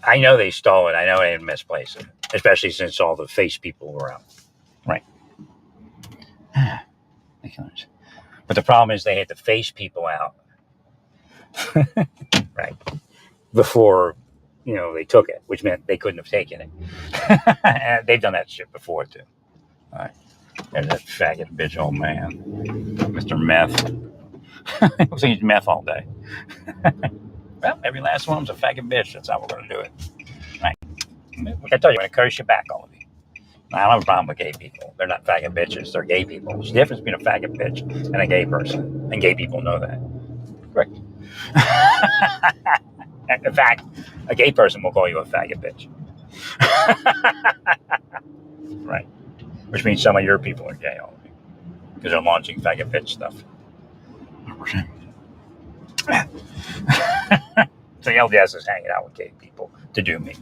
I know they stole it. I know they didn't misplace it, especially since all the face people were out. Right. But the problem is they had to face people out, right, before they took it, which meant they couldn't have taken it. And they've done that shit before too. All right. There's that faggot bitch old man, Mr. Meth. Looks like he's meth all day. Well, every last one of them's a faggot bitch. That's how we're going to do it. Right. Like I told you, I'm going to curse you back, all of you. I don't have a problem with gay people. They're not faggot bitches. They're gay people. There's a difference between a faggot bitch and a gay person. And gay people know that. Correct. In fact, a gay person will call you a faggot bitch. Right. Which means some of your people are gay, all of you. Because they're launching faggot bitch stuff. 100%. So the LDS is hanging out with gay people to do me.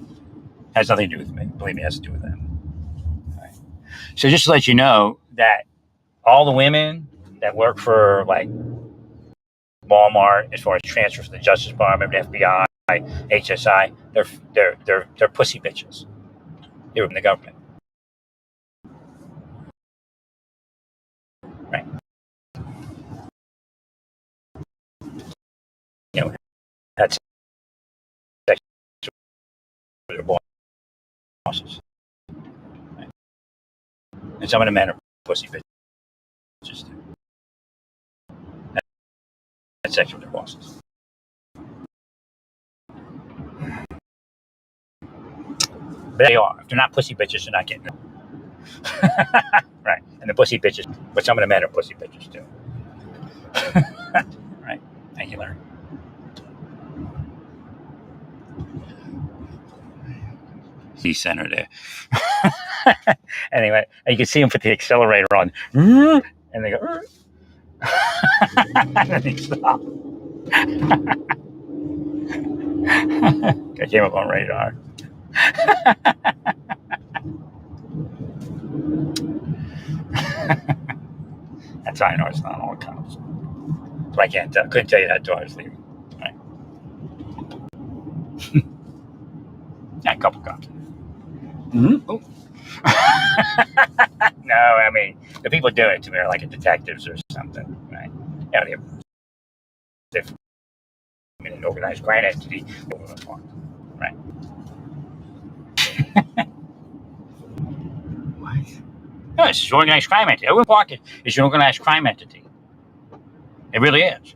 Has nothing to do with me. Believe me, it has to do with them. Right. So just to let you know that all the women that work for like Walmart, as far as transfers to the Justice Department, FBI, HSI, they're pussy bitches. They're in the government. Right. That's sex with their bosses. Right. And some of the men are pussy bitches too. That's sex with their bosses. But they are. If they're not pussy bitches, they're not getting it. Right. And the pussy bitches, but some of the men are pussy bitches too. Right. Thank you, Larry. The center there. Anyway, you can see him put the accelerator on, and they go, and then he stopped. I came up on radar. That's how I know it's not all cops. So I couldn't tell you that until I was leaving. Right. Yeah, a couple cops. Oh. No, I mean, the people doing it to me are like detectives or something, right? Yeah, they're an organized crime entity, right? What? No, it's an organized crime entity. Overland Park is an organized crime entity. It really is.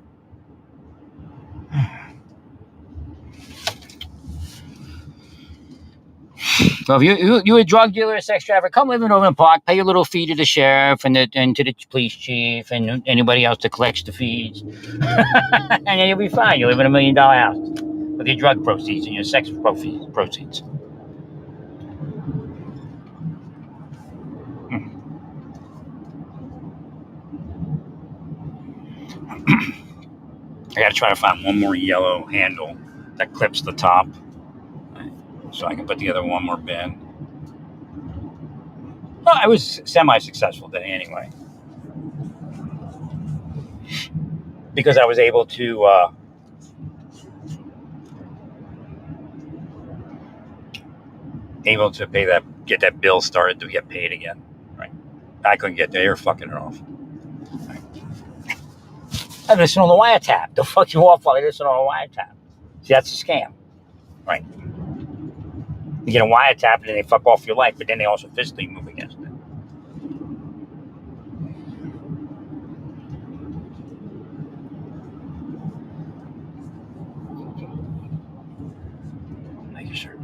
So if you're a drug dealer, a sex trafficker, come live in Overland Park, pay your little fee to the sheriff and to the police chief and anybody else that collects the fees. And then you'll be fine. You live in $1 million house with your drug proceeds and your sex proceeds. I got to try to find one more yellow handle that clips the top so I can put together one more bin. Well, I was semi-successful today anyway. Because I was able to get that bill started to get paid again. Right. I couldn't get there. They were fucking it off. Right. I listen on the wiretap. They'll fuck you off while they listen on the wiretap. See, that's a scam. Right. You get a wiretap and then they fuck off your life, but then they also physically move against it. Thank you, sir.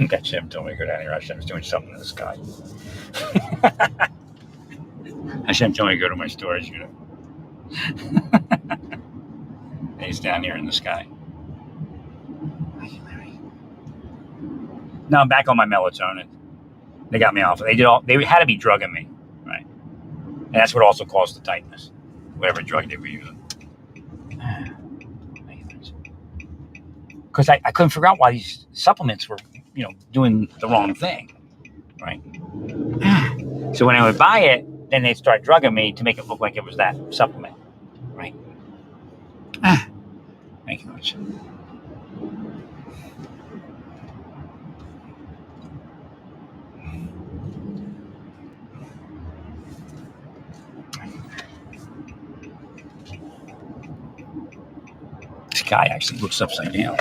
That Jim told me to go down here. Hashem was doing something in the sky. Hashem told me to go to my storage unit. And he's down here in the sky. Now I'm back on my melatonin. They got me off. They had to be drugging me, right? And that's what also caused the tightness. Whatever drug they were using. Because I couldn't figure out why these supplements were, doing the wrong thing, right? So when I would buy it, then they'd start drugging me to make it look like it was that supplement, right? Thank gosh. The sky actually looks upside down.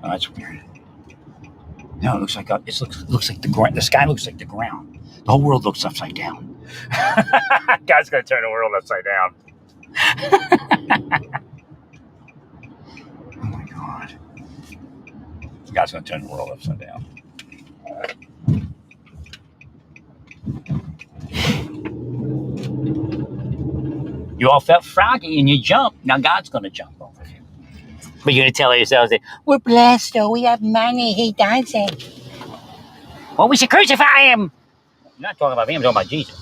Oh, that's weird. No, it looks like looks like the sky looks like the ground. The whole world looks upside down. God's gonna turn the world upside down. Oh my God. God's gonna turn the world upside down. You all felt froggy and you jumped. Now God's gonna jump over you. But you're gonna tell yourselves that we're blessed, though. We have money. He doesn't. Well, we should crucify him. I'm not talking about me. I'm talking about Jesus.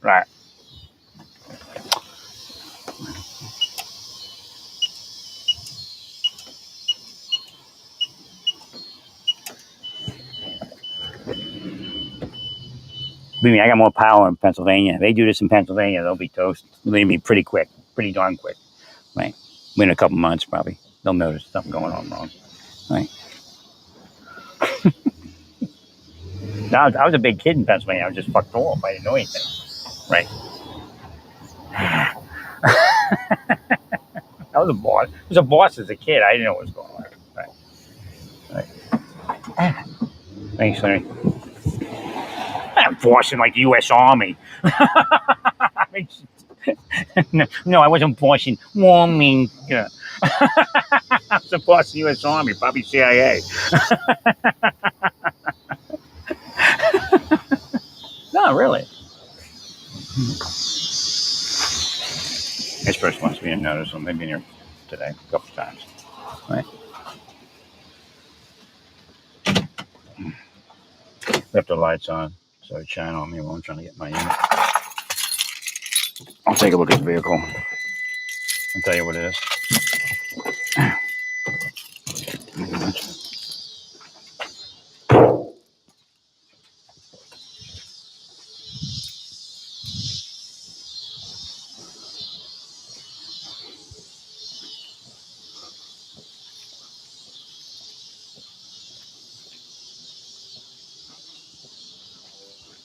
Right. Believe me, I got more power in Pennsylvania. If they do this in Pennsylvania, they'll be toast. Believe me, pretty quick, pretty darn quick. Right. Within a couple months, probably. They'll notice something going on wrong. Right. I was a big kid in Pennsylvania. I was just fucked off. I didn't know anything. Right. I was a boss. I was a boss as a kid. I didn't know what was going on. Right. Thanks, Larry. I'm bossing like the U.S. Army. No, I wasn't bossing. Warming. Yeah. I was a boss of the U.S. Army, probably CIA. No, really. This person wants me to notice them. They've been here today a couple times. Right. Left the lights on, so it shine on me while I'm trying to get my unit. I'll take a look at the vehicle and tell you what it is.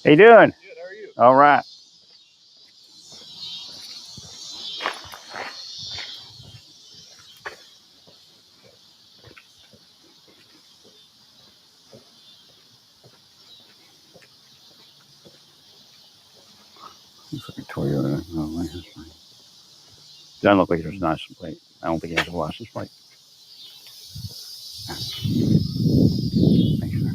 How you doing? Good, how are you? All right. Looks like a Toyota. Oh, license plate. Doesn't look like there's a license plate. I don't think he has a license plate. Thanks, sir.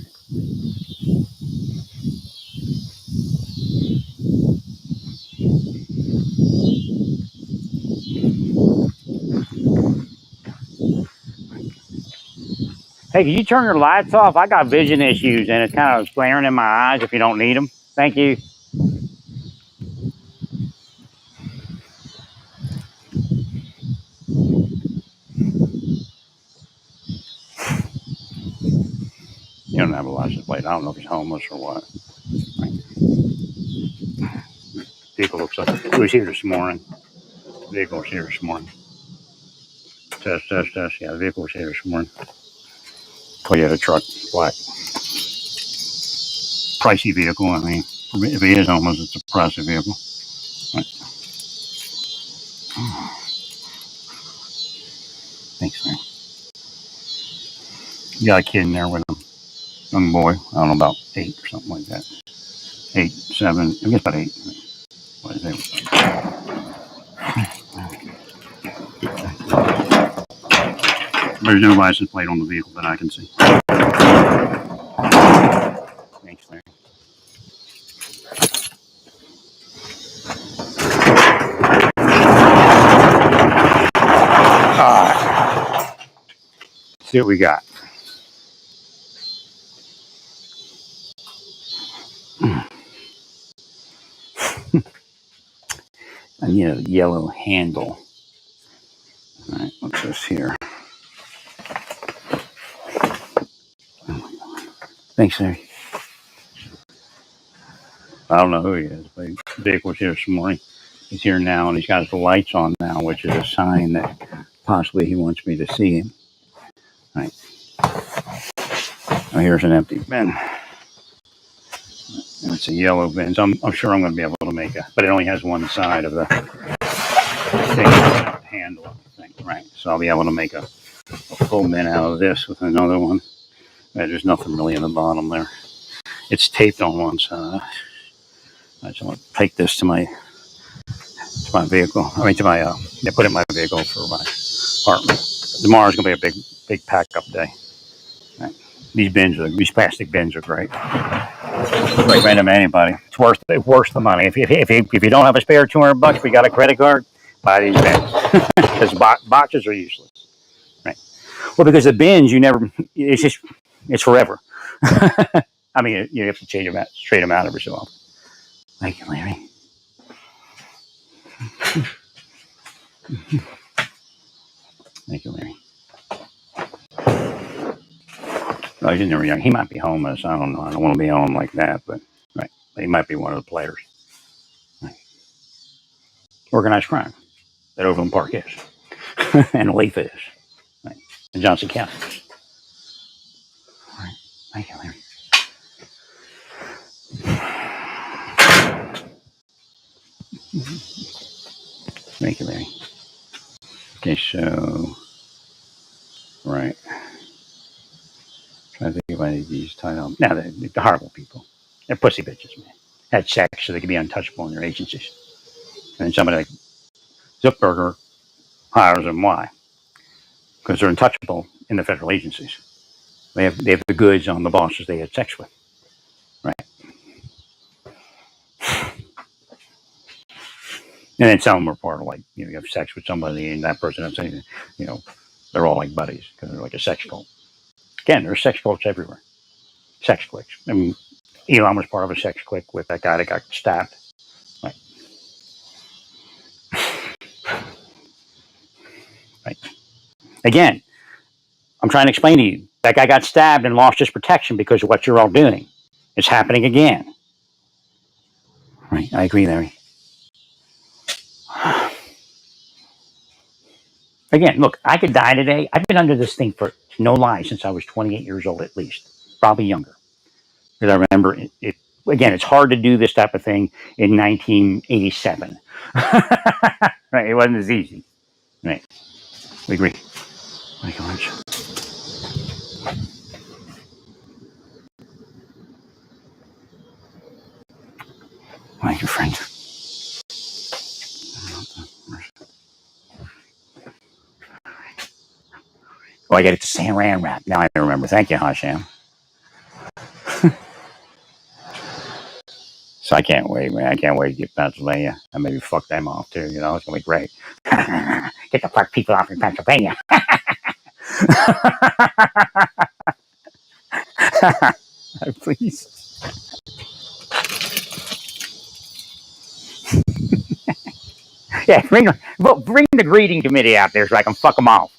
Hey, can you turn your lights off? I got vision issues and it's kind of glaring in my eyes if you don't need them. Thank you. You don't have a license plate. I don't know if he's homeless or what. Vehicle looks like it was here this morning. Vehicle was here this morning. Test. Yeah, the vehicle was here this morning. Toyota truck, black. Pricey vehicle. I mean, if he is homeless, it's a pricey vehicle. Right. Thanks, man. You got a kid in there with him. Young boy. I don't know, about 8 or something like that. 8, 7. I guess about 8. What is it? There's no license plate on the vehicle that I can see. Thanks, Larry. All right. See what we got. I need a yellow handle. All right, what's this here? Thanks, Larry. I don't know who he is, but the vehicle was here this morning. He's here now, and he's got his lights on now, which is a sign that possibly he wants me to see him. Right. Oh, here's an empty bin. And it's a yellow bin. So I'm sure I'm going to be able to make a, but it only has one side of the thing, handle of the thing. Right. So I'll be able to make a full bin out of this with another one. There's nothing really in the bottom there. It's taped on one side. I just want to take this to my vehicle. I mean, put it in my vehicle for my apartment. Tomorrow's gonna be a big pack up day. Right. These plastic bins are great. Recommend them to anybody. It's worth the money. If you don't have a spare $200, but you got a credit card, buy these bins because boxes are useless. Right. Well, because the bins, it's forever. I mean, you have to straighten them out every so often. Thank you, Larry. Thank you, Larry. Well, he's never young. He might be homeless. I don't know. I don't want to be on him like that, but right, he might be one of the players. Right. Organized crime that Overland Park is, and Leaf is, right, and Johnson County is. All right. Thank you, Larry. Thank you, Larry. Okay, so right. Trying to think if I need these tied up. Now, the horrible people. They're pussy bitches, man. Had sex so they could be untouchable in their agencies. And then somebody like Zuckerberg hires them. Why? Because they're untouchable in the federal agencies. They have the goods on the bosses they had sex with. Right. And then some are part of you have sex with somebody and that person doesn't say anything. They're all like buddies because they're like a sex cult. Again, there's sex cults everywhere. Sex cliques. I mean, Elon was part of a sex clique with that guy that got stabbed. Right. Right. Again, I'm trying to explain to you. That guy got stabbed and lost his protection because of what you're all doing. It's happening again. Right. I agree, Larry. Again, look, I could die today. I've been under this thing for no lie since I was 28 years old at least, probably younger. Because I remember it. Again, it's hard to do this type of thing in 1987. Right? It wasn't as easy. Right. We agree. Thank you, lunch. Thank you, friend. Oh, I got it to Saran wrap. Now I remember. Thank you, Hasham. So I can't wait, man. I can't wait to get to Pennsylvania and maybe fuck them off too. It's gonna be great. Get the fuck people off in Pennsylvania. Please. Yeah, bring the greeting committee out there so I can fuck them off.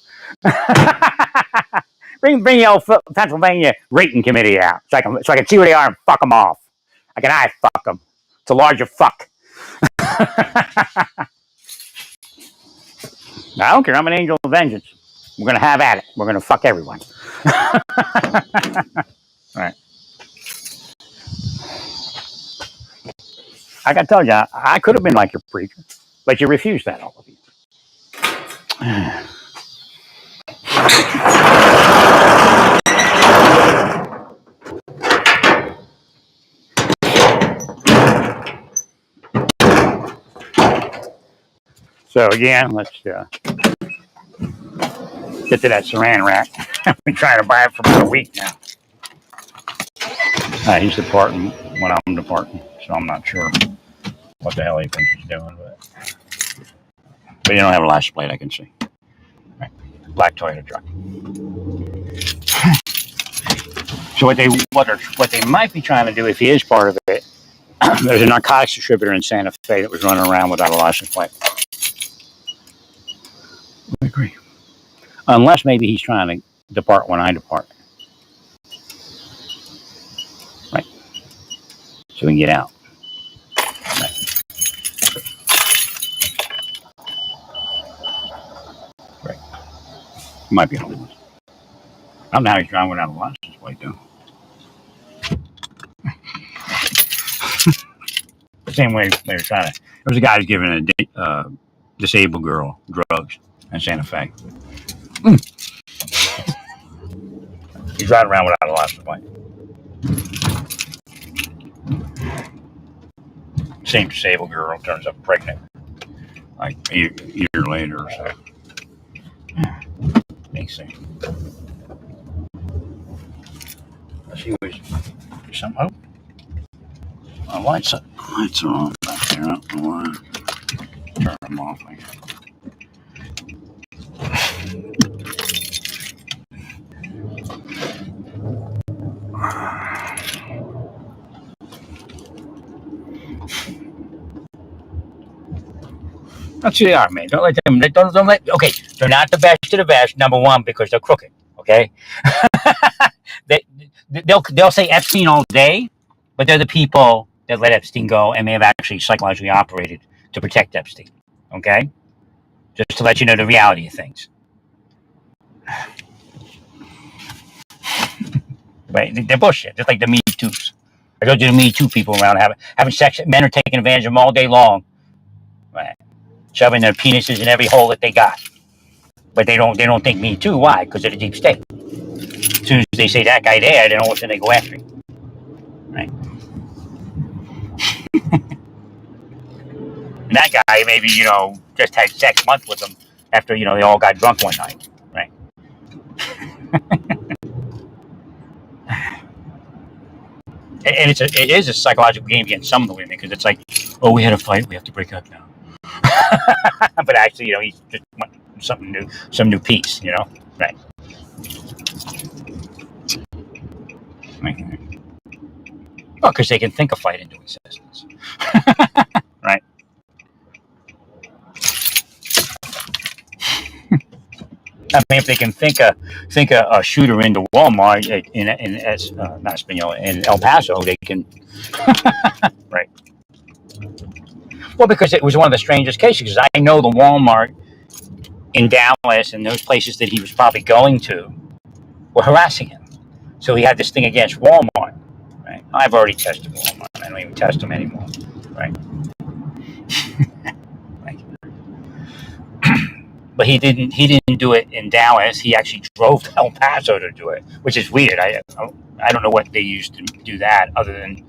bring the old Pennsylvania rating committee out so I can see where they are and fuck them off. I can fuck them. It's a larger fuck. I don't care. I'm an angel of vengeance. We're gonna have at it. We're gonna fuck everyone. All right. Like I told you, I could have been like your preacher, but you refused that, all of you. So again, let's get to that Saran wrap. I've been trying to buy it for about a week now. He's departing when I'm departing, so I'm not sure what the hell he thinks he's doing, but you don't have a license plate, I can see. Right. Black Toyota truck. So what they might be trying to do, if he is part of it, there's a narcotics distributor in Santa Fe that was running around without a license plate. I agree. Unless maybe he's trying to depart when I depart. Right. So we can get out. Right. Might be on. I don't know how he's driving without a license plate, though. The same way they were trying to. There was a guy who's giving a disabled girl drugs in Santa Fe. He's riding around without a license plate. Same disabled girl turns up pregnant like a year later or so. Makes sense. She was something open. The lights are on back there. I don't know why. Turn them off. That's who they are, man. Don't let them. Don't let. Okay, they're not the best of the best. Number one, because they're crooked. Okay, they'll say Epstein all day, but they're the people that let Epstein go and may have actually psychologically operated to protect Epstein. Okay, just to let you know the reality of things. Right? They're bullshit. Just like the Me Too's. I told you the Me Too people around having sex. Men are taking advantage of them all day long. Right? Shoving their penises in every hole that they got. But they don't think Me Too. Why? Because of the deep state. As soon as they say that guy there, then all of a sudden they go after him. Right? And that guy maybe, just had 6 months with them after, they all got drunk one night. Right? And it is a psychological game against some of the women because it's like, oh, we had a fight, we have to break up now. But actually, he's just something new, some new piece, right? Well, because they can think a fight into existence, right? I mean, if they can think a shooter into Walmart in El Paso, they can, right? Well, because it was one of the strangest cases. Because I know the Walmart in Dallas and those places that he was probably going to were harassing him. So he had this thing against Walmart. Right? I've already tested Walmart. I don't even test them anymore. Right? But he didn't do it in Dallas. He actually drove to El Paso to do it, which is weird. I don't know what they used to do that other than,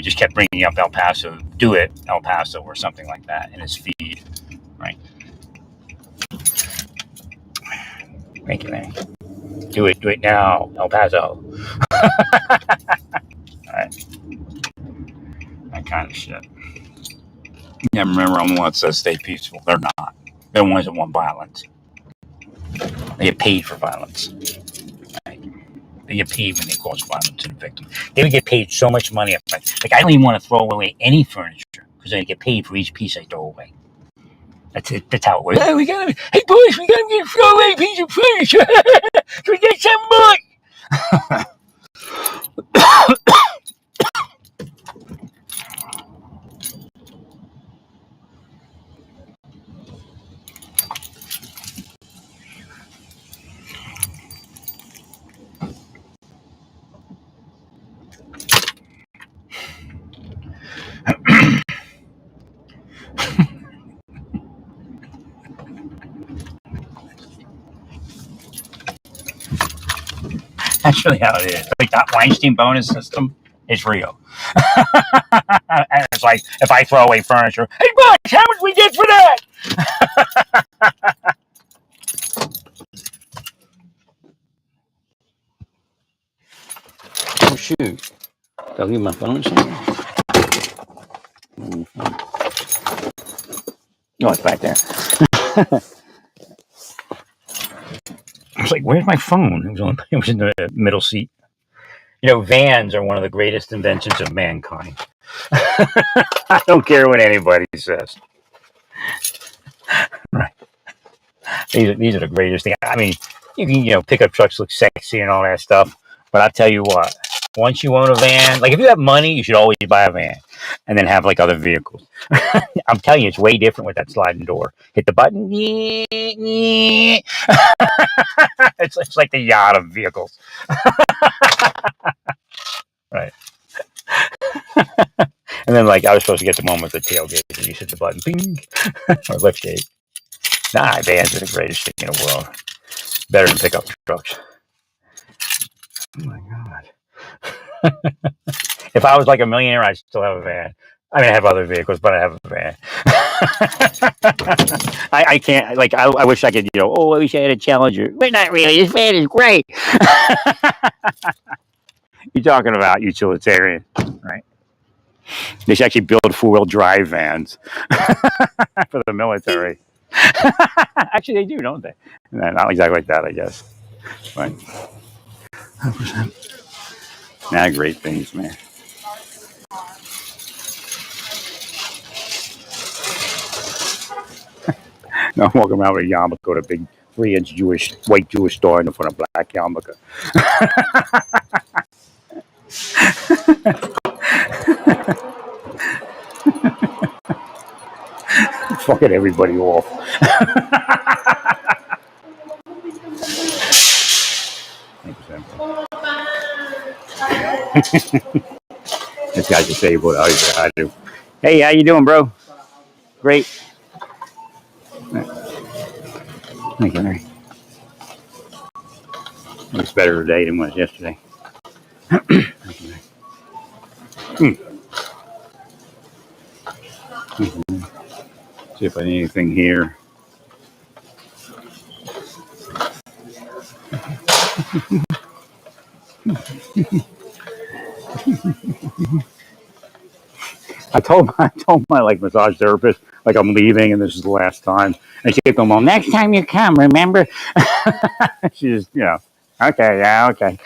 just kept bringing up El Paso, do it El Paso or something like that in his feed, right? Thank you, man. Do it now, El Paso. All right. That kind of shit. Yeah, remember, I'm the one that says stay peaceful. They're not. They're the ones that want violence. They get paid for violence. Right? They get paid when they cause violence to the victim. They would get paid so much money. Like, I don't even want to throw away any furniture because they get paid for each piece I throw away. That's it. That's how it works. Oh, hey boys, we gotta throw away a piece of furniture. We get some money. That's really how it is. Like that Weinstein bonus system is real. And it's like if I throw away furniture, hey boys, how much we get for that? Oh shoot! Did I leave my phone somewhere? No, it's back there. I was like, "Where's my phone?" It was in the middle seat. Vans are one of the greatest inventions of mankind. I don't care what anybody says. Right? These are the greatest things. I mean, you can pickup trucks look sexy and all that stuff, but I tell you what, once you own a van, like if you have money, you should always buy a van. and then have like other vehicles. I'm telling you, it's way different with that sliding door. Hit the button. It's like the yacht of vehicles. Right. And then like I was supposed to get the one with the tailgate, and you hit the button, bing, or liftgate. Nah, vans are the greatest thing in the world. Better than pickup trucks. Oh my god. If I was like a millionaire, I'd still have a van. I mean, I have other vehicles, but I have a van. I can't, like, I wish I could, I wish I had a Challenger. But not really. This van is great. You're talking about utilitarian, right? They should actually build four-wheel drive vans for the military. Actually, they do, don't they? Not exactly like that, I guess. Right. 100%. Nah, great things, man. No, I'm walking around with a yarmulke, a big 3-inch white Jewish star in the front of black yarmulke. Fucking everybody off. This guy's disabled. I do. Hey, how you doing, bro? Great. Thank you, Larry. It's better today than it was yesterday. See if I need anything here. I told my like massage therapist like I'm leaving and this is the last time, and she kept going, well, next time you come, remember? She just okay, yeah, okay.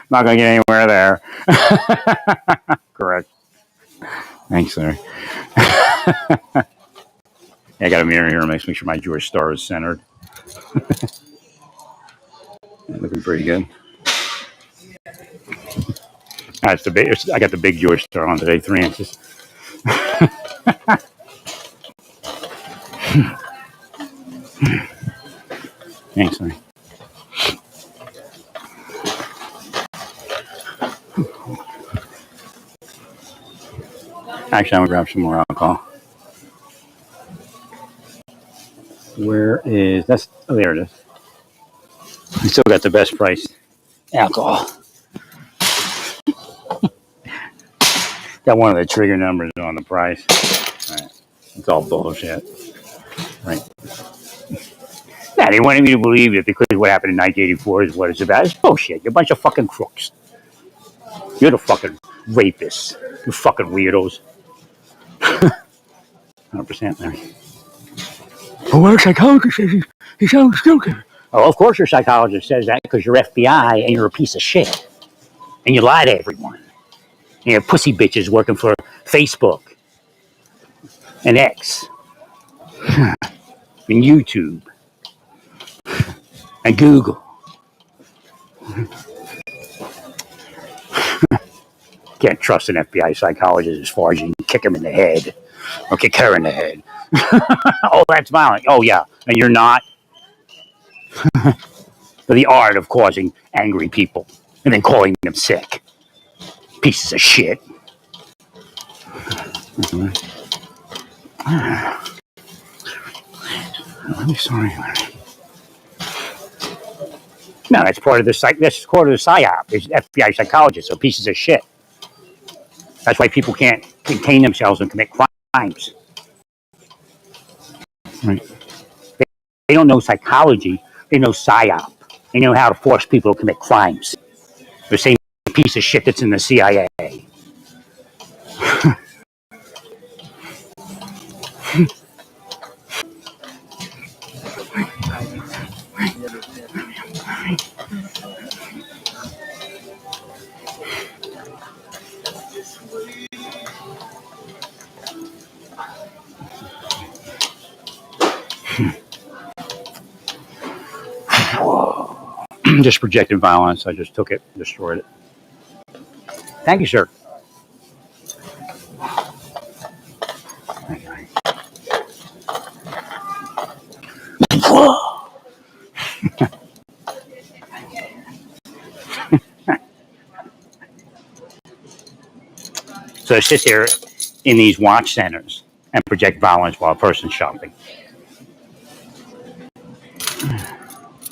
Not gonna get anywhere there. Correct. Thanks, Larry. I got a mirror here to make sure my Jewish star is centered. Looking pretty good. It's the big. I got the big Jewish star on today, 3 inches. Thanks, Larry. Actually, I'm gonna grab some more alcohol. Where is that's? Oh, there it is. I still got the best price alcohol. Got one of the trigger numbers on the price. All right. It's all bullshit. Right. Yeah, they wanted me to believe that because what happened in 1984 is what it's about. It's bullshit. You're a bunch of fucking crooks. You're the fucking rapists. You fucking weirdos. 100%, Larry. Well, what a psychologist says he sounds stupid. Oh, of course your psychologist says that because you're FBI and you're a piece of shit. And you lie to everyone. And you're pussy bitches working for Facebook and X and YouTube and Google. Can't trust an FBI psychologist as far as you can kick him in the head or kick her in the head. Oh, that's violent. Oh, yeah. And you're not. For the art of causing angry people and then calling them sick. Pieces of shit. I'm sorry, Larry. No, that's part of the that's part of the psyop. Is FBI psychologists are pieces of shit. That's why people can't contain themselves and commit crimes. Right. They don't know psychology. They know psyop. They know how to force people to commit crimes. The same piece of shit that's in the CIA. Just projected violence. I just took it, destroyed it. Thank you, sir. So sit there in these watch centers and project violence while a person's shopping.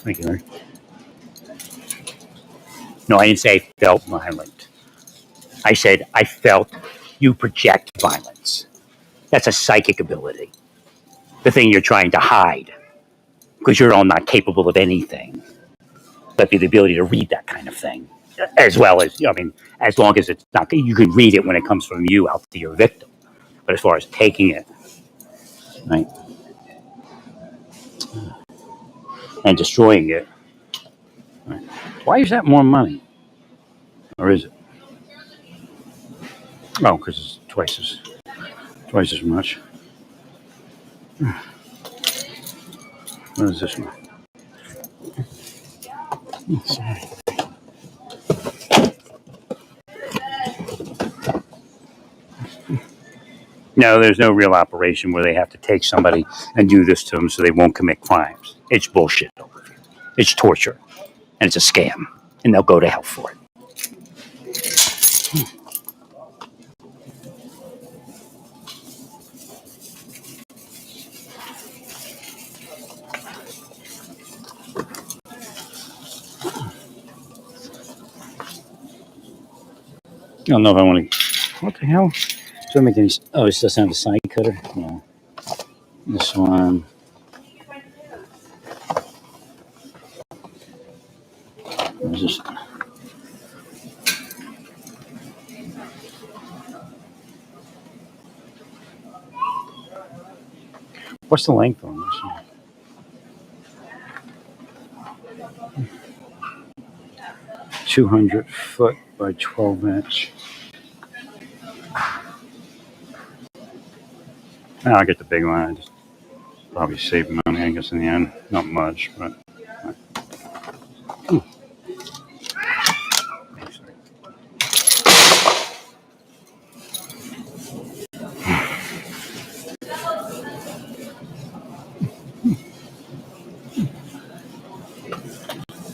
Thank you, Larry. No, I didn't say I felt violent. I said I felt you project violence. That's a psychic ability. The thing you're trying to hide because you're all not capable of anything. But the ability to read that kind of thing, as well as, I mean, as long as it's not, you can read it when it comes from you out to your victim. But as far as taking it, right, and destroying it, right, why is that more money? Or is it? Oh, because it's twice as much. What is this one? Sorry. No, there's no real operation where they have to take somebody and do this to them so they won't commit crimes. It's bullshit. It's torture. And it's a scam. And they'll go to hell for it. I don't know if I want to. What the hell? Does it make any? Oh, it doesn't have a side cutter? No. This one. What is this? What's the length on this one? 200 foot by 12 inch. I'll get the big one. I just probably save money, I guess, in the end. Not much, but.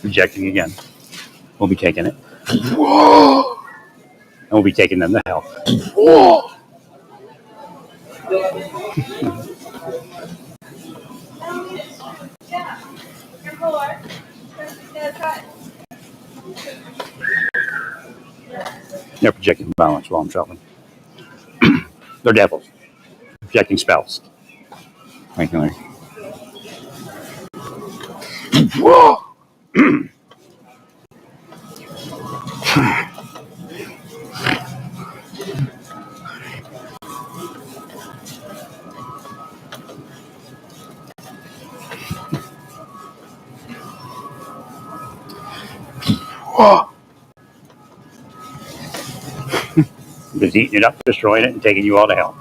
Rejecting again. We'll be taking it. And we'll be taking them to hell. They're projecting violence while I'm shopping. They're devils. Projecting spells. Thank you, Larry. Just eating it up, destroying it, and taking you all to hell.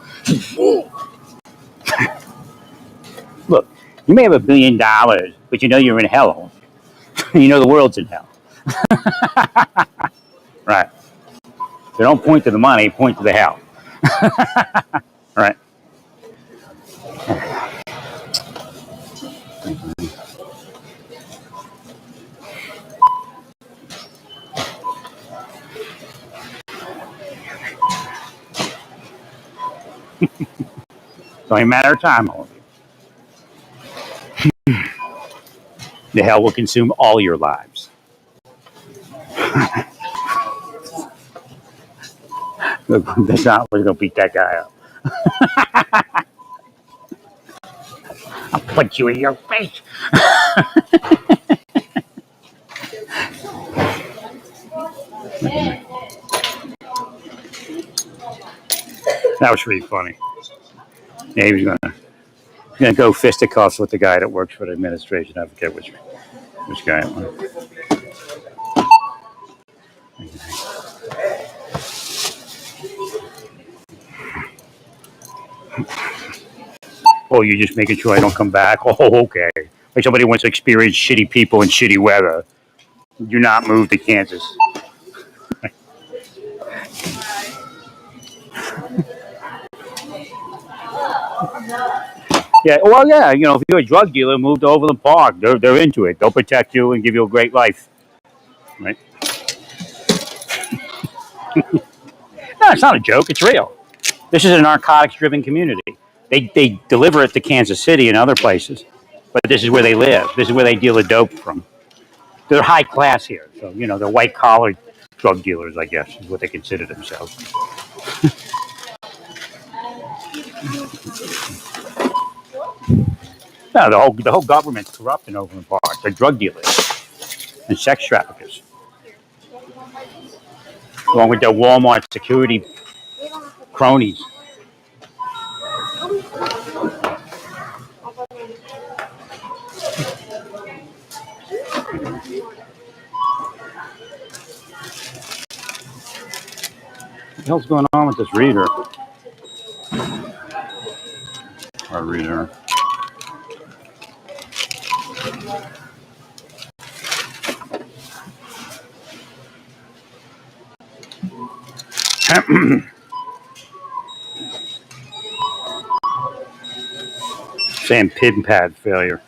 Look, you may have $1 billion, but you know you're in hell. You know the world's in hell. Right. So don't point to the money, point to the hell. Right. It's only a matter of time, all of you. The hell will consume all your lives. That's not what's going to beat that guy up. I'll punch you in your face. That was really funny. Yeah, he was gonna go fisticuffs with the guy that works for the administration. I forget which guy it was. Oh, you're just making sure I don't come back? Oh, okay. Like somebody wants to experience shitty people and shitty weather. Do not move to Kansas. Yeah, well, yeah, if you're a drug dealer, move to Overland Park. They're into it. They'll protect you and give you a great life, right? No, it's not a joke. It's real. This is a narcotics-driven community. They deliver it to Kansas City and other places, but this is where they live. This is where they deal the dope from. They're high class here, so they're white collar drug dealers, I guess, is what they consider themselves. No, the whole government's corrupt in Overland Park. They're drug dealers and sex traffickers, along with their Walmart security cronies. What the hell's going on with this reader? Our reader. Saying pin pad failure.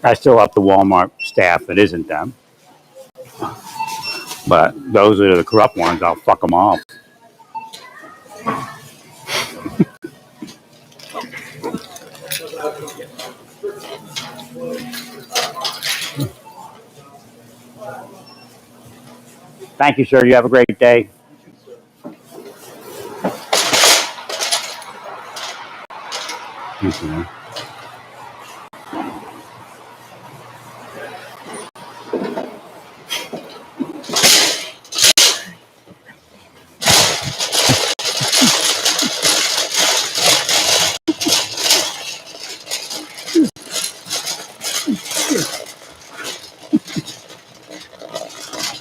I still have the Walmart staff that isn't them. But those are the corrupt ones. I'll fuck them off. Thank you, sir. You have a great day. Mm-hmm.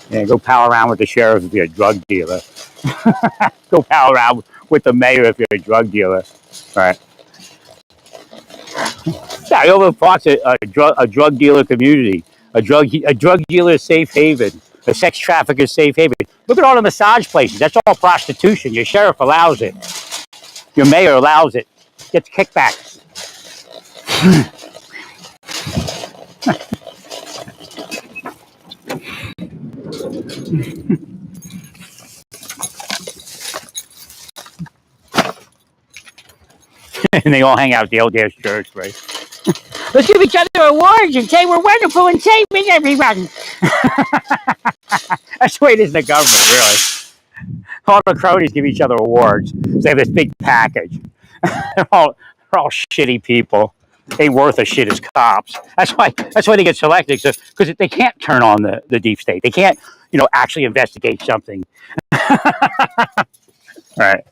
Yeah, go pal around with the sheriff if you're a drug dealer. Go pal around with the mayor if you're a drug dealer. All right. Yeah, Overland Park's a drug dealer community, a drug dealer safe haven, a sex trafficker safe haven. Look at all the massage places. That's all prostitution. Your sheriff allows it. Your mayor allows it. Gets kickbacks. And they all hang out at the LDS church, right? Let's give each other awards and say we're wonderful and saving everyone. That's the way it is in the government, really. All the cronies give each other awards. So they have this big package. they're all shitty people. They ain't worth a shit as cops. That's why they get selected, because they can't turn on the deep state. They can't, actually investigate something. Right.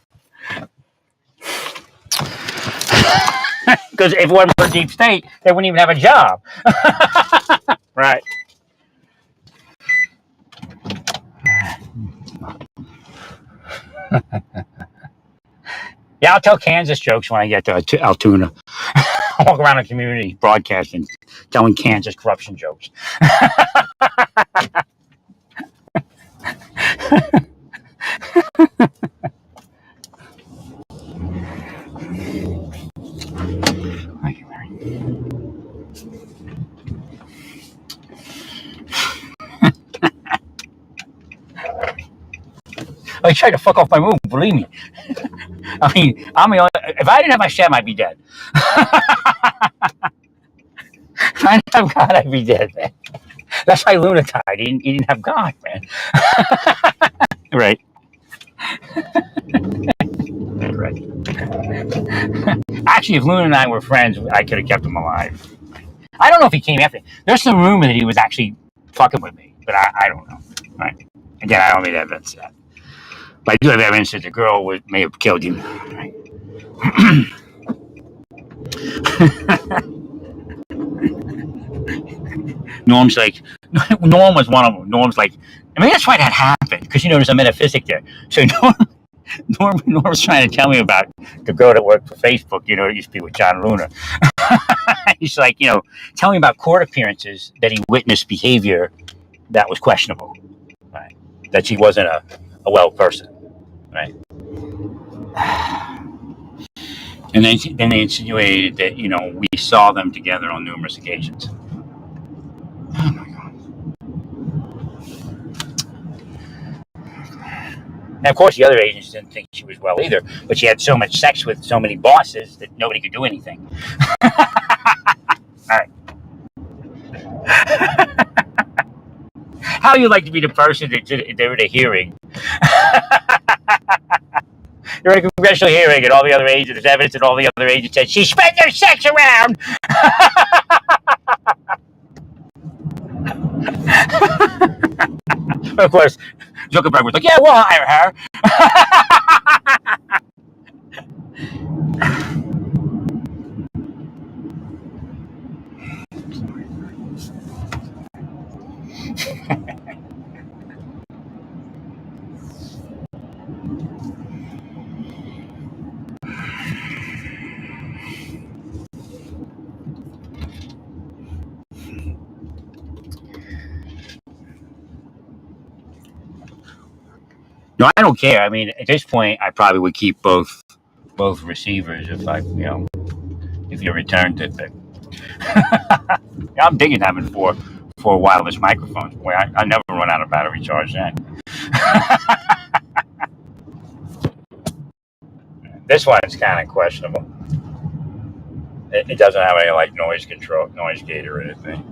Because if it wasn't for deep state, they wouldn't even have a job. Right. Yeah, I'll tell Kansas jokes when I get to Altoona. I'll walk around the community broadcasting, telling Kansas corruption jokes. He tried to fuck off my moon, believe me. I mean, if I didn't have my Shem, I'd be dead. If I didn't have God, I'd be dead, man. That's why Luna died. He didn't have God, man. Right. Right. Actually, if Luna and I were friends, I could have kept him alive. I don't know if he came after. There's some rumor that he was actually fucking with me, but I don't know. Right? Again, I don't have evidence of that. But I do have evidence that the girl may have killed him. Right? Norm's like, Norm was one of them. Norm's like, I mean, that's why that happened, because, there's a metaphysic there. So Norm's trying to tell me about the girl that worked for Facebook, that used to be with John Luna. He's like, tell me about court appearances that he witnessed behavior that was questionable, right? That she wasn't a well person, right? And then they insinuated that, we saw them together on numerous occasions. Oh my God. And of course, the other agents didn't think she was well either, but she had so much sex with so many bosses that nobody could do anything. All right. How you like to be the person that they were at a hearing? You're at a congressional hearing, and all the other agents, there's evidence, and all the other agents said she spread their sex around. Of course, Zuckerberg was like, "Yeah, we'll hire her." No, I don't care. I mean, at this point, I probably would keep both receivers if you returned it. But I'm digging having four wireless microphones. Boy, I never run out of battery charge then. This one's kind of questionable. It doesn't have any noise gate or anything.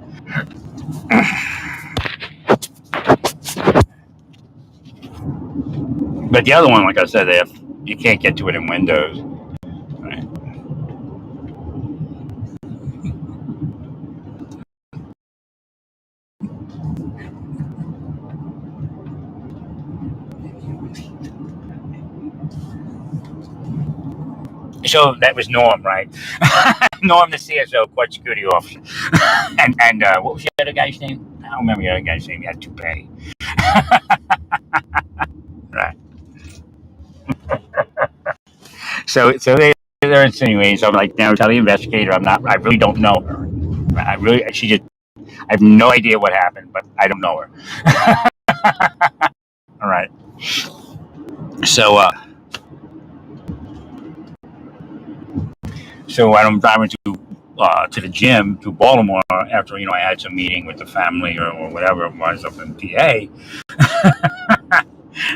But the other one, like I said, you can't get to it in Windows. Right? So that was Norm, right? Norm, the CSO, Court Security Officer. and what was the other guy's name? I don't remember the other guy's name. He had toupee. Right. So they're insinuating. So I'm like, tell the investigator I really don't know her. I have no idea what happened, but I don't know her. All right. So when I'm driving to the gym to Baltimore after I had some meeting with the family or whatever it was up in PA,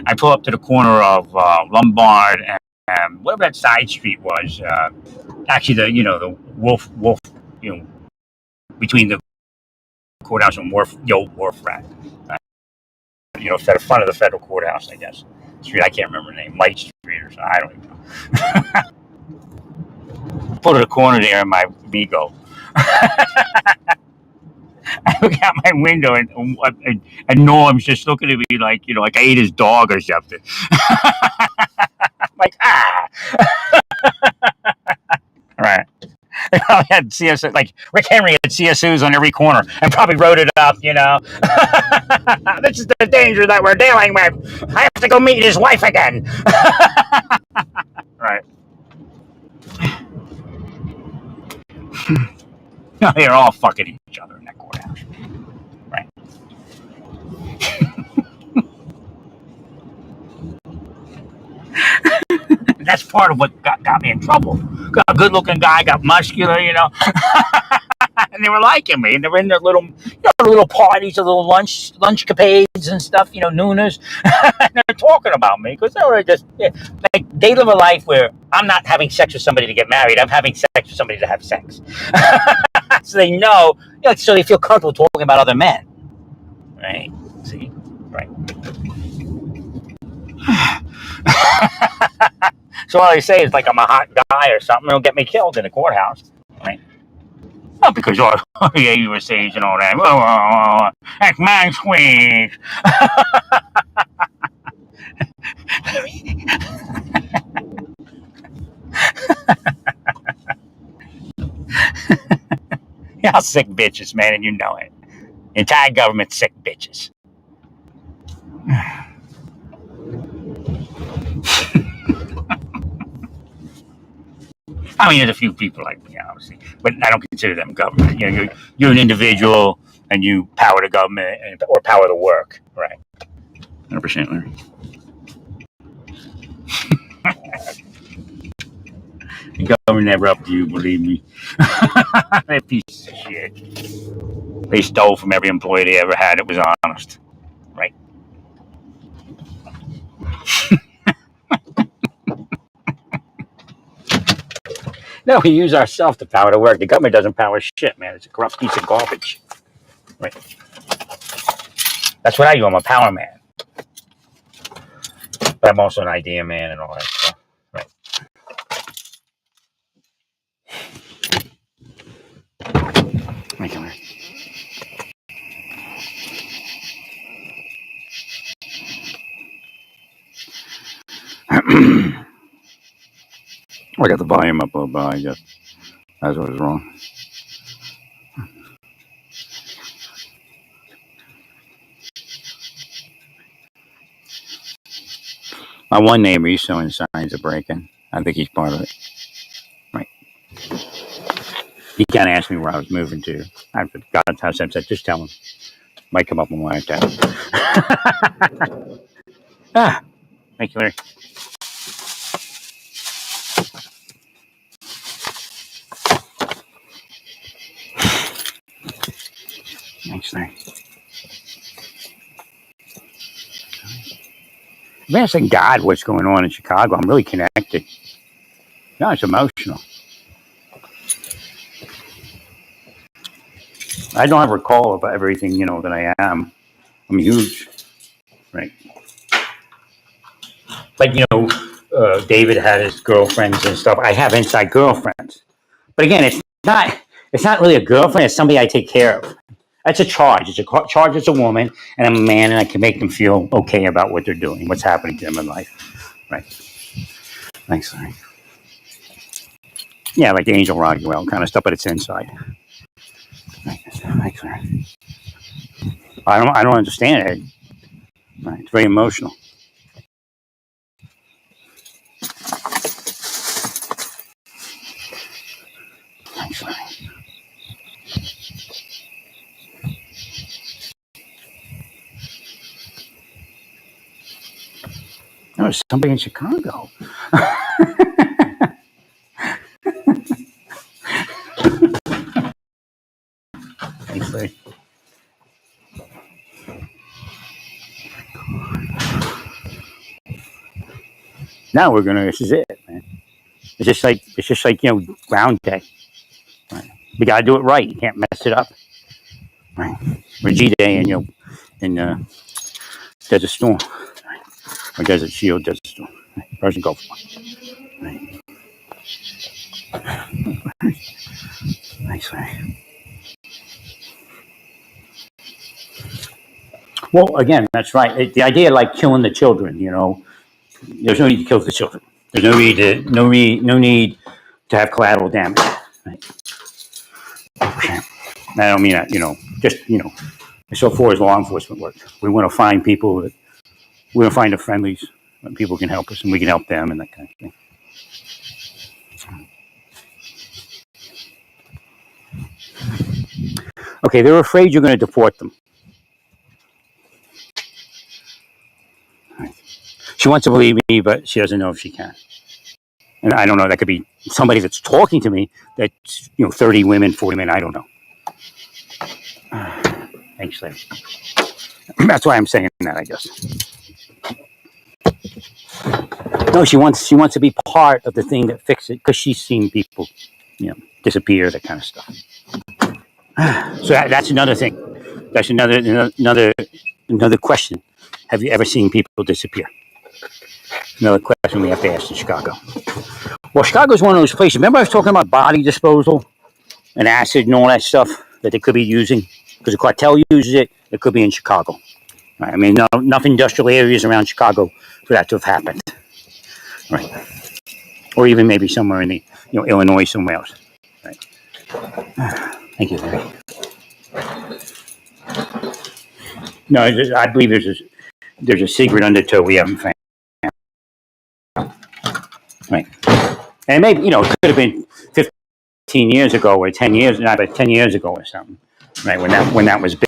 I pull up to the corner of Lombard and whatever that side street was. Actually, the Wolf, between the courthouse and the old Wharf Rat. Front of the federal courthouse, I guess. Street, I can't remember the name. Light Street or something. I don't even know. Pull to the corner there in my Vigo. I look out my window and Norm's just looking at me like I ate his dog or something. I'm like, All right. They probably had CSU, like Rick Henry had CSUs on every corner and probably wrote it up, This is the danger that we're dealing with. I have to go meet his wife again. Right. They're all fucking each other in that courthouse. Right. That's part of what got me in trouble. Got a good-looking guy, got muscular, and they were liking me. And they were in their little, little parties, little lunchcapades and stuff, nooners. And they're talking about me because they were just they live a life where I'm not having sex with somebody to get married. I'm having sex with somebody to have sex. So they know, so they feel comfortable talking about other men. Right? See? Right. So all they say is I'm a hot guy or something. It'll get me killed in the courthouse, right? Not because all the AUSAs and all that. That's my squeeze. Y'all sick bitches, man, and you know it. The entire government sick bitches. I mean, there's a few people like me, obviously, but I don't consider them government. You know, you're an individual, and you power the government or power the work, right? 100%, Larry. The government never up to you, believe me. That piece of shit. They stole from every employee they ever had that was honest, right? No, we use ourselves to power the work. The government doesn't power shit, man. It's a corrupt piece of garbage, right? That's what I do. I'm a power man, but I'm also an idea man and all that stuff, right? Thank you, man. I got the volume up a little bit, I guess. That's what was wrong. My one neighbor, he's showing signs of breaking. I think he's part of it. Right. He kind of asked me where I was moving to. I got a house and said, just tell him. Might come up on my tap. Thank you, Larry. Thanks, Larry. I'm asking God what's going on in Chicago. I'm really connected. No, it's emotional. I don't have a recall of everything, you know, that I am. I'm huge, right? Like, you know, David had his girlfriends and stuff. I have inside girlfriends. But again, it's not really a girlfriend. It's somebody I take care of. That's a charge. It's a charge as a woman, and I'm a man, and I can make them feel okay about what they're doing, what's happening to them in life. Right. Thanks, Larry. Yeah, like the Angel Rockwell kind of stuff, but it's inside. Thanks, Larry. I don't understand it. Right. It's very emotional. Thanks, Larry. There's somebody in Chicago. Thanks, Larry. Now this is it, man. It's just like, you know, Ground Day. Right. We gotta do it right. You can't mess it up. Right. Or G Day and, you know, in Desert Storm. Right. Or Desert Shield, Desert Storm. Right. Persian Gulf War. Right. Thanks, Larry. Well, again, that's right. The idea, like killing the children, you know, there's no need to kill the children. There's no need to have collateral damage. Right. Okay. I don't mean that, you know, just, you know, so far as law enforcement work, we want to find people that we want to find the friendlies, and people can help us, and we can help them, and that kind of thing. Okay, they're afraid you're going to deport them. She wants to believe me, but she doesn't know if she can. And I don't know. That could be somebody that's talking to me. That's, you know, 30 women, 40 men. I don't know. Thanks, Larry. That's why I'm saying that, I guess. No, she wants to be part of the thing that fixes it because she's seen people, you know, disappear, that kind of stuff. So that's another thing. That's another question. Have you ever seen people disappear? Another question we have to ask in Chicago. Well, Chicago is one of those places. Remember I was talking about body disposal? and acid and all that stuff that they could be using, because the cartel uses it. It could be in Chicago. Right? I mean, no, enough industrial areas around Chicago for that to have happened. Right. Or even maybe somewhere in the Illinois, somewhere else. Right. Thank you, Larry. No, I believe there's a secret undertow we haven't found. Right. And maybe, it could have been 15 years ago or 10 years, not but 10 years ago or something. Right. When that was big.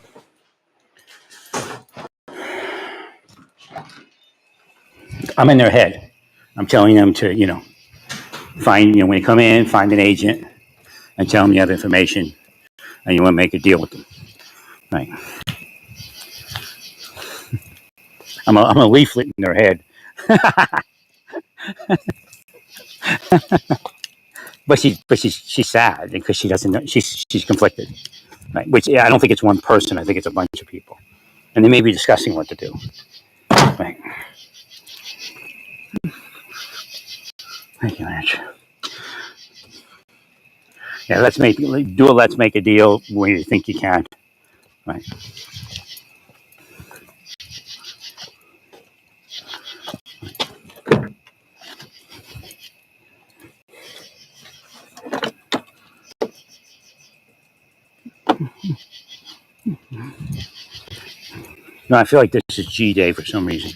I'm in their head. I'm telling them to, find, when you come in, find an agent and tell them you have information and you want to make a deal with them. Right. I'm a leaflet in their head. But she's sad because she doesn't know, she's conflicted. Right. Which, I don't think it's one person. I think it's a bunch of people. And they may be discussing what to do. Right. Thank you, Lance. Yeah, let's make a deal when you think you can. Right. No, I feel like this is G Day for some reason.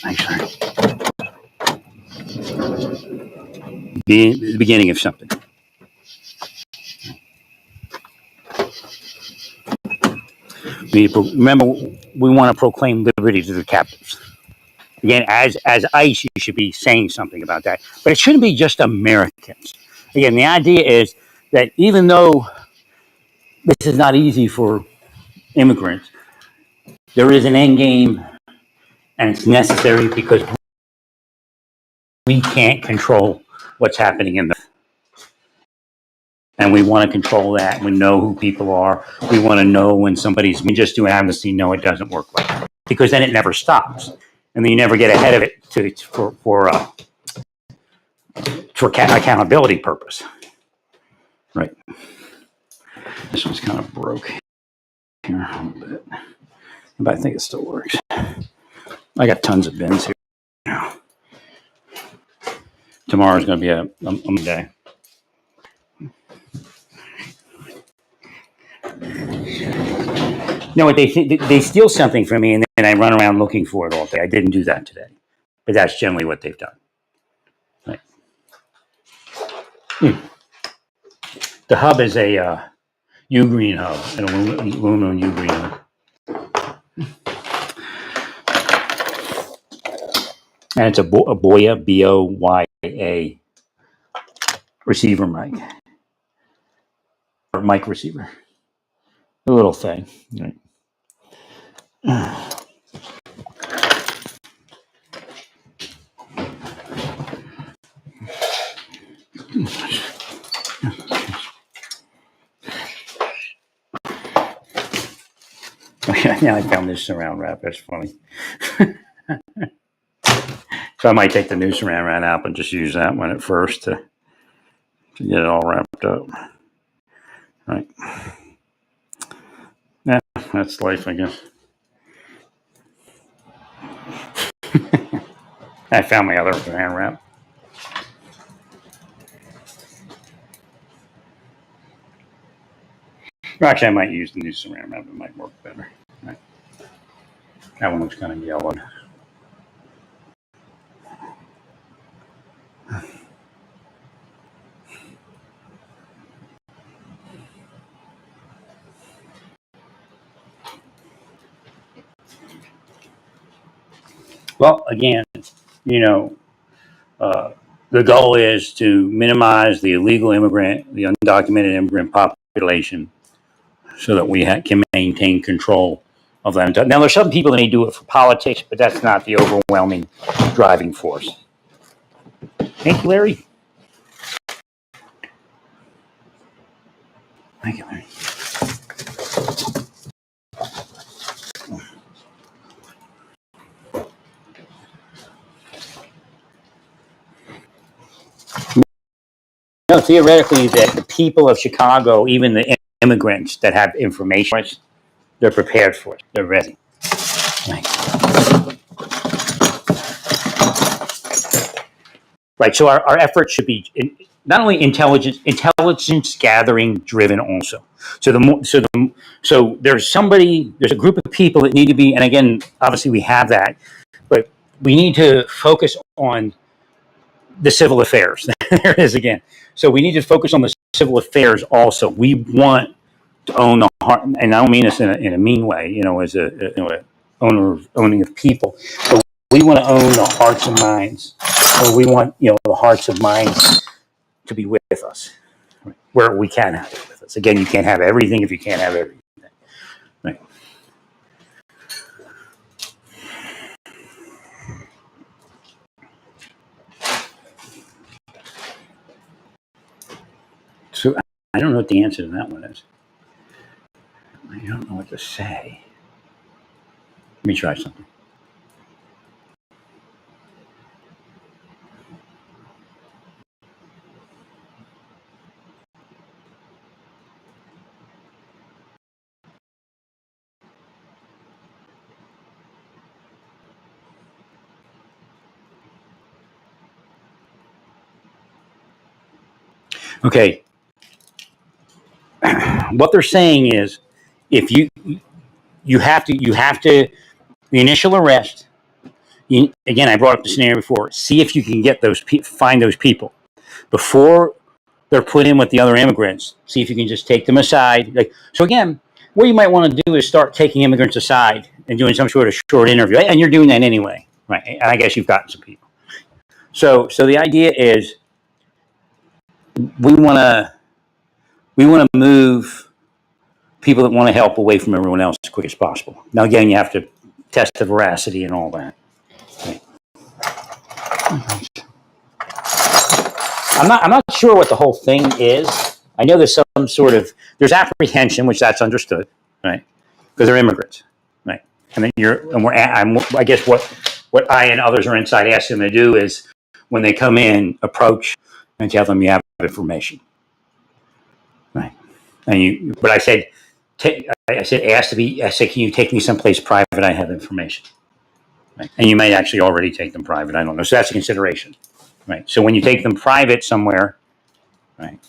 Actually, the beginning of something. Remember, we want to proclaim liberty to the captives. Again, as ICE, you should be saying something about that. But it shouldn't be just Americans. Again, the idea is that even though this is not easy for immigrants, there is an end game, and it's necessary because we can't control what's happening in the. And we want to control that. We know who people are. We want to know when somebody's just doing amnesty. No, it doesn't work like that, because then it never stops, and then you never get ahead of it for accountability purpose. Right. This one's kind of broke here a little bit, but I think it still works. I got tons of bins here now. Tomorrow's going to be a day. No, what they steal something from me and then I run around looking for it all day. I didn't do that today, but that's generally what they've done. Right. The hub is a Ugreen hub, an aluminum Ugreen hub. And it's a Boya, BOYA receiver mic, or mic receiver. A little thing. Right. Now I found this saran wrap. That's funny. So I might take the new saran wrap out and just use that one at first to get it all wrapped up. Right. Yeah, that's life, I guess. I found my other saran wrap. Actually, I might use the new saran wrap. It might work better. Right. That one looks kind of yellowed. Well, again, the goal is to minimize the illegal immigrant, the undocumented immigrant population, so that we can maintain control of that. Now, there's some people that may do it for politics, but that's not the overwhelming driving force. Thank you, Larry. Thank you, Larry. No, theoretically, that people of Chicago, even the immigrants that have information, they're prepared for it. They're ready. Right. Right. So our efforts should be not only intelligence gathering driven also. So there's a group of people that need to be, and again, obviously we have that, but we need to focus on the civil affairs. There it is again. So we need to focus on the civil affairs also. We want to own the heart, and I don't mean this in a mean way, as a owning of people, but we want to own the hearts and minds, or we want the hearts and minds to be with us, where we can have it with us. Again, you can't have everything if you can't have everything. Right. So I don't know what the answer to that one is. I don't know what to say. Let me try something. Okay. What they're saying is, if you have to the initial arrest. Again, I brought up the scenario before. See if you can get find those people before they're put in with the other immigrants. See if you can just take them aside. So again, what you might want to do is start taking immigrants aside and doing some sort of short interview. And you're doing that anyway, right? And I guess you've gotten some people. So the idea is we want to move people that want to help away from everyone else as quick as possible. Now, again, you have to test the veracity and all that. Right. I'm not sure what the whole thing is. I know there's there's apprehension, which that's understood, right? Because they're immigrants, right? And then I guess what I and others are inside asking them to do is when they come in, approach and tell them you have information, right? But I said, can you take me someplace private? I have information, right? And you may actually already take them private. I don't know. So that's a consideration, right? So when you take them private somewhere, right?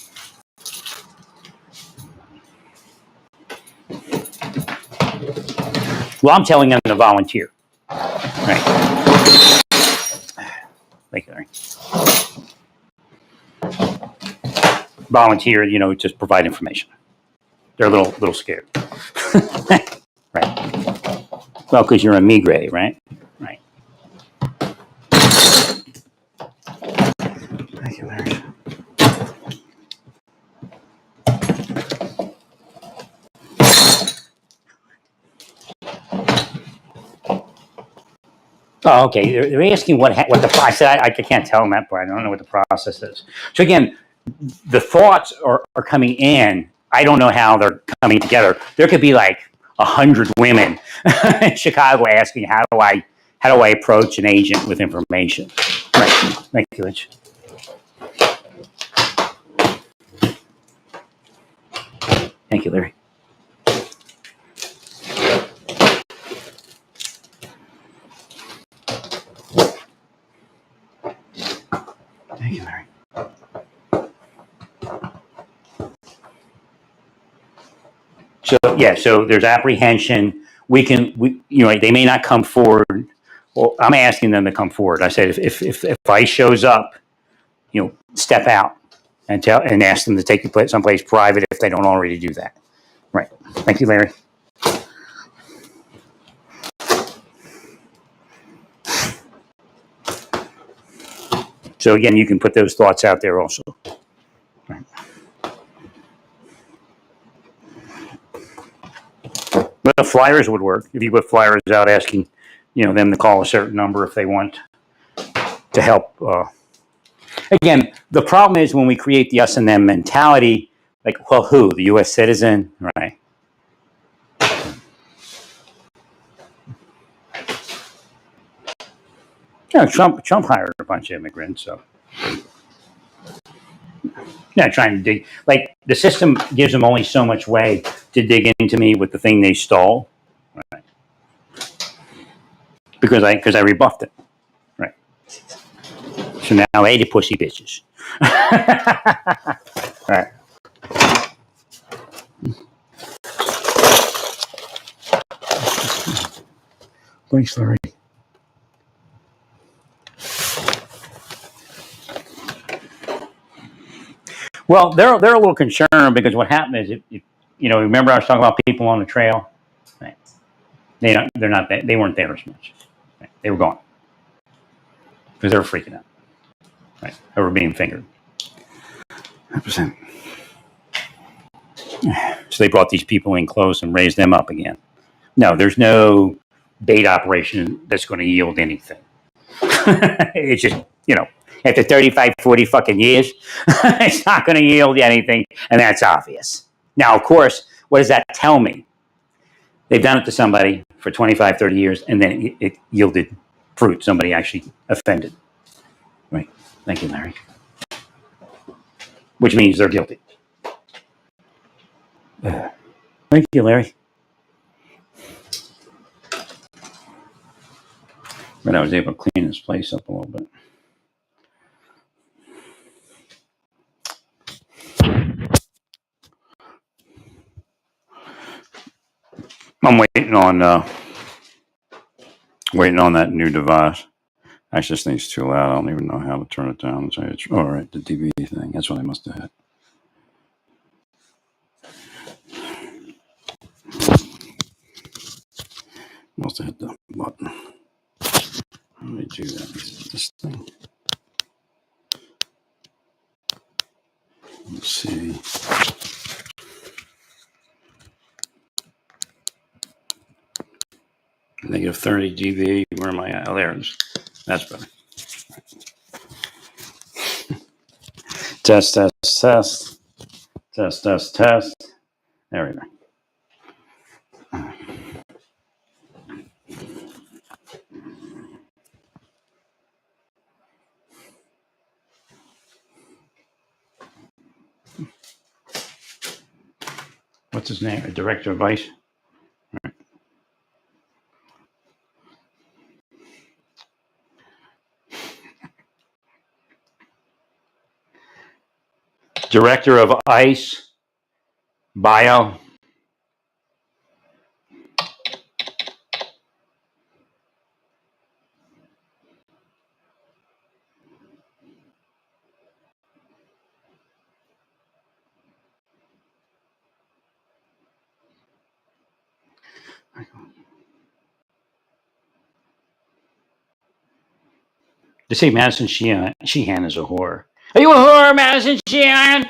Well, I'm telling them to volunteer, right? Thank you, Larry. Volunteer, just provide information. They're a little scared, right? Well, because you're a migrant, right? Right. Thank you, Larry. Oh, okay. They're asking what the process. I can't tell them that part. I don't know what the process is. So again, the thoughts are coming in. I don't know how they're coming together. There could be like 100 women in Chicago asking, how do I approach an agent with information? Right. Thank you, Rich. Thank you, Larry. Thank you, Larry. So there's apprehension. They may not come forward. Well, I'm asking them to come forward. I said, if ICE shows up, step out and ask them to take you someplace private if they don't already do that. Right. Thank you, Larry. So again, you can put those thoughts out there also. Right. But the flyers would work if you put flyers out asking, them to call a certain number if they want to help. Again, the problem is when we create the us and them mentality, like, well, who? The U.S. citizen, right? Trump hired a bunch of immigrants, so. Not trying to dig. Like the system gives them only so much way to dig into me with the thing they stole, right? Because I rebuffed it, right? So now, hey, the pussy bitches. Right. Thanks, Larry. Well, they're a little concerned because what happened is, remember I was talking about people on the trail. Right. They're not. They weren't there as much. Right. They were gone because they were freaking out. Right. They were being fingered. 100%. So they brought these people in close and raised them up again. No, there's no bait operation that's going to yield anything. It's just, after 35, 40 fucking years, it's not going to yield anything, and that's obvious. Now, of course, what does that tell me? They've done it to somebody for 25, 30 years, and then it yielded fruit. Somebody actually offended. Right. Thank you, Larry. Which means they're guilty. Thank you, Larry. But I was able to clean this place up a little bit. I'm waiting on that new device. Actually, this thing's too loud. I don't even know how to turn it down. All right, the DVD thing. That's what I must have had. Must have hit the button. Let me do that. This thing. Let's see. Negative 30 dB. Where am I at? Oh, there it is. That's better. Test, test, test. Test, test, test. There we go. What's his name? Director of Vice? Right. Director of ICE Bio. They say Madison Sheehan is a whore. Are you a whore, Madison Sheehan?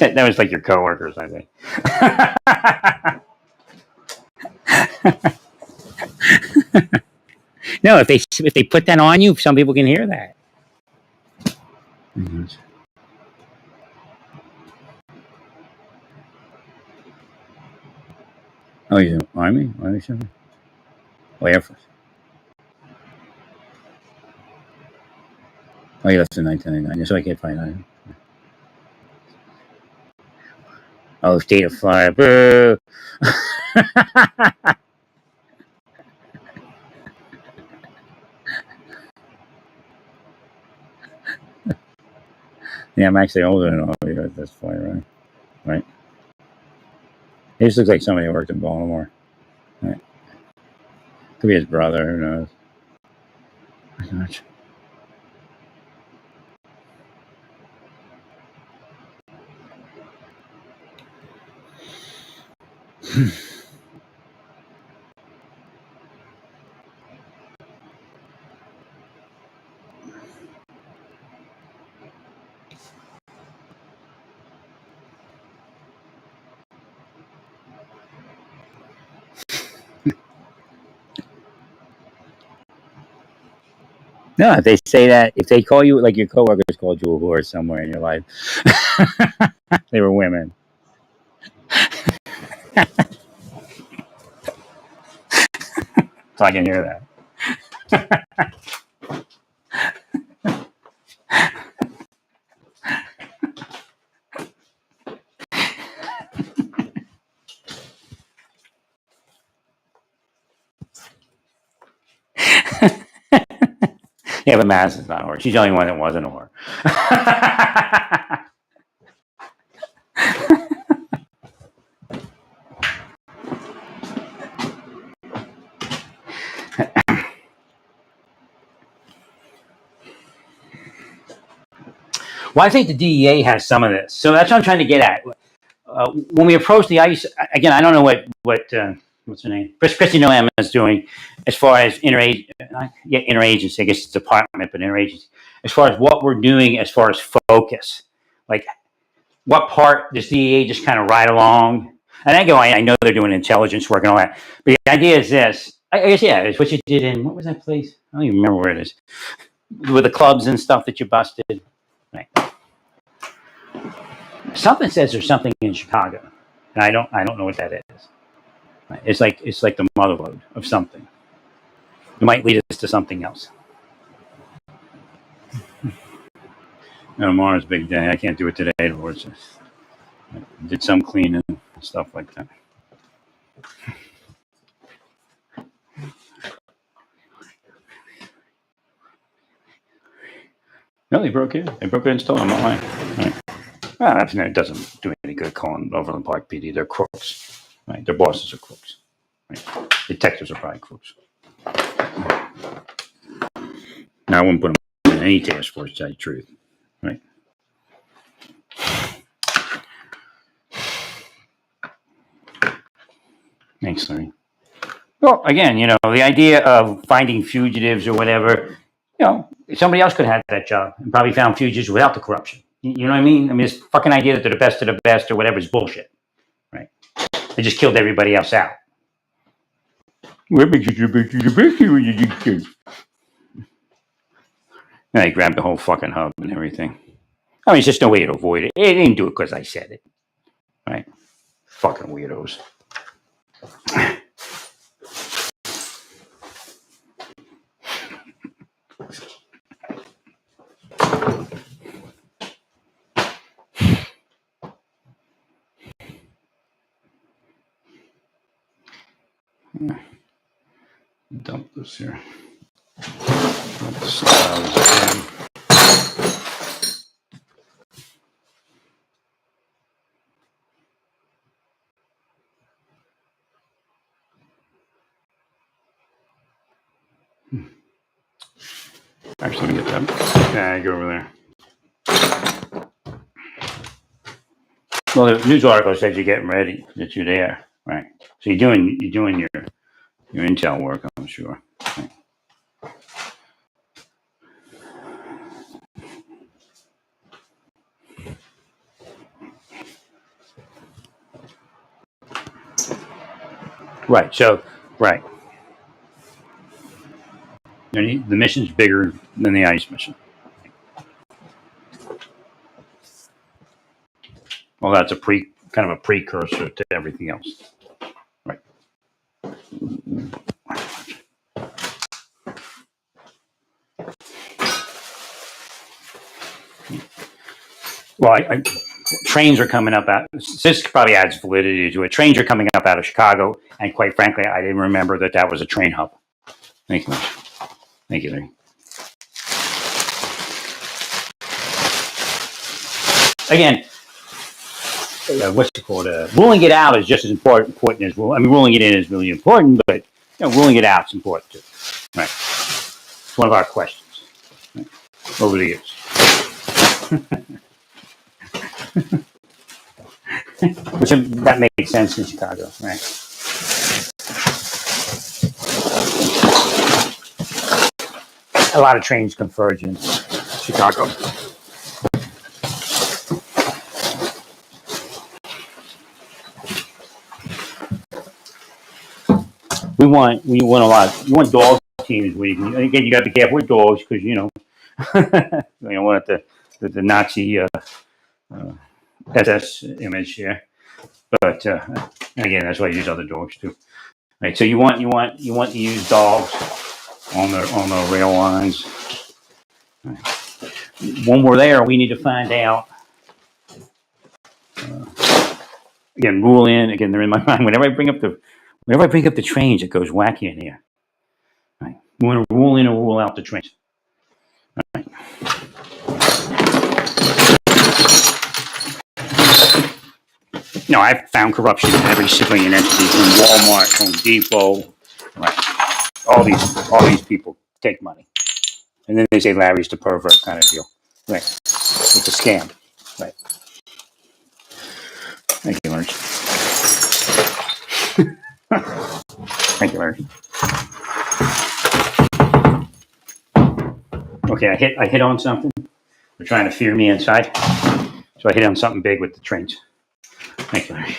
That was like your coworkers, I think. No, if they put that on you, some people can hear that. Mm-hmm. Oh, you Army? Army something? Oh, Air Force. Oh, you left in 1999, so I can't find out. Oh, state of Florida. Boo! Yeah, I'm actually older than all of you at this point, right? Right. He just looks like somebody who worked in Baltimore. Right. Could be his brother, who knows? Gosh. No, if they say that, if they call you, like your coworkers called you a whore somewhere in your life, they were women. So I can hear that. Yeah, but Madison's not a whore. She's the only one that wasn't a whore. Well, I think the DEA has some of this. So that's what I'm trying to get at. When we approach the ICE, again, I don't know what's her name, Christy Noem is doing as far as interagency, I guess it's department, but interagency, as far as what we're doing as far as focus, like what part does DEA just kind of ride along? And I know they're doing intelligence work and all that, but the idea is this. I guess it's what you did in what was that place? I don't even remember where it is, with the clubs and stuff that you busted. Right. Something says there's something in Chicago, and I don't know what that is. It's like the motherlode of something. It might lead us to something else. Tomorrow's a big day. I can't do it today. I did some cleaning and stuff like that. No, they broke in. They broke in and stole them online. Right. Well, it doesn't do any good calling Overland Park PD. They're crooks. Right. Their bosses are crooks. Right. Detectives are probably crooks. Now, I wouldn't put them in any task force, to tell you the truth. Right. Thanks, Larry. Well, again, the idea of finding fugitives or whatever, somebody else could have had that job and probably found fugitives without the corruption. You know what I mean? I mean, this fucking idea that they're the best of the best or whatever is bullshit. Right. They just killed everybody else out. What makes you the best of the best when you get killed? And they grabbed the whole fucking hub and everything. I mean, it's just no way to avoid it. They didn't do it because I said it. Right? Fucking weirdos. Dump this here. Dump the styles again. Actually, let me get that bag over there. Well, the news article says you're getting ready, that you're there, right? So you're doing your intel work, I'm sure. Right. Right. So, right. The mission's bigger than the ICE mission. Well, that's kind of a precursor to everything else. Right. Well, trains are coming up out. This probably adds validity to it. Trains are coming up out of Chicago, and quite frankly, I didn't remember that was a train hub. Thank you much. Thank you, Larry. Again, what's it called? Ruling it out is just as important as ruling it in is really important, but ruling it out is important too. Right? It's one of our questions over the years. Which that makes sense in Chicago, right? A lot of trains converge in Chicago. We want a lot. You want dog teams where again you got to be careful with dogs because you don't want the Nazi SS image here. But again, that's why I use other dogs too. Right. So you want to use dogs on the rail lines. Right. When we're there, we need to find out. Again, rule in. Again, they're in my mind. Whenever I bring up the trains, it goes wacky in here. Right. We want to rule in or rule out the trains. Right. No, I've found corruption in every civilian entity, from Walmart, Home Depot, right? All these people take money, and then they say Larry's the pervert kind of deal. Right? It's a scam. Right? Thank you, Larry. Thank you, Larry. Okay, I hit on something. They're trying to fear me inside, so I hit on something big with the trains. Thank you, Larry.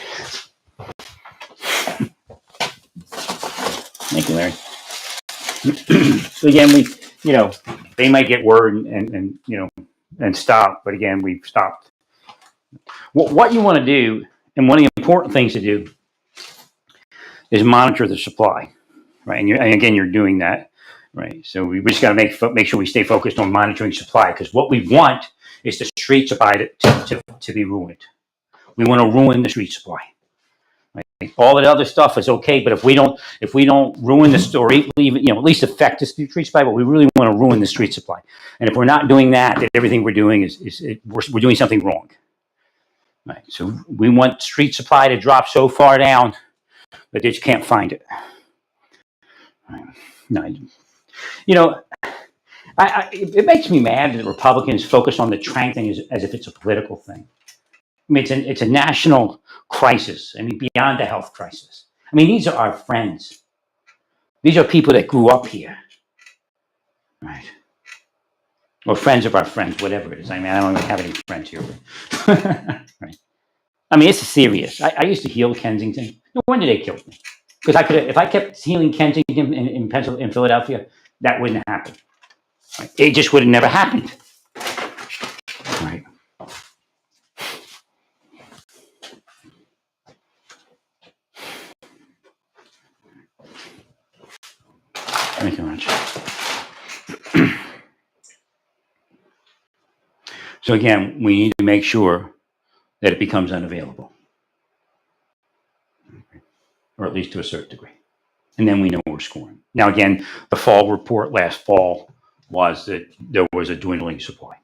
Thank you, Larry. So again, they might get word and stop, but again, we've stopped. What you want to do, and one of the important things to do, is monitor the supply, right? And again, you're doing that, right? So we just got to make sure we stay focused on monitoring supply, because what we want is the street supply to be ruined. We want to ruin the street supply. Right? All that other stuff is okay, but if we don't ruin the story, even at least affect the street supply, but we really want to ruin the street supply. And if we're not doing that, then everything we're doing we're doing something wrong. Right? So we want street supply to drop so far down that they just can't find it. Right? No, it makes me mad that Republicans focus on the Trank thing as if it's a political thing. I mean, it's a national crisis. I mean, beyond the health crisis. I mean, these are our friends. These are people that grew up here, right? Or friends of our friends, whatever it is. I mean, I don't even have any friends here. Right? I mean, it's serious. I used to heal Kensington. No wonder they killed me. Because if I kept healing Kensington in Philadelphia, that wouldn't happen. Right? It just would have never happened. Right? Thank you much. So again, we need to make sure that it becomes unavailable, or at least to a certain degree. And then we know we're scoring. Now, again, the fall report last fall was that there was a dwindling supply.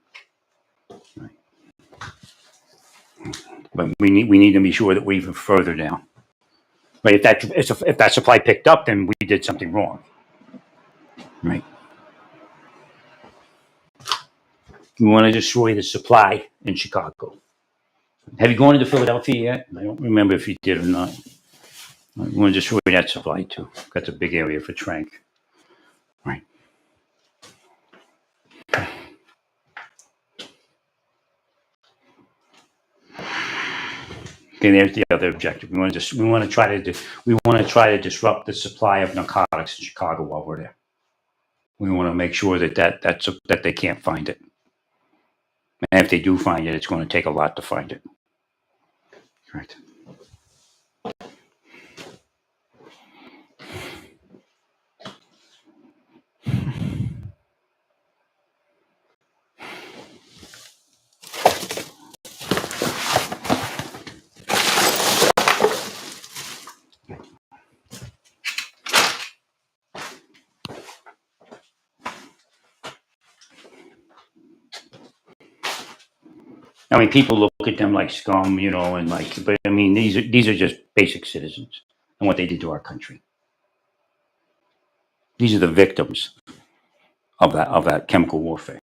Right? But we need to be sure that we're even further down. Right? If that supply picked up, then we did something wrong. Right? We want to destroy the supply in Chicago. Have you gone into Philadelphia yet? I don't remember if you did or not. We want to destroy that supply too. That's a big area for Trank. Right. Okay, there's the other objective. We want to try to disrupt the supply of narcotics in Chicago while we're there. We want to make sure that they can't find it. And if they do find it, it's going to take a lot to find it. Right. I mean, people look at them like scum, but I mean, these are just basic citizens and what they did to our country. These are the victims of that chemical warfare.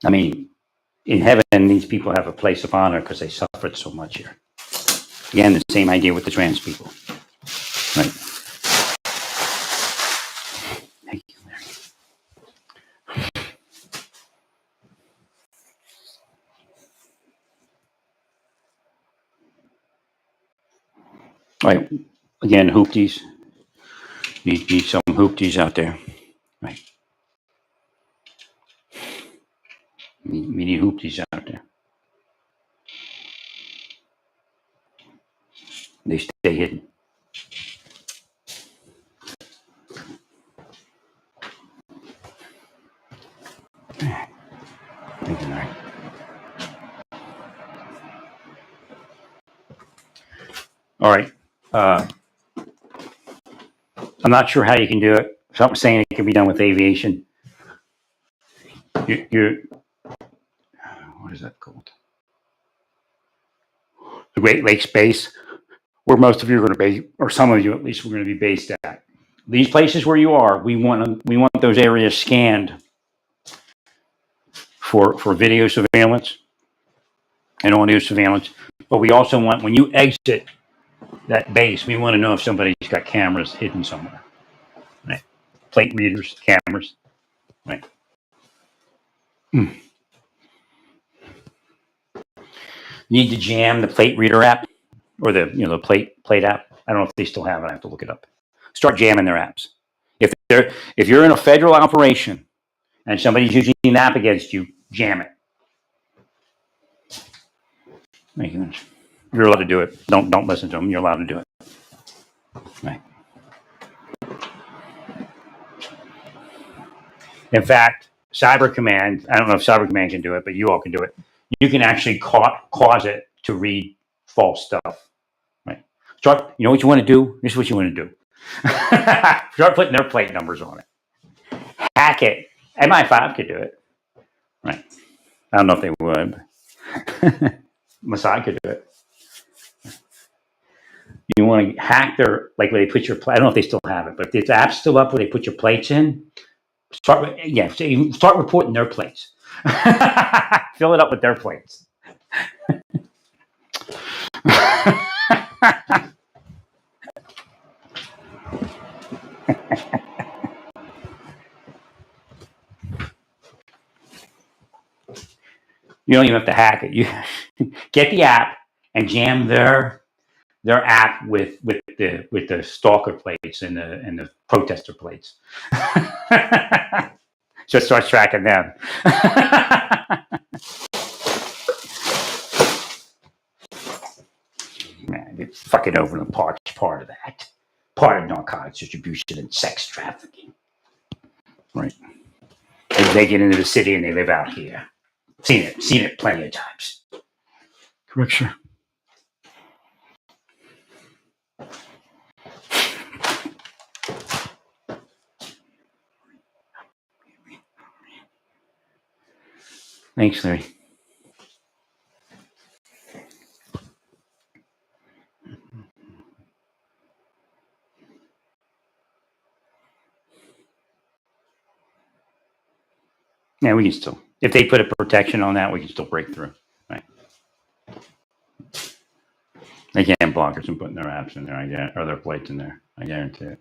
I mean, in heaven, these people have a place of honor because they suffered so much here. Again, the same idea with the trans people. Right. Thank you, Larry. All right. Again, hoopties. Need some hoopties out there. Right. We need hoopties out there. They stay hidden. Thank you, Larry. All right. I'm not sure how you can do it. Something saying it can be done with aviation. You're what is that called? The Great Lakes base, where most of you are going to be, or some of you at least, are going to be based at. These places where you are, we want those areas scanned for video surveillance and audio surveillance. But we also want, when you exit that base, we want to know if somebody's got cameras hidden somewhere. Right? Plate readers, cameras. Right. You need to jam the plate reader app or the plate app. I don't know if they still have it. I have to look it up. Start jamming their apps. If you're in a federal operation and somebody's using an app against you, jam it. You're allowed to do it. Don't listen to them. You're allowed to do it. Right. In fact, Cyber Command, I don't know if Cyber Command can do it, but you all can do it. You can actually cause it to read false stuff. Right. Start, you know what you want to do? This is what you want to do. Start putting their plate numbers on it. Hack it. MI5 could do it. Right. I don't know if they would. Mossad could do it. You want to hack their, like where they put your, I don't know if they still have it, but if the app's still up where they put your plates in, start reporting their plates. Fill it up with their plates. You don't even have to hack it. You get the app and jam their app with the stalker plates and the protester plates. So it starts tracking them. Man, it's fucking over the part of that. Part of narcotics distribution and sex trafficking. Right. They get into the city and they live out here. Seen it plenty of times. Correct, sir. Thanks, Larry. Yeah, we can still, if they put a protection on that, we can still break through. Right. They can't block us from putting their apps in there, or their plates in there. I guarantee it.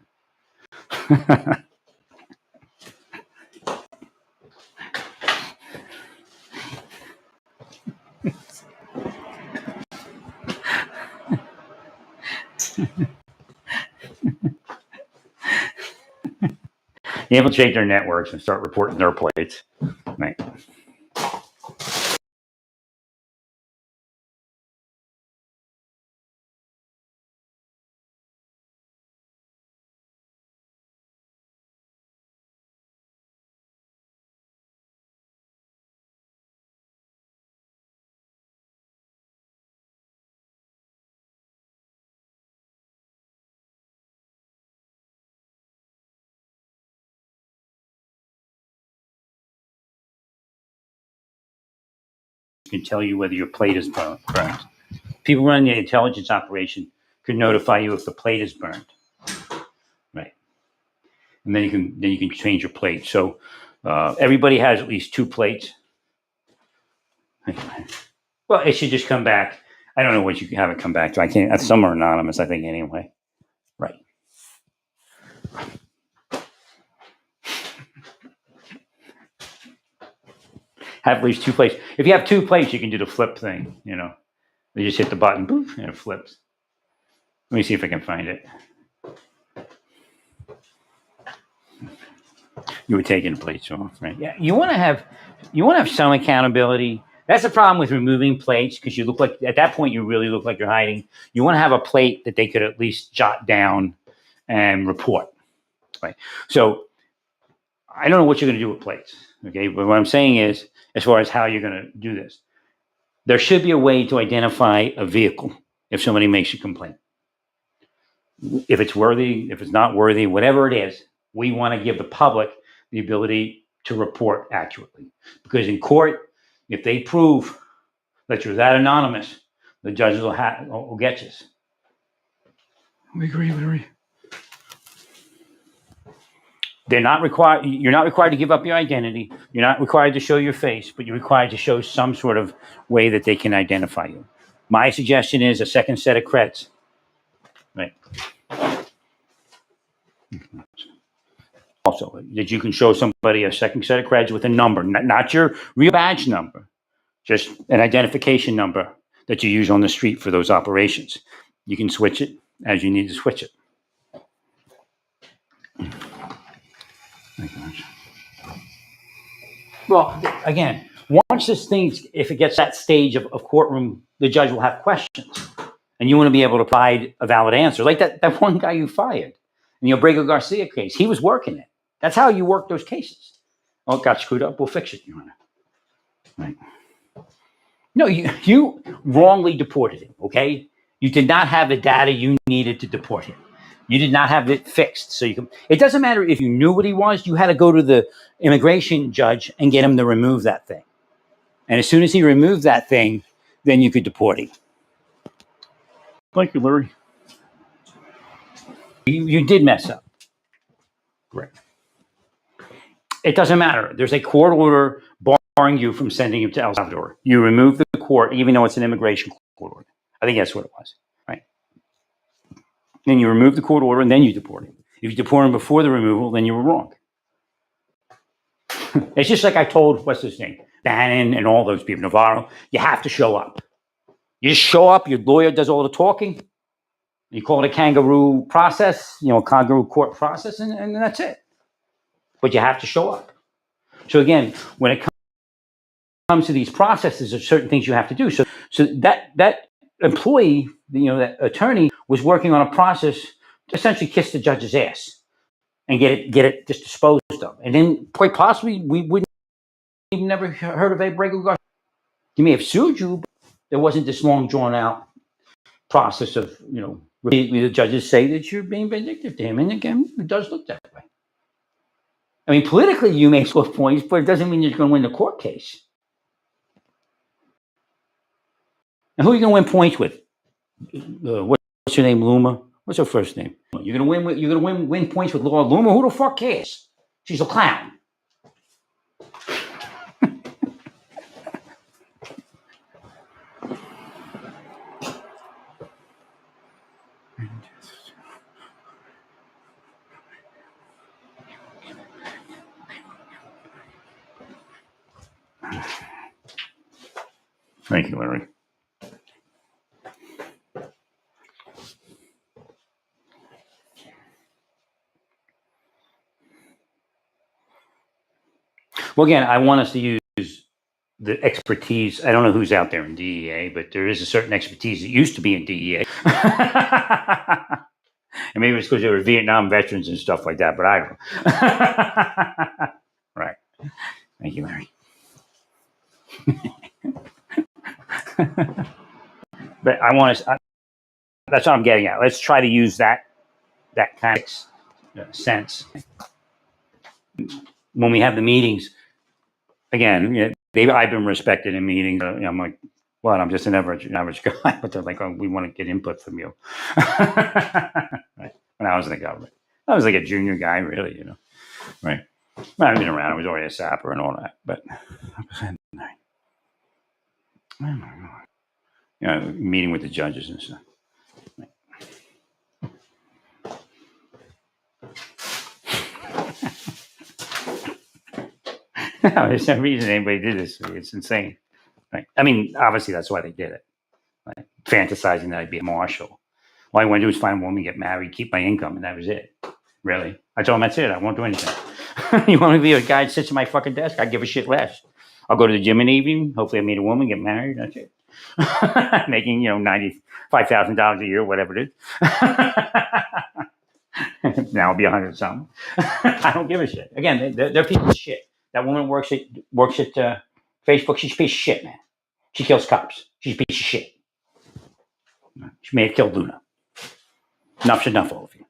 You infiltrate their networks and start reporting their plates. Right. Can tell you whether your plate is burnt. People running the intelligence operation could notify you if the plate is burnt. Right. And then you can change your plate. So everybody has at least 2 plates. Well, it should just come back. I don't know what you have it come back to. I can't. Some are anonymous, I think, anyway. Right. Have at least 2 plates. If you have 2 plates, you can do the flip thing. You just hit the button, poof, and it flips. Let me see if I can find it. You were taking the plates off, right? Yeah. You want to have some accountability. That's the problem with removing plates, because you look like, at that point, you really look like you're hiding. You want to have a plate that they could at least jot down and report. Right. So I don't know what you're going to do with plates. Okay. But what I'm saying is, as far as how you're going to do this, there should be a way to identify a vehicle if somebody makes a complaint. If it's worthy, if it's not worthy, whatever it is, we want to give the public the ability to report accurately. Because in court, if they prove that you're that anonymous, the judges will get you. We agree, Larry. They're not required. You're not required to give up your identity. You're not required to show your face, but you're required to show some sort of way that they can identify you. My suggestion is a second set of creds. Right. Also, that you can show somebody a second set of creds with a number, not your real badge number, just an identification number that you use on the street for those operations. You can switch it as you need to switch it. Well, again, once this thing, if it gets that stage of courtroom, the judge will have questions, and you want to be able to provide a valid answer. Like that one guy you fired in the Abrego Garcia case, he was working it. That's how you work those cases. Oh, it got screwed up. We'll fix it, Your Honor. Right. No, you wrongly deported him, okay? You did not have the data you needed to deport him. You did not have it fixed. So you can. It doesn't matter if you knew what he was. You had to go to the immigration judge and get him to remove that thing. And as soon as he removed that thing, then you could deport him. Thank you, Larry. You did mess up. Great. It doesn't matter. There's a court order barring you from sending him to El Salvador. You remove the court, even though it's an immigration court order. I think that's what it was, right? Then you remove the court order, and then you deport him. If you deport him before the removal, then you were wrong. It's just like I told, what's his name? Bannon and all those people, Navarro, you have to show up. You just show up, your lawyer does all the talking. You call it a kangaroo process, a kangaroo court process, and that's it. But you have to show up. So again, when it comes to these processes, there's certain things you have to do. So that employee, that attorney was working on a process to essentially kiss the judge's ass and get it just disposed of. And then quite possibly we wouldn't even never heard of Abrego Garcia. He may have sued you, but there wasn't this long drawn out process of, the judges say that you're being vindictive to him. And again, it does look that way. I mean, politically, you may score points, but it doesn't mean you're going to win the court case. And who are you going to win points with? What's her name, Luma? What's her first name? You're going to win points with Laura Luma? Who the fuck cares? She's a clown. Thank you, Larry. Well, again, I want us to use the expertise. I don't know who's out there in DEA, but there is a certain expertise that used to be in DEA. And maybe it's because they were Vietnam veterans and stuff like that, but I don't know. Right. Thank you, Larry. But I want to, that's what I'm getting at. Let's try to use that kind of sense. When we have the meetings, again, I've been respected in meetings. I'm like, well, I'm just an average guy, but they're like, oh, we want to get input from you. Right. When I was in the government, I was like a junior guy, really, right? I've been around. I was already a sapper and all that, but meeting with the judges and stuff. No, there's no reason anybody did this. It's insane. Right? I mean, obviously that's why they did it. Right? Fantasizing that I'd be a marshal. All I want to do is find a woman, get married, keep my income, and that was it. Really. I told him that's it. I won't do anything. You want me to be a guy that sits at my fucking desk? I give a shit less. I'll go to the gym in the evening. Hopefully I meet a woman, get married. That's it. Making, $95,000 a year, whatever it is. Now I'll be 100 something. I don't give a shit. Again, they're pieces of shit. That woman works at Facebook. She's a piece of shit, man. She kills cops. She's a piece of shit. She may have killed Luna. Enough's enough, all of you.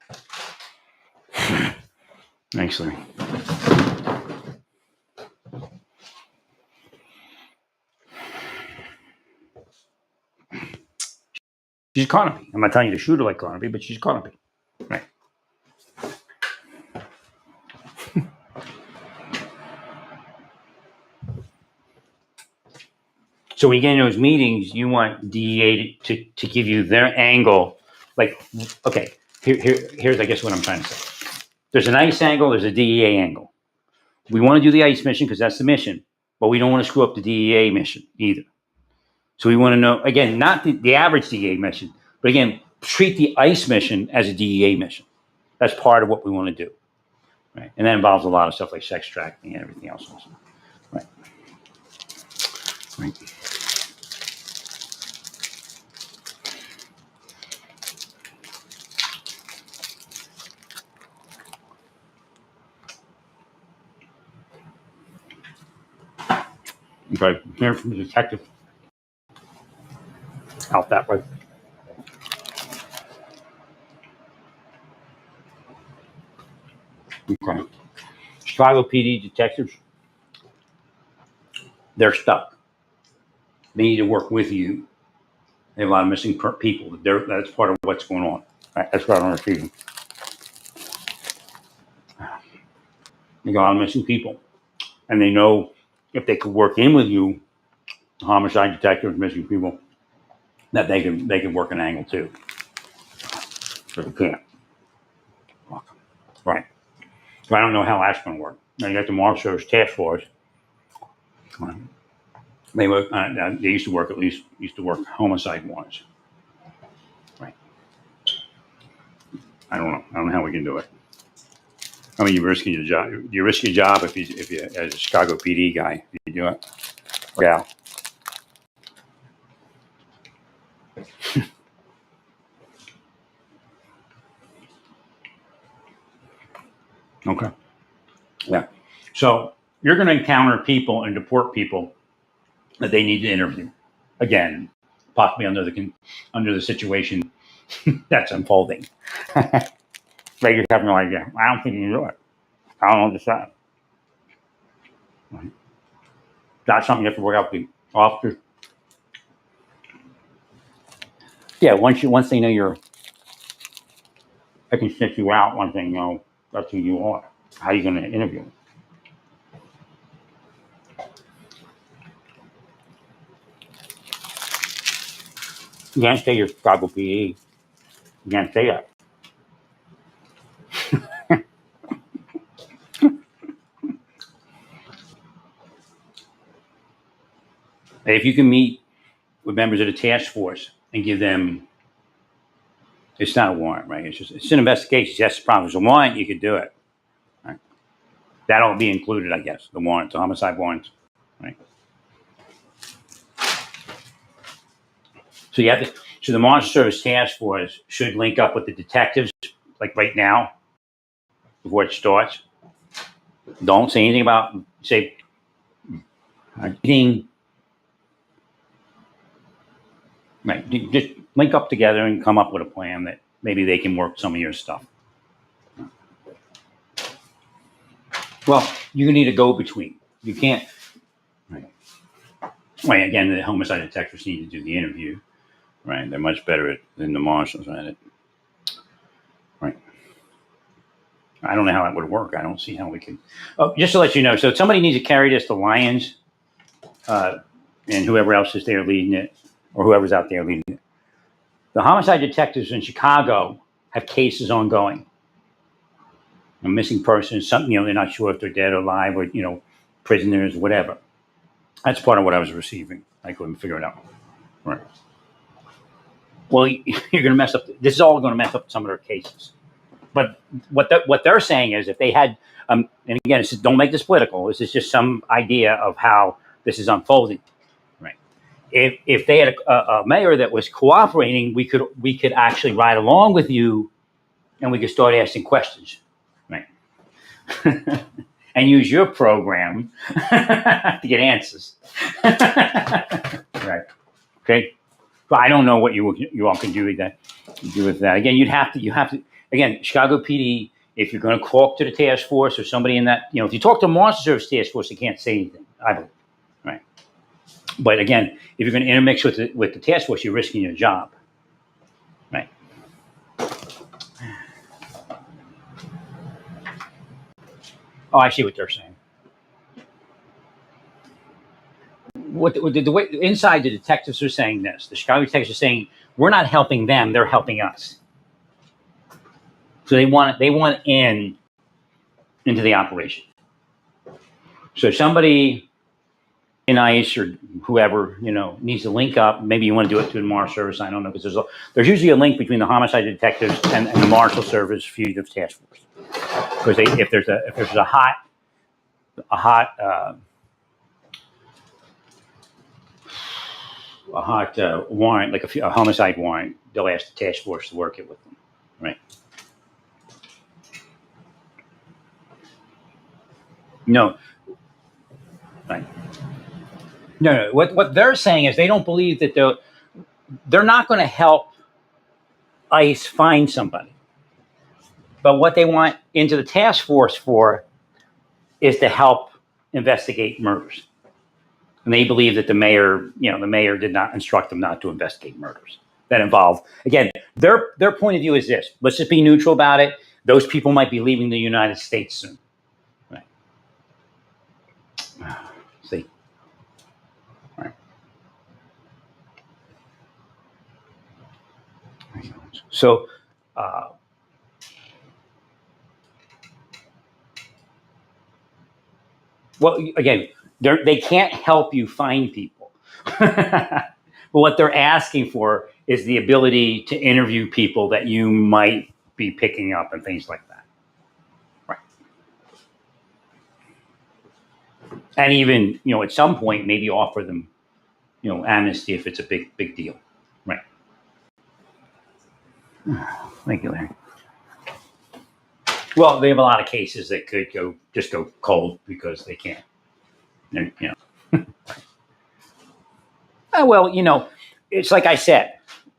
Thanks, Larry. She's Carnaby. I'm not telling you to shoot her like Carnaby, but she's Carnaby. Right. So when you get in those meetings, you want DEA to give you their angle. Like, okay, here's I guess what I'm trying to say. There's an ICE angle, there's a DEA angle. We want to do the ICE mission because that's the mission, but we don't want to screw up the DEA mission either. So we want to know, again, not the average DEA mission, but again, treat the ICE mission as a DEA mission. That's part of what we want to do. Right. And that involves a lot of stuff like sex trafficking and everything else also. Right. Right. Okay, hear from the detective out that way. Okay. Chicago PD detectives, they're stuck. They need to work with you. They have a lot of missing people. That's part of what's going on. Right? That's what I'm receiving. They got a lot of missing people. And they know if they could work in with you, homicide detectives, missing people, that they can work an angle too. But they can't. Right. So I don't know how that's going to work. Now you got the Marshal Service Task Force. They work. They used to work homicide warrants. Right. I don't know. I don't know how we can do it. I mean, you're risking your job. You risk your job if you as a Chicago PD guy, if you do it. Yeah. Okay. Yeah. So you're going to encounter people and deport people that they need to interview. Again, possibly under the situation that's unfolding. They just have no idea. I don't think you can do it. I don't understand. That's something you have to work out with the officers. Yeah, once they know they can snitch you out. Once they know that's who you are. How are you going to interview them? You can't say you're Chicago PD. You can't say that. If you can meet with members of the task force and give them, it's not a warrant, right? It's an investigation. That's the problem. If it's a warrant, you could do it. Right? That'll be included, I guess. The warrant, the homicide warrants, right? So so the Marshal Service Task Force should link up with the detectives, like right now, before it starts. Don't say anything about getting. Right, just link up together and come up with a plan that maybe they can work some of your stuff. Well, you need a go-between. You can't. Right. Well, again, the homicide detectives need to do the interview. Right, they're much better than the marshals at it. Right. I don't know how that would work. I don't see how we can. Oh, just to let you know, so somebody needs to carry this to Lyons, and whoever else is there leading it, or whoever's out there leading it. The homicide detectives in Chicago have cases ongoing. A missing person, something, they're not sure if they're dead or alive, or prisoners, whatever. That's part of what I was receiving. I couldn't figure it out. Right. Well, you're going to mess up. This is all going to mess up some of their cases. But what they're saying is, if they had, and again, don't make this political. This is just some idea of how this is unfolding. Right. If they had a mayor that was cooperating, we could actually ride along with you, and we could start asking questions. Right. And use your program to get answers. Right. Okay. But I don't know what you all can do with that. Again, you have to. Again, Chicago PD. If you're going to talk to the task force or somebody in that, if you talk to Marshal Service task force, they can't say anything. I believe, right? But again, if you're going to intermix with the task force, you're risking your job, right? Oh, I see what they're saying. The way inside the detectives are saying this, the Chicago detectives are saying we're not helping them; they're helping us. So they want into the operation. So somebody in ICE or whoever needs to link up. Maybe you want to do it through the Marshal Service. I don't know, because there's usually a link between the homicide detectives and the Marshal Service fugitive task force. Because if there's a hot warrant, like a homicide warrant, they'll ask the task force to work it with them, right? No, right? No. What they're saying is they don't believe that they're not going to help ICE find somebody, but what they want into the task force for is to help investigate murders. And they believe that the mayor did not instruct them not to investigate murders that involve, again, their point of view is this. Let's just be neutral about it. Those people might be leaving the United States soon. Right. See? Right. So, well, again, they can't help you find people. But what they're asking for is the ability to interview people that you might be picking up and things like that. Right. And even, at some point, maybe offer them, amnesty if it's a big deal. Right. Thank you, Larry. Well, they have a lot of cases that could go cold because they can't. Well, it's like I said,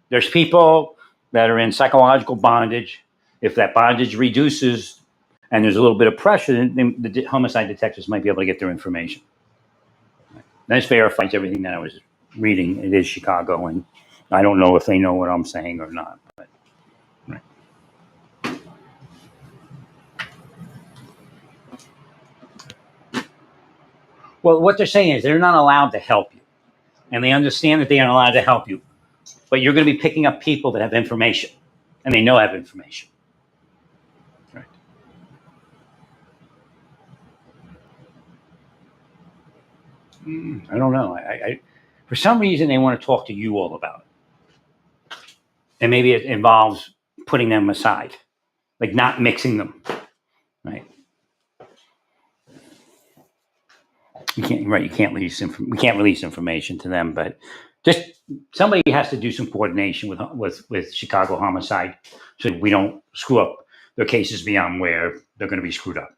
there's people that are in psychological bondage. If that bondage reduces and there's a little bit of pressure, then the homicide detectives might be able to get their information. This verifies everything that I was reading. It is Chicago, and I don't know if they know what I'm saying or not. But, right. Well, what they're saying is they're not allowed to help you, and they understand that they aren't allowed to help you. But you're going to be picking up people that have information, and they know have information. Right. I don't know. For some reason, they want to talk to you all about it, and maybe it involves putting them aside, like not mixing them. Right. You can't. Right. You can't release. We can't release information to them, but just somebody has to do some coordination with Chicago Homicide, so we don't screw up their cases beyond where they're going to be screwed up.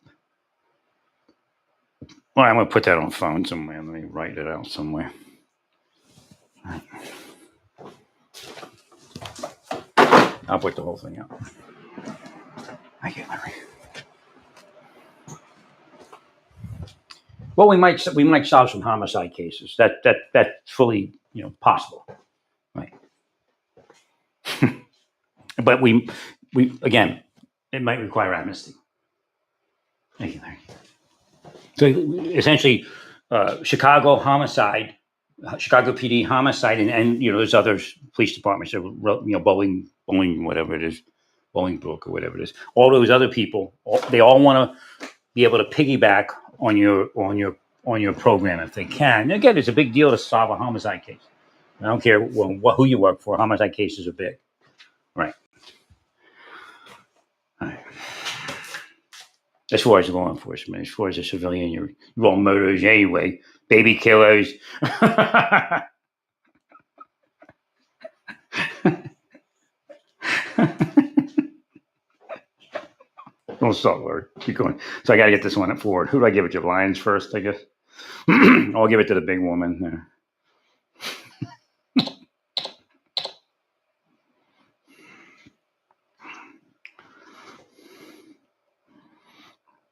Well, I'm going to put that on phone somewhere. Let me write it out somewhere. Right. I'll put the whole thing out. Thank you, Larry. Well, we might solve some homicide cases. That's fully possible, right? But we again, it might require amnesty. Thank you, Larry. So essentially, Chicago homicide, Chicago PD homicide, and there's other police departments that Bowling, whatever it is, Bolingbrook or whatever it is. All those other people, they all want to be able to piggyback on your program if they can. And again, it's a big deal to solve a homicide case. I don't care who you work for. Homicide cases are big, right? All right. As far as law enforcement, as far as a civilian, you're all murderers anyway, baby killers. Don't stop, Larry. Keep going. So I got to get this one forward. Who do I give it to? Lions first, I guess. I'll give it to the big woman.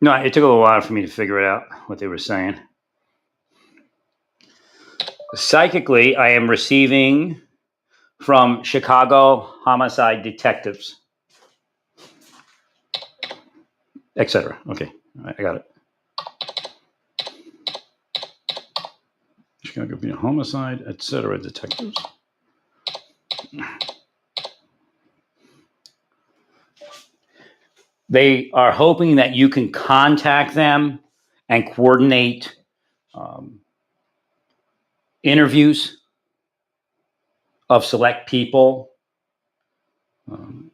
No, it took a little while for me to figure it out what they were saying. Psychically, I am receiving from Chicago homicide detectives, etc. Okay, all right, I got it. Chicago homicide, etc. detectives. They are hoping that you can contact them and coordinate interviews of select people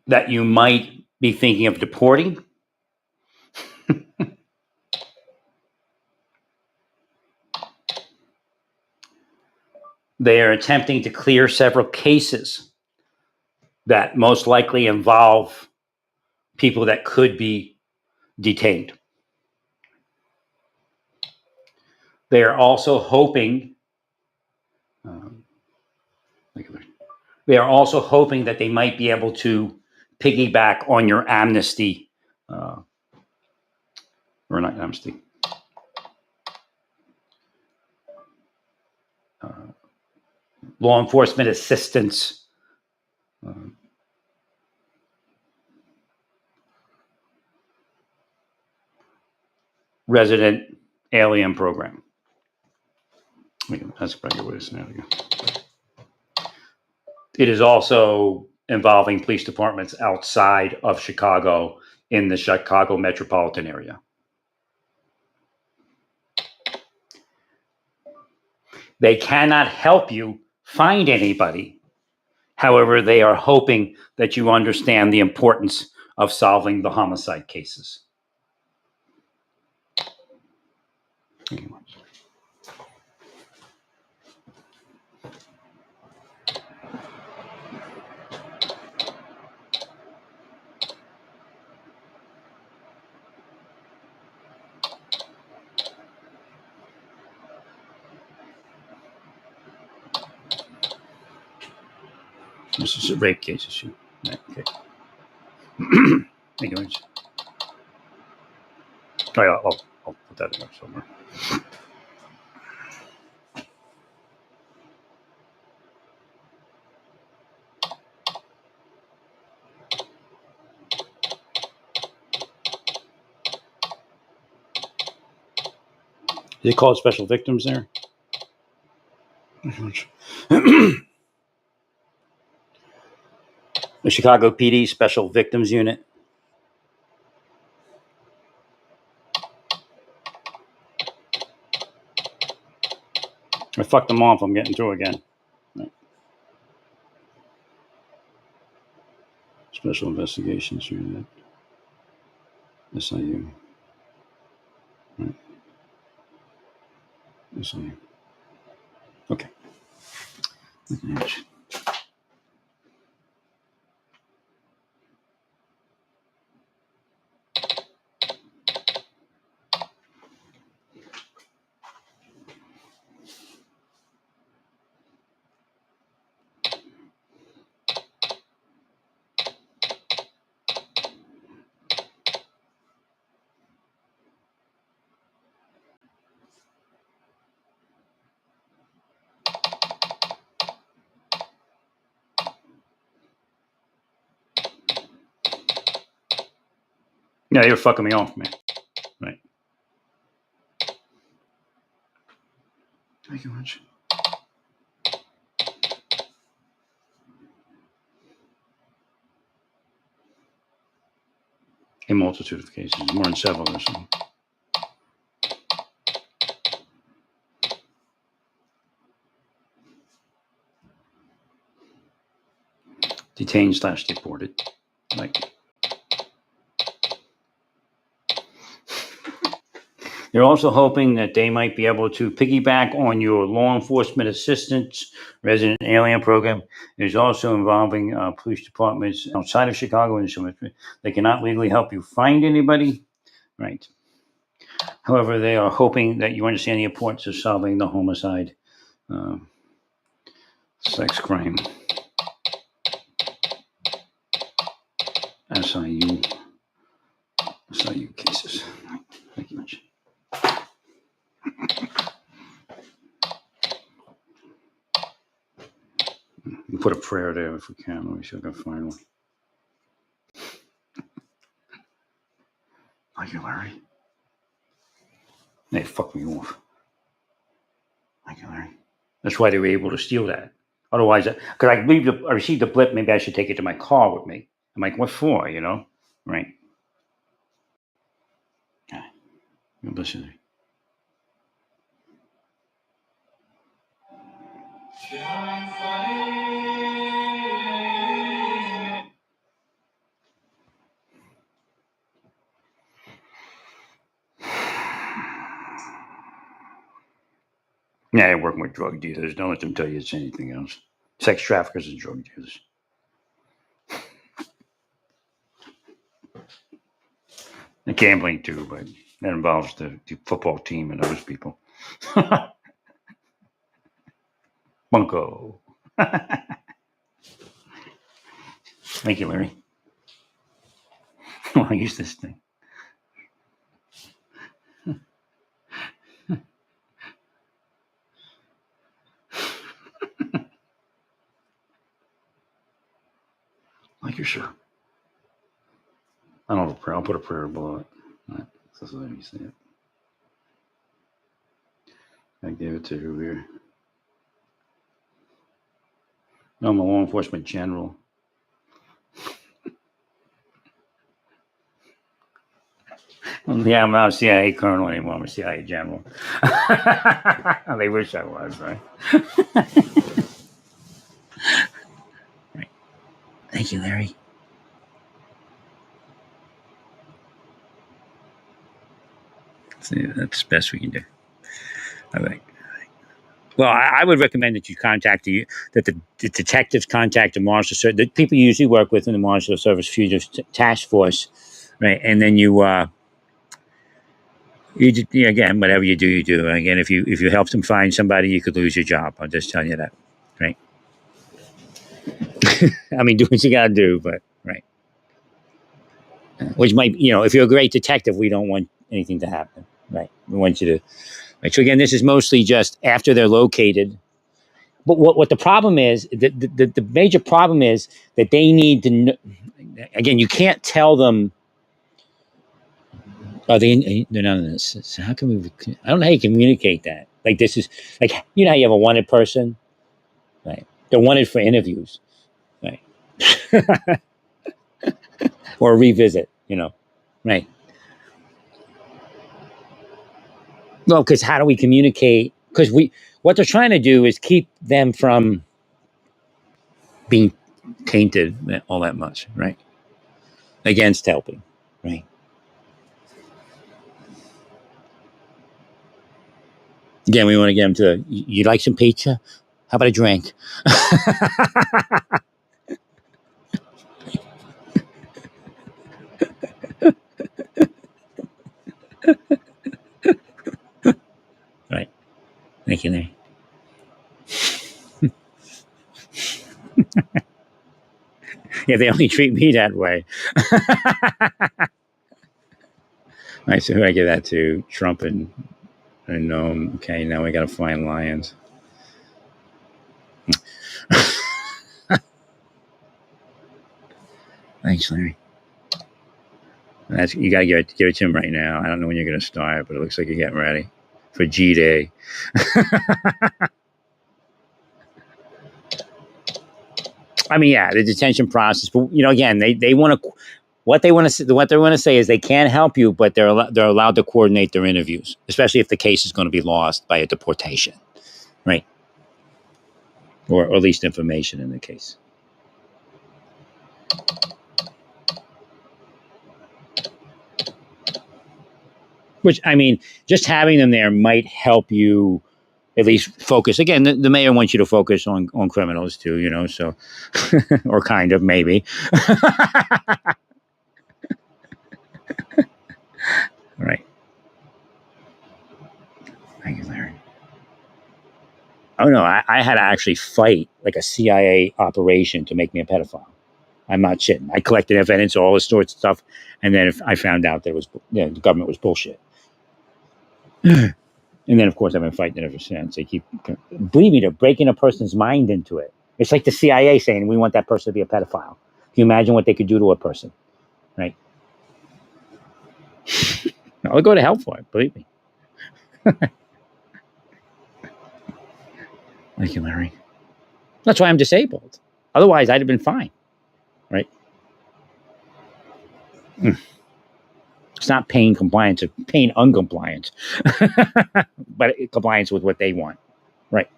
that you might be thinking of deporting. They are attempting to clear several cases that most likely involve people that could be detained. They are also hoping they are also hoping that they might be able to piggyback on your amnesty, or not amnesty, law enforcement assistance resident alien program. That's probably a good way to say it. It is also involving police departments outside of Chicago in the Chicago metropolitan area. They cannot help you find anybody. However, they are hoping that you understand the importance of solving the homicide cases. This is a rape case issue. Okay. Thank you very much. I'll put that in there somewhere. They call it special victims there. The Chicago PD Special Victims Unit. I fucked them off. I'm getting through again. Right. Special Investigations Unit. SIU. Right. SIU. Okay. Yeah, you're fucking me off, man. Right. Thank you much. A multitude of cases, more than several or something. Detained / deported. Like, they're also hoping that they might be able to piggyback on your law enforcement assistance resident alien program. It is also involving police departments outside of Chicago, and so they cannot legally help you find anybody. Right. However, they are hoping that you understand the importance of solving the homicide, sex crime, SIU cases. We'll put a prayer there if we can. Let me see if I can find one. Thank you, Larry. They fucked me off. Thank you, Larry. That's why they were able to steal that. Otherwise, because I received the blip, maybe I should take it to my car with me. I'm like, what for? You know, right? God bless you. Yeah, they're working with drug dealers. Don't let them tell you it's anything else. Sex traffickers and drug dealers. And gambling too, but that involves the football team and those people. Bunko. Thank you, Larry. I'll use this thing. Thank you, sir. I don't have a prayer. I'll put a prayer below it. All right. So let me see it. I gave it to who here? No, I'm a law enforcement general. Yeah, I'm not a CIA colonel anymore. I'm a CIA general. They wish I was, right? Right. Thank you, Larry. See, that's the best we can do. All right. Well, I would recommend that you contact the detectives contact the Marshal Service, the people you usually work with in the Marshal Service Fugitive Task Force, right? And then you again, whatever you do, you do. Again, if you help them find somebody, you could lose your job. I'll just tell you that, right? I mean, do what you got to do, but right. Which might, if you're a great detective, we don't want anything to happen, right? We want you to. Right. So again, this is mostly just after they're located. But what the problem is, the major problem is that they need to know, again, you can't tell them, they're not in this. So how can we, I don't know how you communicate that. Like this is, like, how you have a wanted person, right? They're wanted for interviews, right? Or a revisit, right? Well, because how do we communicate? Because what they're trying to do is keep them from being tainted all that much, right? Against helping, right? Again, we want to get them to, you like some pizza? How about a drink? Right. Thank you, Larry. Yeah, they only treat me that way. All right, so who do I give that to? Trump and Noam. Okay, now we got to find Lions. Thanks, Larry. You gotta give it to him right now. I don't know when you're gonna start, but it looks like you're getting ready for G Day. I mean, yeah, the detention process, but again, they want to. What they want to say is they can't help you, but they're allowed to coordinate their interviews, especially if the case is going to be lost by a deportation, right? Or at least information in the case. Which, I mean, just having them there might help you at least focus. Again, the mayor wants you to focus on criminals too, so, or kind of, maybe. All right. Thank you, Larry. Oh, no, I had to actually fight like a CIA operation to make me a pedophile. I'm not shitting. I collected evidence, all this sorts of stuff, and then I found out that the government was bullshit. And then, of course, I've been fighting it ever since. They keep, believe me, they're breaking a person's mind into it. It's like the CIA saying we want that person to be a pedophile. Can you imagine what they could do to a person, right? I'll go to hell for it, believe me. Thank you, Larry. That's why I'm disabled. Otherwise, I'd have been fine, right? It's not pain compliance, it's pain uncompliance, but compliance with what they want, right?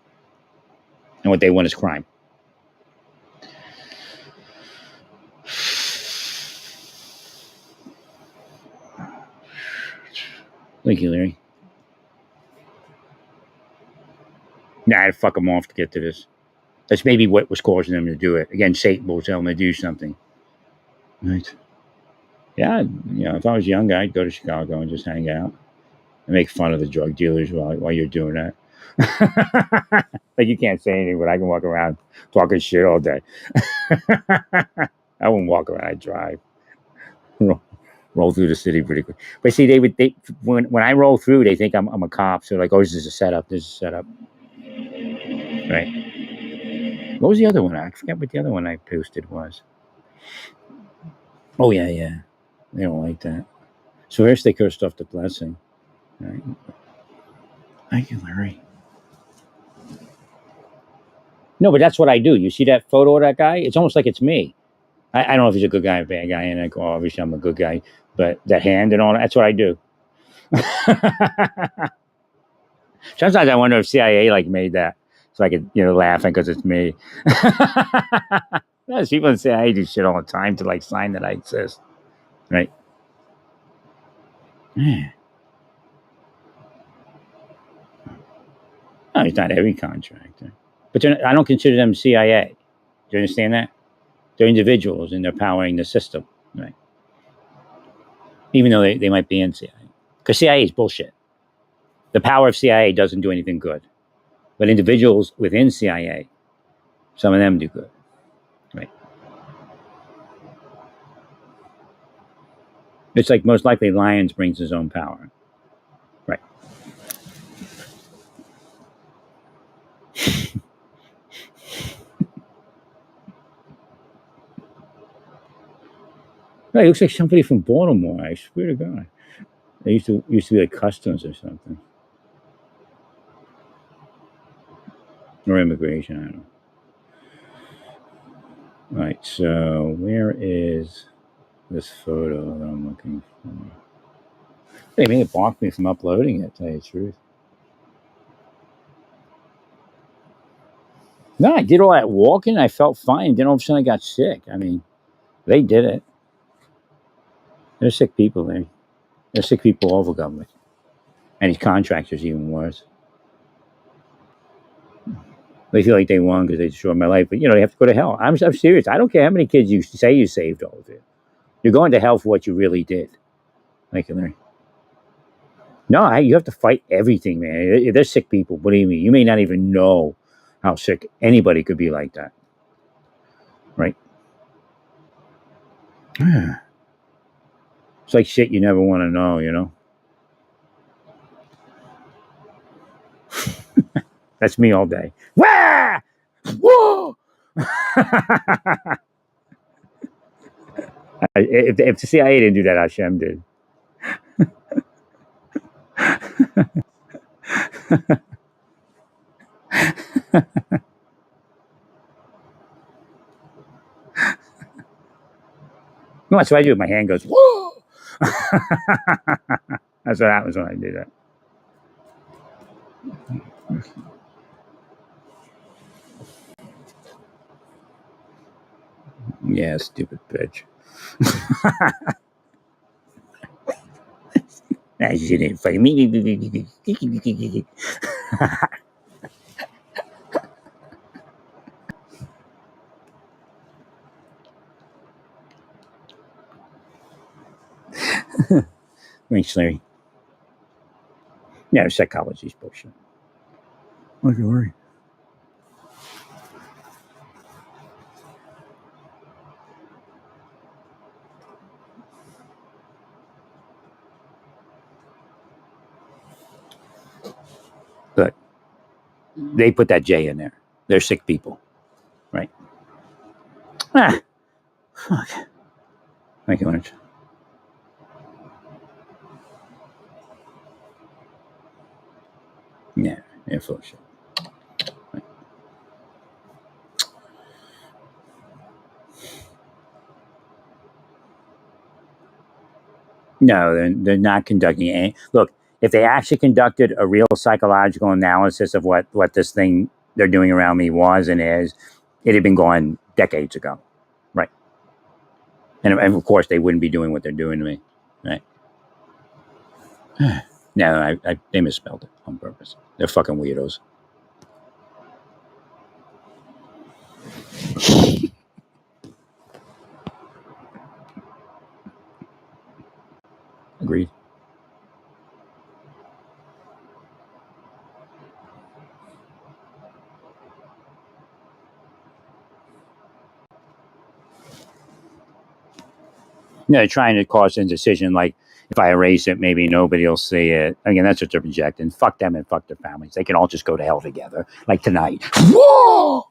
And what they want is crime. Thank you, Larry. Nah, I'd fuck them off to get to this. That's maybe what was causing them to do it. Again, Satan will tell them to do something. Right. Yeah, if I was younger, I'd go to Chicago and just hang out and make fun of the drug dealers while you're doing that. Like, you can't say anything, but I can walk around talking shit all day. I wouldn't walk around, I'd drive. Roll through the city pretty quick. But see, when I roll through, they think I'm a cop. So like, oh, this is a setup. This is a setup. Right. What was the other one? I forget what the other one I posted was. Oh, yeah. They don't like that. So first they cursed off the blessing. Right. Thank you, Larry. No, but that's what I do. You see that photo of that guy? It's almost like it's me. I don't know if he's a good guy or a bad guy. And obviously I'm a good guy. But that hand and all that, that's what I do. Sometimes I wonder if CIA made that so I could, laughing because it's me. Yes, people in CIA do shit all the time to sign that I exist. Right. Yeah. No, it's not every contractor. But I don't consider them CIA. Do you understand that? They're individuals and they're powering the system. Right. Even though they might be in CIA. Because CIA is bullshit. The power of CIA doesn't do anything good. But individuals within CIA, some of them do good. Right. It's like most likely Lyons brings his own power. Right. Right, it looks like somebody from Baltimore. I swear to God. They used to be like customs or something. Or immigration, I don't know. Right, so where is this photo that I'm looking for? They may have blocked me from uploading it, to tell you the truth. No, I did all that walking. I felt fine. Then all of a sudden I got sick. I mean, they did it. There's sick people there. There's sick people all over government. And these contractors even worse. They feel like they won because they destroyed my life. But, they have to go to hell. I'm serious. I don't care how many kids you say you saved all of it. You're going to hell for what you really did. Thank you, Larry. No, you have to fight everything, man. They're sick people. Believe me, you may not even know how sick anybody could be like that. Right? It's like shit you never want to know, That's me all day. Wah! Whoa! If the CIA didn't do that, Hashem did. No, that's what I do. My hand goes, whoa! That's what happens when I do that. Yeah, stupid bitch. That shit ain't funny. Thanks, Larry. Yeah, psychology's bullshit. Don't worry. But they put that J in there. They're sick people, right? Ah, fuck. Thank you, Lynch. Yeah, full of shit. No, they're not conducting any. Look, if they actually conducted a real psychological analysis of what this thing they're doing around me was and is, it had been gone decades ago. Right. And of course, they wouldn't be doing what they're doing to me. Right. No, they misspelled it on purpose. They're fucking weirdos. Agreed. No, they're trying to cause indecision. Like, if I erase it, maybe nobody will see it. Again, that's what they're projecting. Fuck them and fuck their families. They can all just go to hell together. Like tonight. Whoa!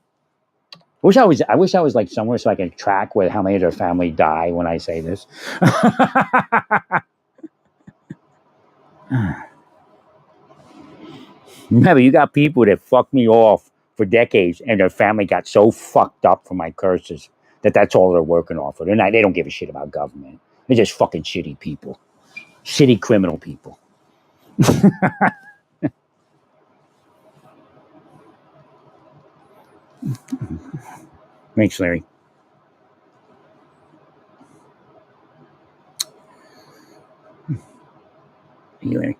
I wish I was like somewhere so I can track with how many of their family die when I say this. Remember, you got people that fucked me off for decades, and their family got so fucked up from my curses that that's all they're working off of. They don't give a shit about government. They're just fucking shitty people, shitty criminal people. Thanks, Larry. Hey, Larry.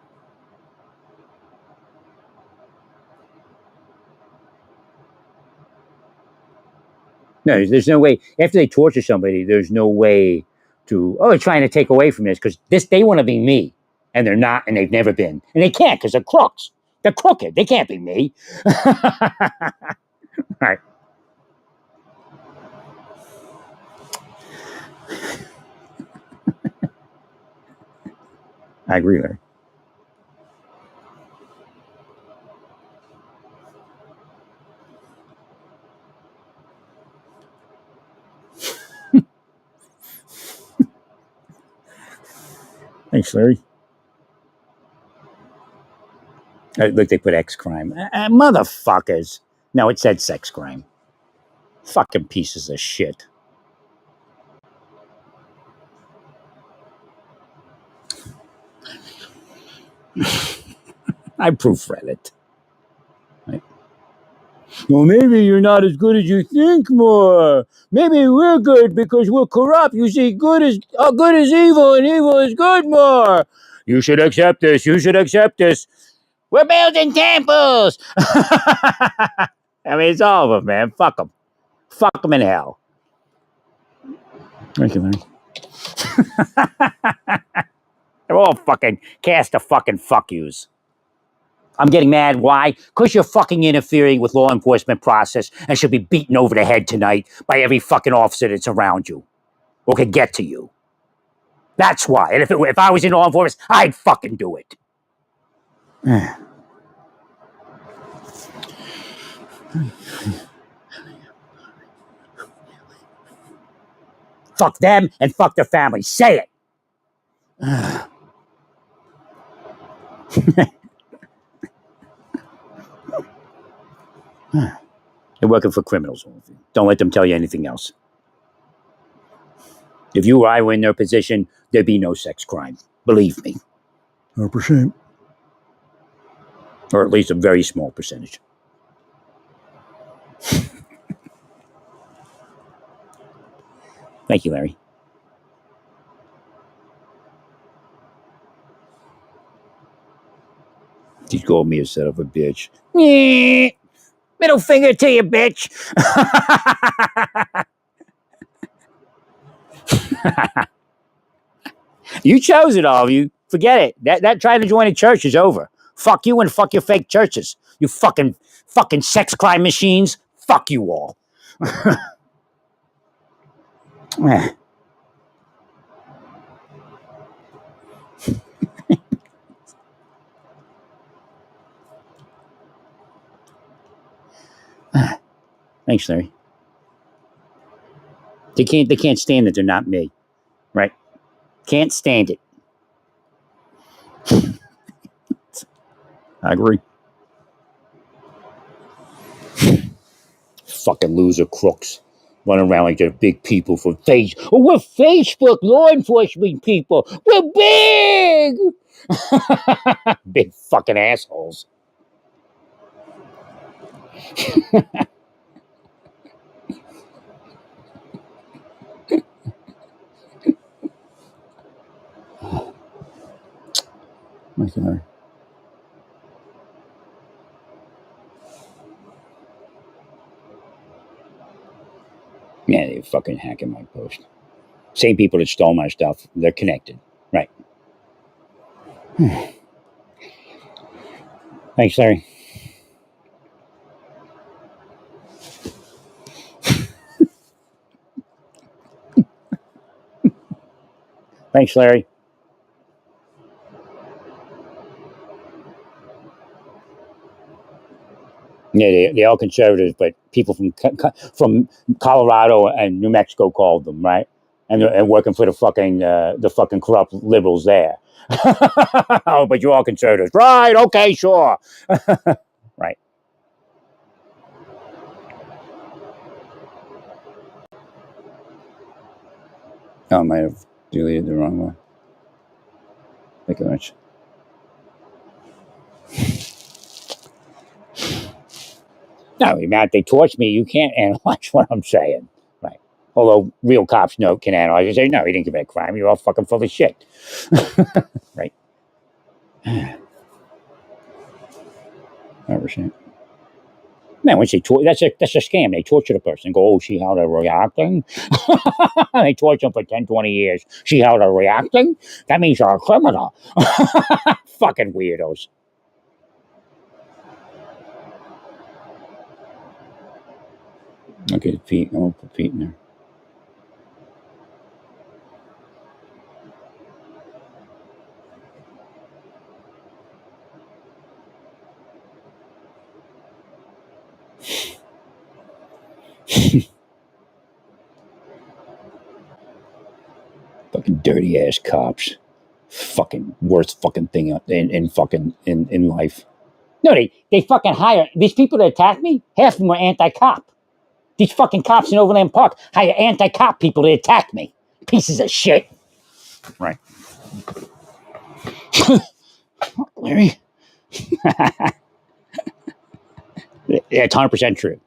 No, there's no way. After they torture somebody, there's no way to, they're trying to take away from this because they want to be me. And they're not, and they've never been. And they can't because they're crooks. They're crooked. They can't be me. Right. I agree, Larry. Thanks, Larry. Look, they put X crime. Motherfuckers. No, it said sex crime. Fucking pieces of shit. I proofread it. Right. Well, maybe you're not as good as you think more. Maybe we're good because we're corrupt. You see, good is evil and evil is good more. You should accept this. You should accept this. We're building temples. I mean, it's all of them, man. Fuck them. Fuck them in hell. Thank you, man. They're all fucking cast of fucking fuck yous. I'm getting mad. Why? Because you're fucking interfering with law enforcement process and should be beaten over the head tonight by every fucking officer that's around you or can get to you. That's why. And if I was in law enforcement, I'd fucking do it. Fuck them and fuck their families. Say it. You're working for criminals. Don't let them tell you anything else. If you or I were in their position, there'd be no sex crime. Believe me. 100%. Or at least a very small percentage. Thank you, Larry. He called me a son of a bitch. Middle finger to you, bitch. You chose it, all of you. Forget it. That trying to join a church is over. Fuck you and fuck your fake churches. You fucking sex crime machines. Fuck you all. Thanks, Larry. They can't stand that they're not me. Right? Can't stand it. I agree. Fucking loser crooks. Running around like they're big people from face. Oh, we're Facebook law enforcement people. We're big. Big fucking assholes. My God. Yeah, they're fucking hacking my post. Same people that stole my stuff. They're connected. Right. Thanks, Larry. Thanks, Larry. Yeah, they're all conservatives, but people from Colorado and New Mexico called them, right? And working for the fucking corrupt liberals there. Oh, but you're all conservatives, right? Okay, sure. Right. Oh, I might have deleted the wrong one. Thank you much. No, Matt, they torch me. You can't analyze what I'm saying. Right. Although real cops can analyze and say, no, he didn't commit a crime. You're all fucking full of shit. Right. 100%. Man, when that's a scam. They torture the person. Go, oh, see how they're reacting? They torture them for 10, 20 years. See how they're reacting? That means you're a criminal. Fucking weirdos. Okay, Pete. I'll put Pete in there. Fucking dirty ass cops. Fucking worst fucking thing in life. No, they fucking hire these people that attack me. Half of them are anti-cop. These fucking cops in Overland Park hire anti-cop people to attack me. Pieces of shit. Right. Larry? Yeah, it's 100% true.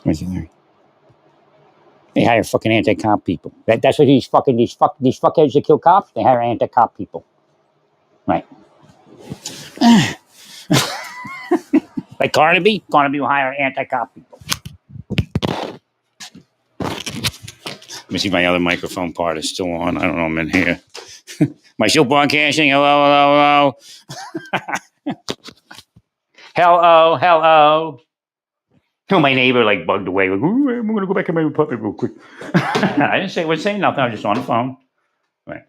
Where's Larry? They hire fucking anti-cop people. That's what these fuckheads that kill cops. They hire anti-cop people. Right. Like Carnaby will hire anti-cop people. Let me see if my other microphone part is still on. I don't know. I'm in here. Am I still broadcasting? Hello. Hello. Oh, my neighbor bugged away. Like, I'm going to go back in my apartment real quick. I didn't say nothing. I was just on the phone. Right.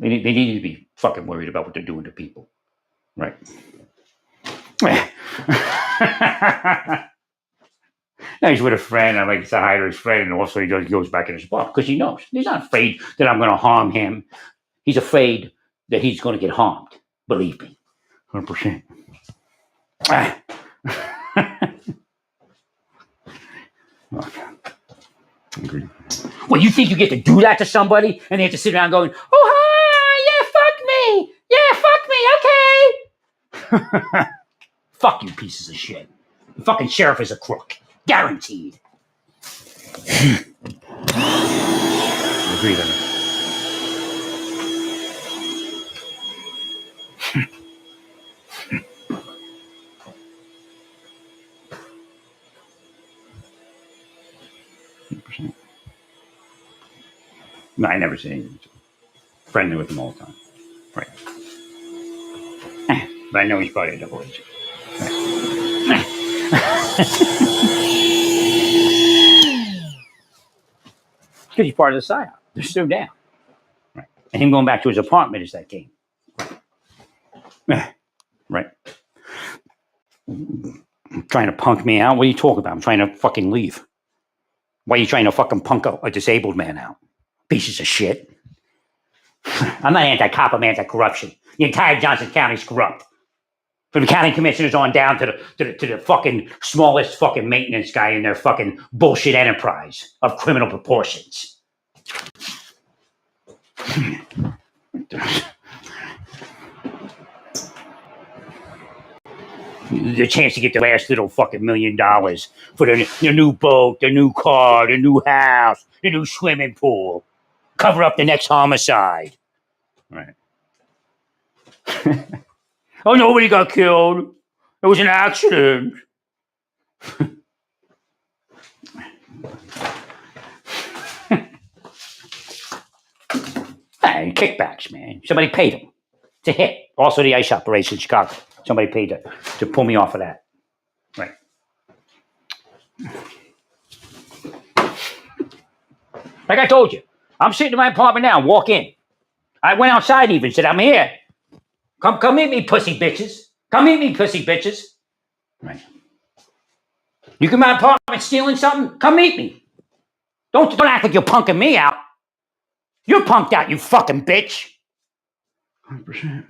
They need to be fucking worried about what they're doing to people. Right. Now he's with a friend. I like to say hi to his friend, and also he goes back in his bar because he knows he's not afraid that I'm going to harm him. He's afraid that he's going to get harmed. Believe me, 100%. Well, you think you get to do that to somebody, and they have to sit around going, "Oh hi, yeah, fuck me, okay." Fuck you, pieces of shit. The fucking sheriff is a crook, guaranteed. Agreed on it. No, I never say anything. friendly with him all the time. Right. But I know he's probably a double agent. Right. Because he's part of the psyop. They're still down. Right. And him going back to his apartment is that game. Right. Trying to punk me out? What are you talking about? I'm trying to fucking leave. Why are you trying to fucking punk a disabled man out? Pieces of shit. I'm not anti-cop, I'm anti-corruption. The entire Johnson County is corrupt. From the county commissioners on down to the fucking smallest fucking maintenance guy in their fucking bullshit enterprise of criminal proportions. The chance to get the last little fucking $1 million for the new boat, the new car, the new house, the new swimming pool. Cover up the next homicide. Right. Oh, nobody got killed. It was an accident. Hey, kickbacks, man. Somebody paid them. It's a hit. Also, the ICE operation in Chicago. Somebody paid to pull me off of that. Right. Like I told you, I'm sitting in my apartment now. Walk in. I went outside even, said, I'm here. Come meet me, pussy bitches. Come meet me, pussy bitches. Right. You come to my apartment stealing something? Come meet me. Don't act like you're punking me out. You're punked out, you fucking bitch. 100%.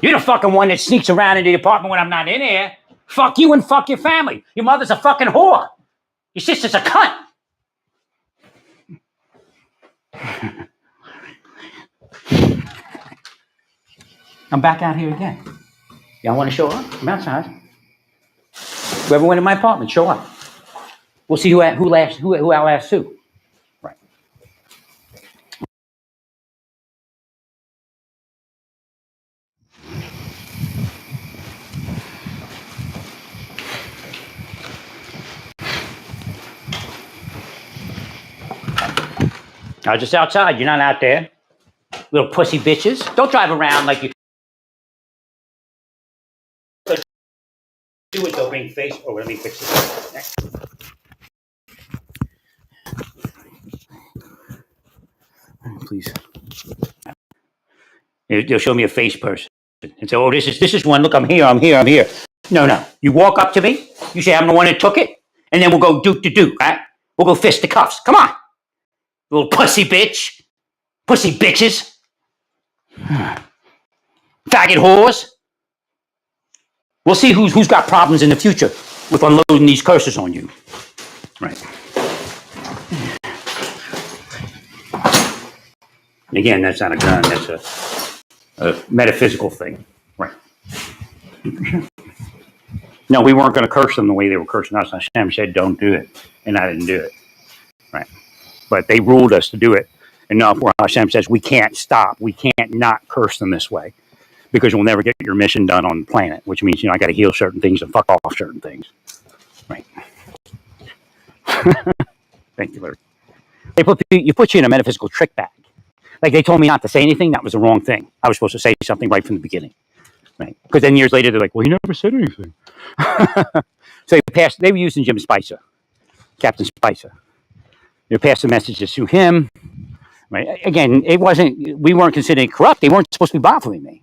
You're the fucking one that sneaks around in the apartment when I'm not in here. Fuck you and fuck your family. Your mother's a fucking whore. Your sister's a cunt. I'm back out here again. Y'all want to show up? I'm outside. Whoever went in my apartment, show up. We'll see who outlasts who. Right. I was just outside. You're not out there. Little pussy bitches. Don't drive around like you. Do it, they'll bring face. Oh, let me fix this. Please. They'll show me a face person and say, oh, this is one. Look, I'm here. No. You walk up to me. You say, I'm the one that took it. And then we'll go duke to duke, right? We'll go fist to cuffs. Come on. Little pussy bitch. Pussy bitches. Faggot whores. We'll see who's got problems in the future with unloading these curses on you. Right. Again, that's not a gun. That's a metaphysical thing. Right. No, we weren't going to curse them the way they were cursing us. Hashem said, don't do it. And I didn't do it. Right. But they ruled us to do it enough where Hashem says, we can't stop. We can't not curse them this way. Because you'll never get your mission done on the planet, which means, I got to heal certain things and fuck off certain things. Right. Thank you, Larry. You put you in a metaphysical trick bag. Like they told me not to say anything. That was the wrong thing. I was supposed to say something right from the beginning. Right. Because then years later, they're like, well, he never said anything. So they were using Jim Spicer, Captain Spicer. They passed the messages to him. Right. Again, we weren't considered corrupt. They weren't supposed to be bothering me.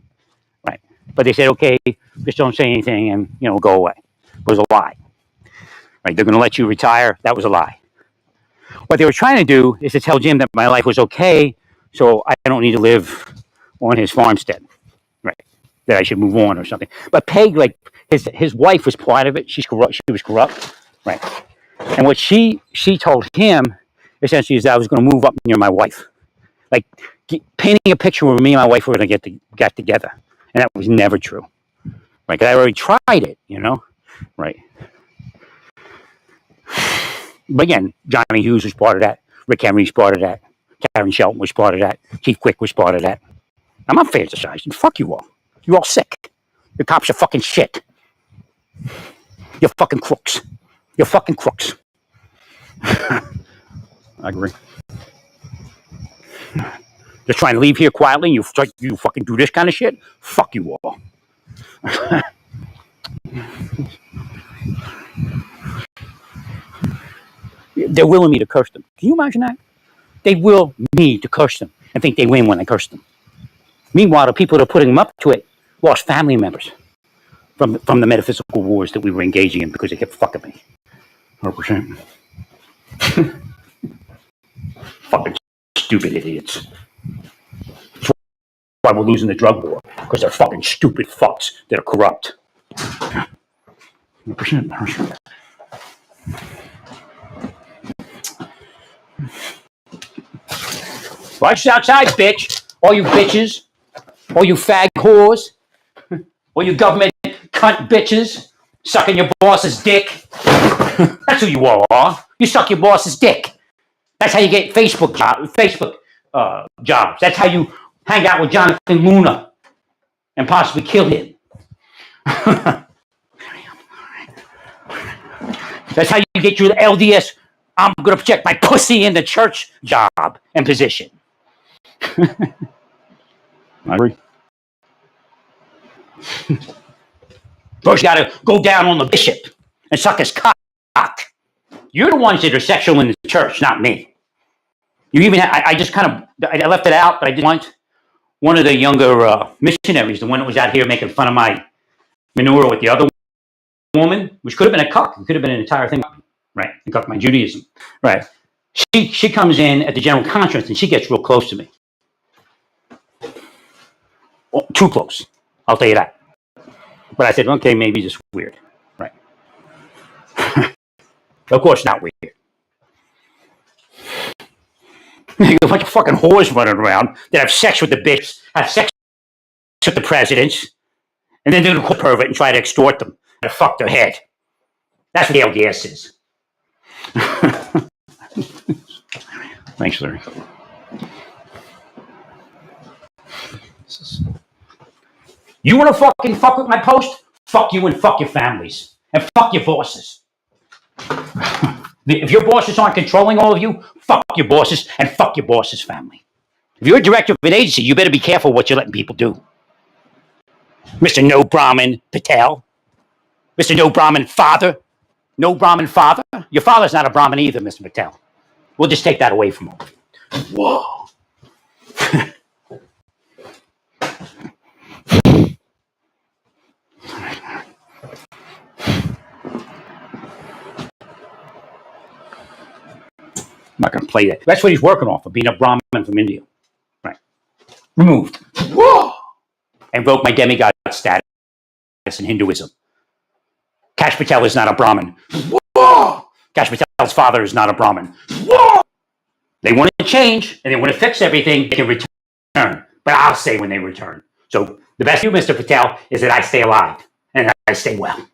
Right. But they said, okay, just don't say anything and, go away. It was a lie. Right. They're going to let you retire. That was a lie. What they were trying to do is to tell Jim that my life was okay, so I don't need to live on his farmstead. Right. That I should move on or something. But Peg, like, his wife was part of it. She's corrupt. She was corrupt. Right. And what she told him, essentially, is that I was going to move up near my wife. Like, painting a picture where me and my wife were going to get together. And that was never true. Right? Because I already tried it, Right. But again, Johnny Hughes was part of that. Rick Henry was part of that. Karen Shelton was part of that. Chief Quick was part of that. I'm not fantasizing. Fuck you all. You're all sick. Your cops are fucking shit. You're fucking crooks. You're fucking crooks. I agree. Just trying to leave here quietly and you fucking do this kind of shit? Fuck you all. They're willing me to curse them. Can you imagine that? They will me to curse them and think they win when I curse them. Meanwhile, the people that are putting them up to it lost family members from the metaphysical wars that we were engaging in because they kept fucking me. 100%. Fucking stupid idiots. That's why we're losing the drug war, because they're fucking stupid fucks that are corrupt. 100%. Right outside, bitch. All you bitches. All you fag whores. All you government cunt bitches. Sucking your boss's dick. That's who you all are. You suck your boss's dick. That's how you get Facebook jobs. That's how you hang out with Jonathan Luna and possibly kill him. That's how you get your LDS, I'm going to project my pussy in the church job and position. I agree. First, you got to go down on the bishop and suck his cock. You're the ones that are sexual in the church, not me. You even, I just kind of, I left it out, but I did want one of the younger missionaries, the one that was out here making fun of my manure with the other woman, which could have been a cuck. It could have been an entire thing, right? A cuck my Judaism, right? She comes in at the general conference and she gets real close to me. Well, too close, I'll tell you that. But I said, okay, maybe just weird, right? Of course, not weird. You got a bunch of fucking whores running around that have sex with the bitches, have sex with the presidents, and then they're going to pervert and try to extort them and fuck their head. That's what the LDS is. Thanks, Larry. You want to fucking fuck with my post? Fuck you and fuck your families. And fuck your bosses. If your bosses aren't controlling all of you, fuck your bosses and fuck your boss's family. If you're a director of an agency, you better be careful what you're letting people do. Mr. No Brahmin Patel. Mr. No Brahmin Father. No Brahmin Father. Your father's not a Brahmin either, Mr. Patel. We'll just take that away from him. Whoa. I'm not going to play that. That's what he's working off of, being a Brahmin from India. Right. Removed. Whoa! Invoke my demigod status in Hinduism. Kash Patel is not a Brahmin. Whoa! Kash Patel's father is not a Brahmin. Whoa! They want to change and they want to fix everything. They can return. But I'll say when they return. So the best of you, Mr. Patel, is that I stay alive and I stay well.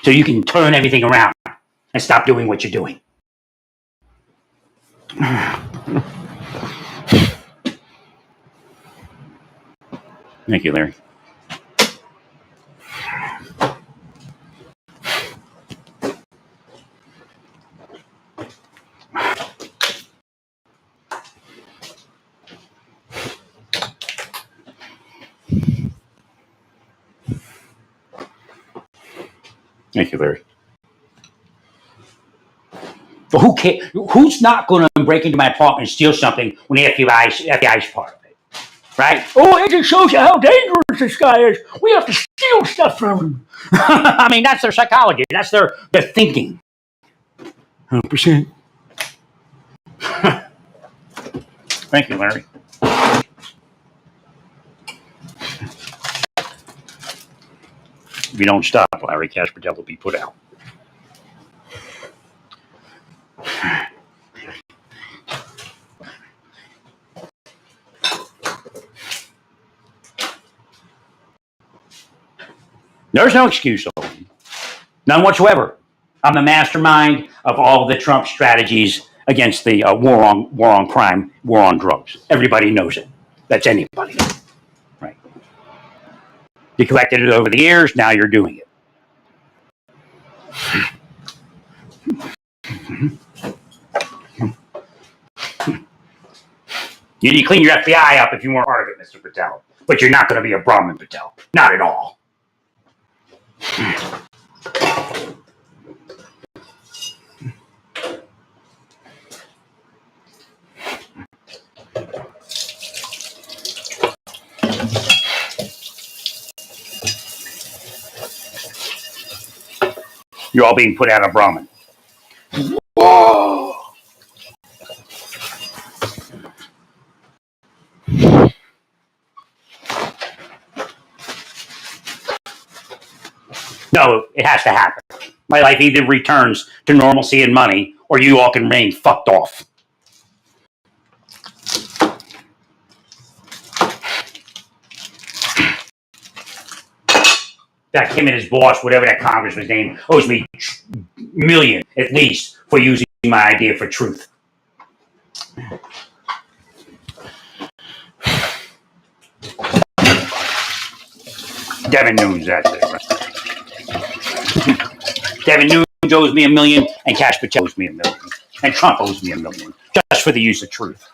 So you can turn everything around and stop doing what you're doing. Thank you, Larry. Thank you, Larry. But who cares? Who's not going to break into my apartment and steal something when the FBI's part of it? Right? Oh, it just shows you how dangerous this guy is. We have to steal stuff from him. I mean, that's their psychology. That's their thinking. 100%. Thank you, Larry. If you don't stop, Larry, Kash Patel will be put out. There's no excuse, none whatsoever. I'm the mastermind of all the Trump strategies against the war on crime, war on drugs. Everybody knows it. That's anybody, right? You collected it over the years. Now you're doing it. You need to clean your FBI up if you weren't part of it, Mr. Patel. But you're not going to be a Brahmin Patel. Not at all. You're all being put out of Brahmin. Whoa! No, it has to happen. My life either returns to normalcy and money, or you all can remain fucked off. That him and his boss, whatever that congressman's name, owes me $1 million at least for using my idea for truth. Devin Nunes, that's it. Devin Nunes owes me $1 million, and Kash Patel owes me $1 million, and Trump owes me $1 million just for the use of truth.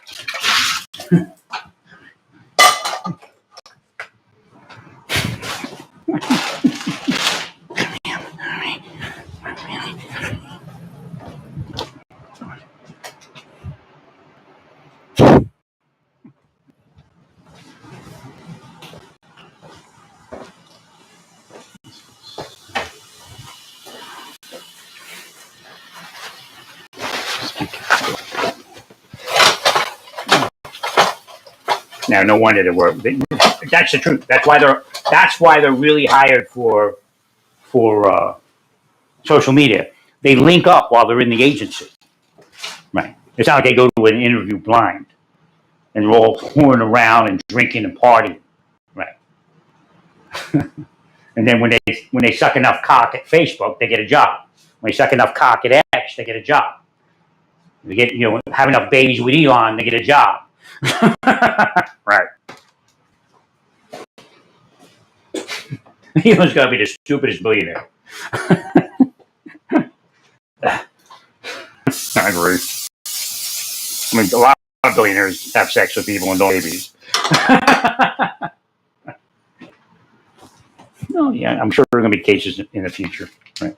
Now, no wonder they were. That's the truth. That's why they're really hired for social media. They link up while they're in the agency. Right. It's not like they go to an interview blind and they're all whoring around and drinking and partying. Right. And then when they suck enough cock at Facebook, they get a job. When they suck enough cock at X, they get a job. They get, have enough babies with Elon, they get a job. Right. Elon's got to be the stupidest billionaire. I agree. I mean, a lot of billionaires have sex with people and don't have babies. No, yeah, I'm sure there are going to be cases in the future. Right.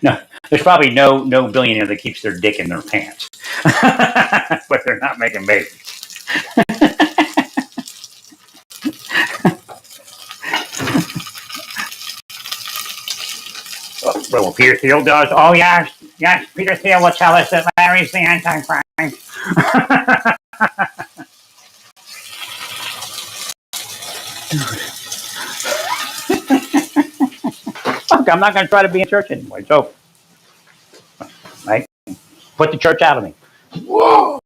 No, there's probably no billionaire that keeps their dick in their pants, but they're not making babies. Well, Peter Thiel does. Oh yes, Peter Thiel will tell us that Larry's the Antichrist. Fuck, I'm not going to try to be in church anymore. So, right? Put the church out of me. Whoa!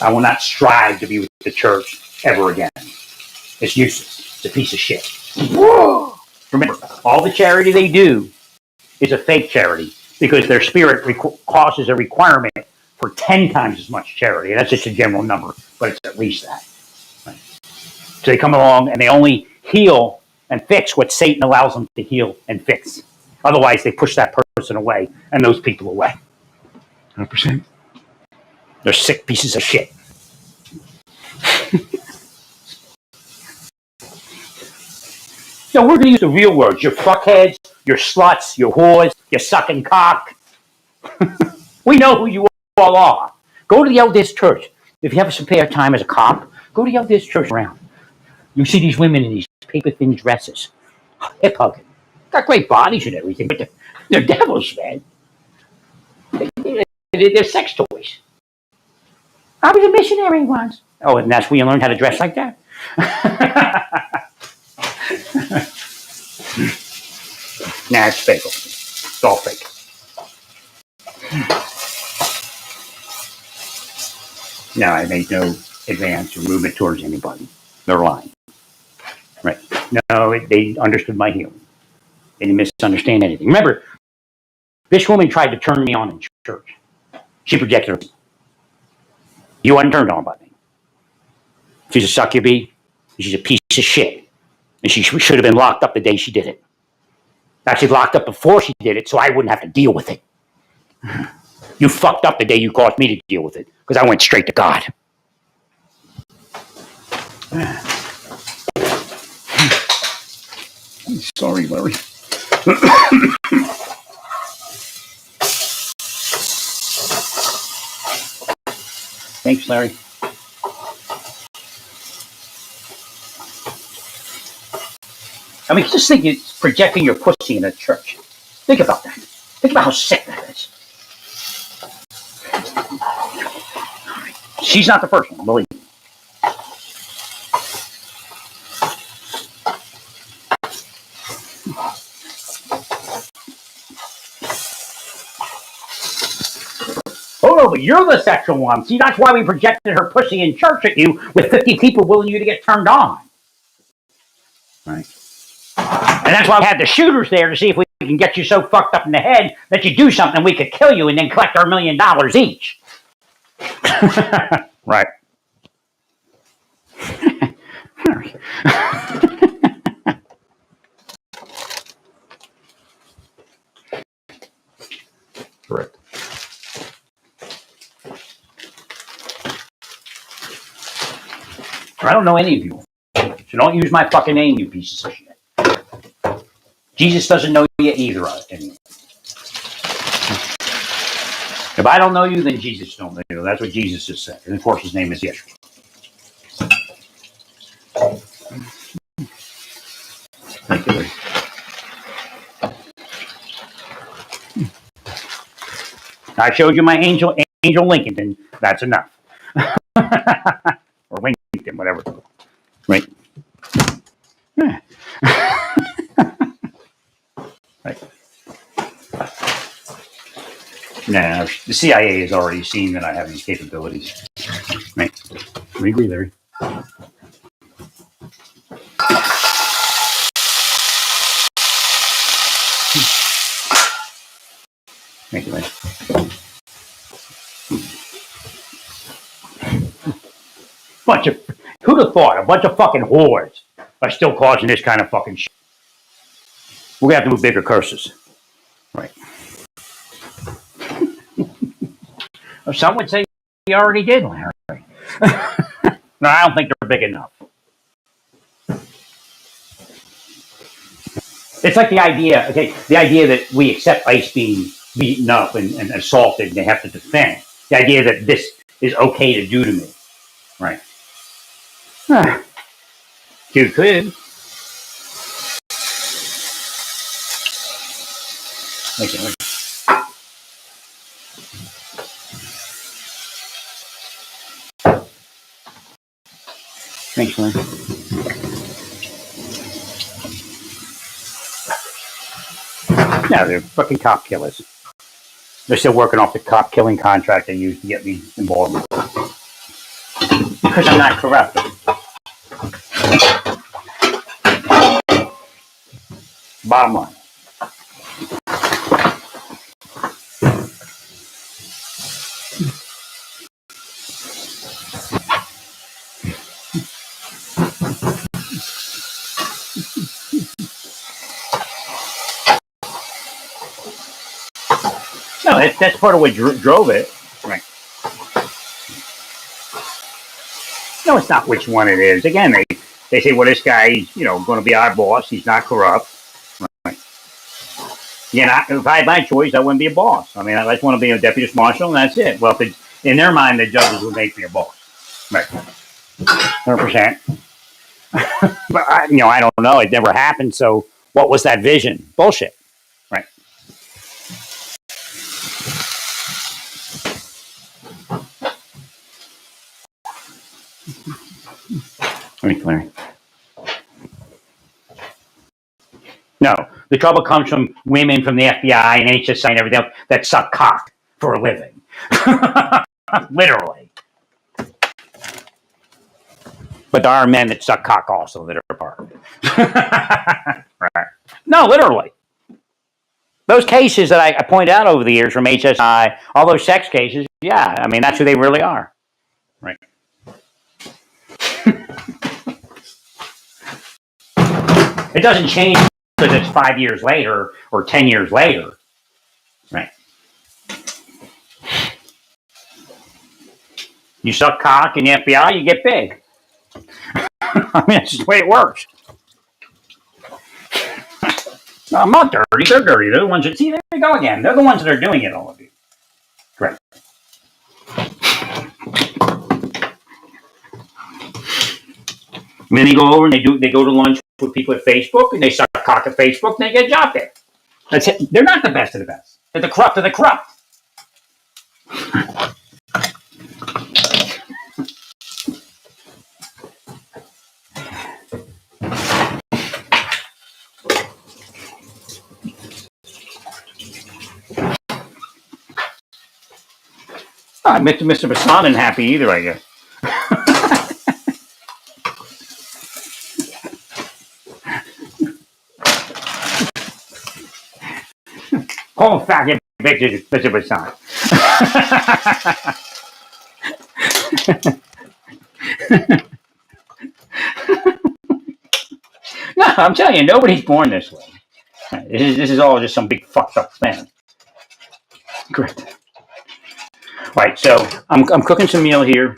I will not strive to be with the church ever again. It's useless. It's a piece of shit. Whoa! Remember, all the charity they do is a fake charity because their spirit causes a requirement for 10 times as much charity. And that's just a general number, but it's at least that. Right? So they come along and they only heal and fix what Satan allows them to heal and fix. Otherwise, they push that person away and those people away. 100%. They're sick pieces of shit. So we're going to use the real words. Your fuckheads, your sluts, your whores, your sucking cock. We know who you all are. Go to the LDS church. If you have a spare time as a cop, go to the LDS church around. You see these women in these paper-thin dresses. Hip hugging. Got great bodies and everything, but they're devils, man. They're sex toys. I was a missionary once. Oh, and that's where you learned how to dress like that? Nah, it's fake. It's all fake. No, I made no advance or movement towards anybody. They're lying. Right. No, they understood my healing. They didn't misunderstand anything. Remember, this woman tried to turn me on in church. She projected her. You wasn't turned on by me. She's a succubus. She's a piece of shit. And she should have been locked up the day she did it. Actually, locked up before she did it so I wouldn't have to deal with it. You fucked up the day you caused me to deal with it because I went straight to God. I'm sorry, Larry. Thanks, Larry. I mean, just think it's projecting your pussy in a church. Think about that. Think about how sick that is. She's not the first one, believe me. Oh no, but you're the sexual one. See, that's why we projected her pussy in church at you with 50 people willing you to get turned on. Right. And that's why we had the shooters there to see if we can get you so fucked up in the head that you do something we could kill you and then collect our $1 million each. Right. Correct. I don't know any of you. So don't use my fucking name, you pieces of shit. Jesus doesn't know you either. Anyway. If I don't know you, then Jesus don't know you. That's what Jesus just said. And of course, his name is Yeshua. Thank you. I showed you my Angel Lincoln, and that's enough. Or Lincoln, whatever. Right. Right. Nah, the CIA has already seen that I have these capabilities. Right. We agree, Larry. Thank you, Larry. Who'd have thought a bunch of fucking whores are still causing this kind of fucking shit? We're gonna have to do bigger curses. Right. Some would say you already did, Larry. No, I don't think they're big enough. It's like the idea that we accept ICE being beaten up and assaulted and they have to defend. The idea that this is okay to do to me. Right. You could. Okay. Thanks, man. No, they're fucking cop killers. They're still working off the cop killing contract they used to get me involved with. Because I'm not corrupt. Bottom line. No, that's part of what drove it. Right. No, it's not which one it is. Again, they say, well, this guy's, going to be our boss. He's not corrupt. Right. Yeah, if I had my choice, I wouldn't be a boss. I mean, I just want to be a deputy marshal, and that's it. Well, in their mind, the judges would make me a boss. Right. 100%. But, I don't know. It never happened. So what was that vision? Bullshit. Right. Let me clear. No, the trouble comes from women from the FBI and HSI and everything else that suck cock for a living. Literally. But there are men that suck cock also that are part of it. Right. No, literally. those cases that I point out over the years from HSI, all those sex cases, yeah, I mean, that's who they really are. Right. It doesn't change because it's 5 years later or 10 years later. Right. You suck cock in the FBI, you get big. I mean, it's just the way it works. No, I'm not dirty. They're dirty. They're the ones that, see, there you go again. They're the ones that are doing it, all of you. Correct. And then they go over and they go to lunch with people at Facebook and they suck cock at Facebook and they get a job there. That's it. They're not the best of the best. They're the corrupt of the corrupt. Mr. Bassan isn't happy either, I guess. Call him faggot, Mr. Bassan. No, I'm telling you, nobody's born this way. This is all just some big fucked up thing. Correct. Right, so I'm cooking some meal here.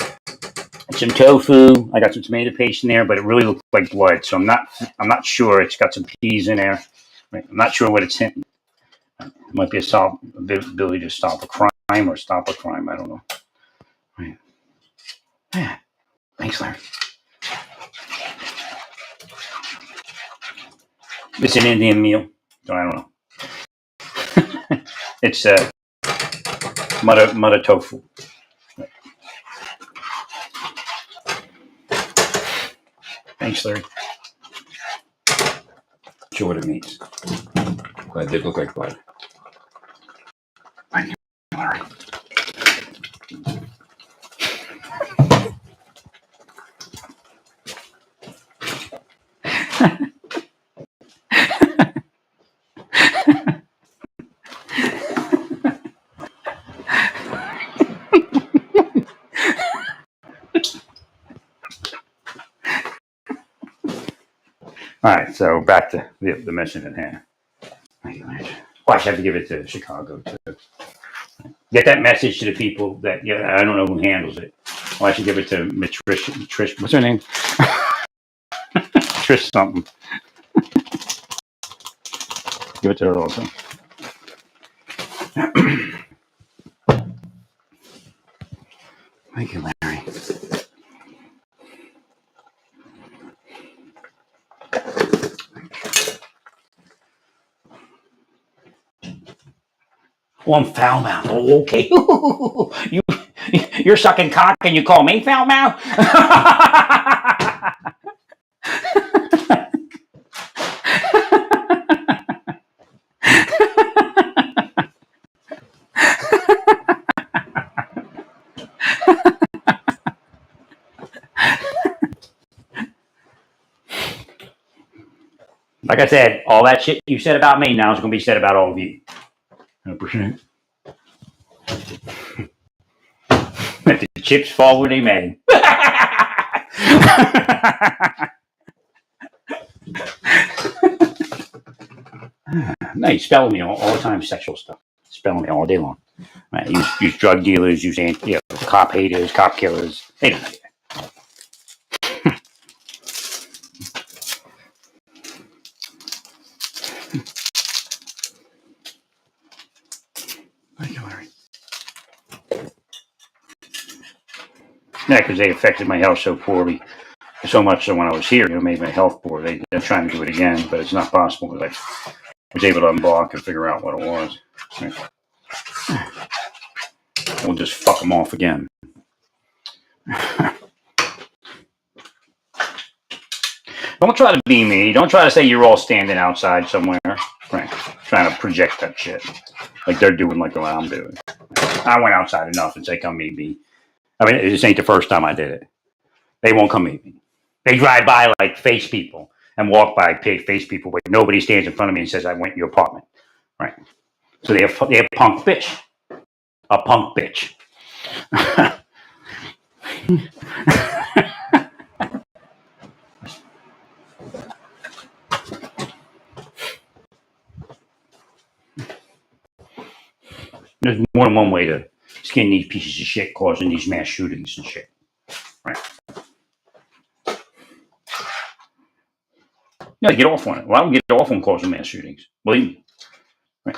Some tofu. I got some tomato paste in there, but it really looks like blood, so I'm not sure. It's got some peas in there. Right, I'm not sure what it's in. It might be ability to stop a crime or stop a crime. I don't know. Right. Yeah. Thanks, Larry. It's an Indian meal, so I don't know. It's mudda tofu. Thanks, Larry. Not sure what it means, but it did look like blood. Thank you, Larry. All right, so back to the mission at hand. Well, I have to give it to Chicago too. Get that message to the people that I don't know who handles it. Well, I should give it to Trish. What's her name? Trish something. Give it to her also. Thank you, Larry. Oh, I'm foul mouth. Oh, okay. You're sucking cock and you call me foul mouth? Like I said, all that shit you said about me now is going to be said about all of you. 100%. Let the chips fall where they may. No, you spell me all the time, sexual stuff. Spell me all day long. Right, use drug dealers, use cop haters, cop killers. They don't know that. Thank you, Larry. Yeah, because they affected my health so poorly, so much so when I was here, made my health poor. They're trying to do it again, but it's not possible because I was able to unblock and figure out what it was. Right. We'll just fuck them off again. Don't try to be me. Don't try to say you're all standing outside somewhere. Right. Trying to project that shit. Like they're doing like what I'm doing. I went outside enough and say, come meet me. I mean, this ain't the first time I did it. They won't come meet me. They drive by like face people and walk by face people, but nobody stands in front of me and says, I went to your apartment. Right. So they're punk bitch. A punk bitch. There's more than one way to skin these pieces of shit causing these mass shootings and shit. Right. Yeah, get off on it. Well, I don't get off on causing mass shootings. Believe me. Right.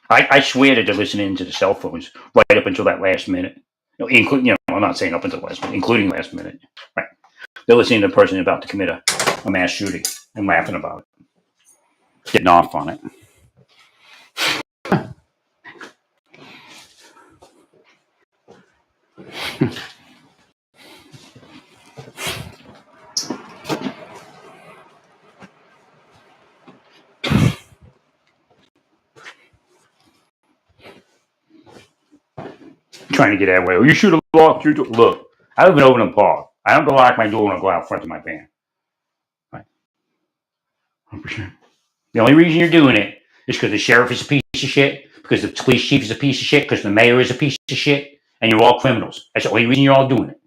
I swear that they're listening to the cell phones right up until that last minute. I'm not saying up until the last minute, including last minute. Right. They're listening to the person about to commit a mass shooting and laughing about it, getting off on it. Trying to get that way. Oh, you should have locked your door. Look, I live in Overland Park. I don't go lock my door when I go out front of my van. Right. 100%. The only reason you're doing it is because the sheriff is a piece of shit, because the police chief is a piece of shit, because the mayor is a piece of shit, and you're all criminals. That's the only reason you're all doing it.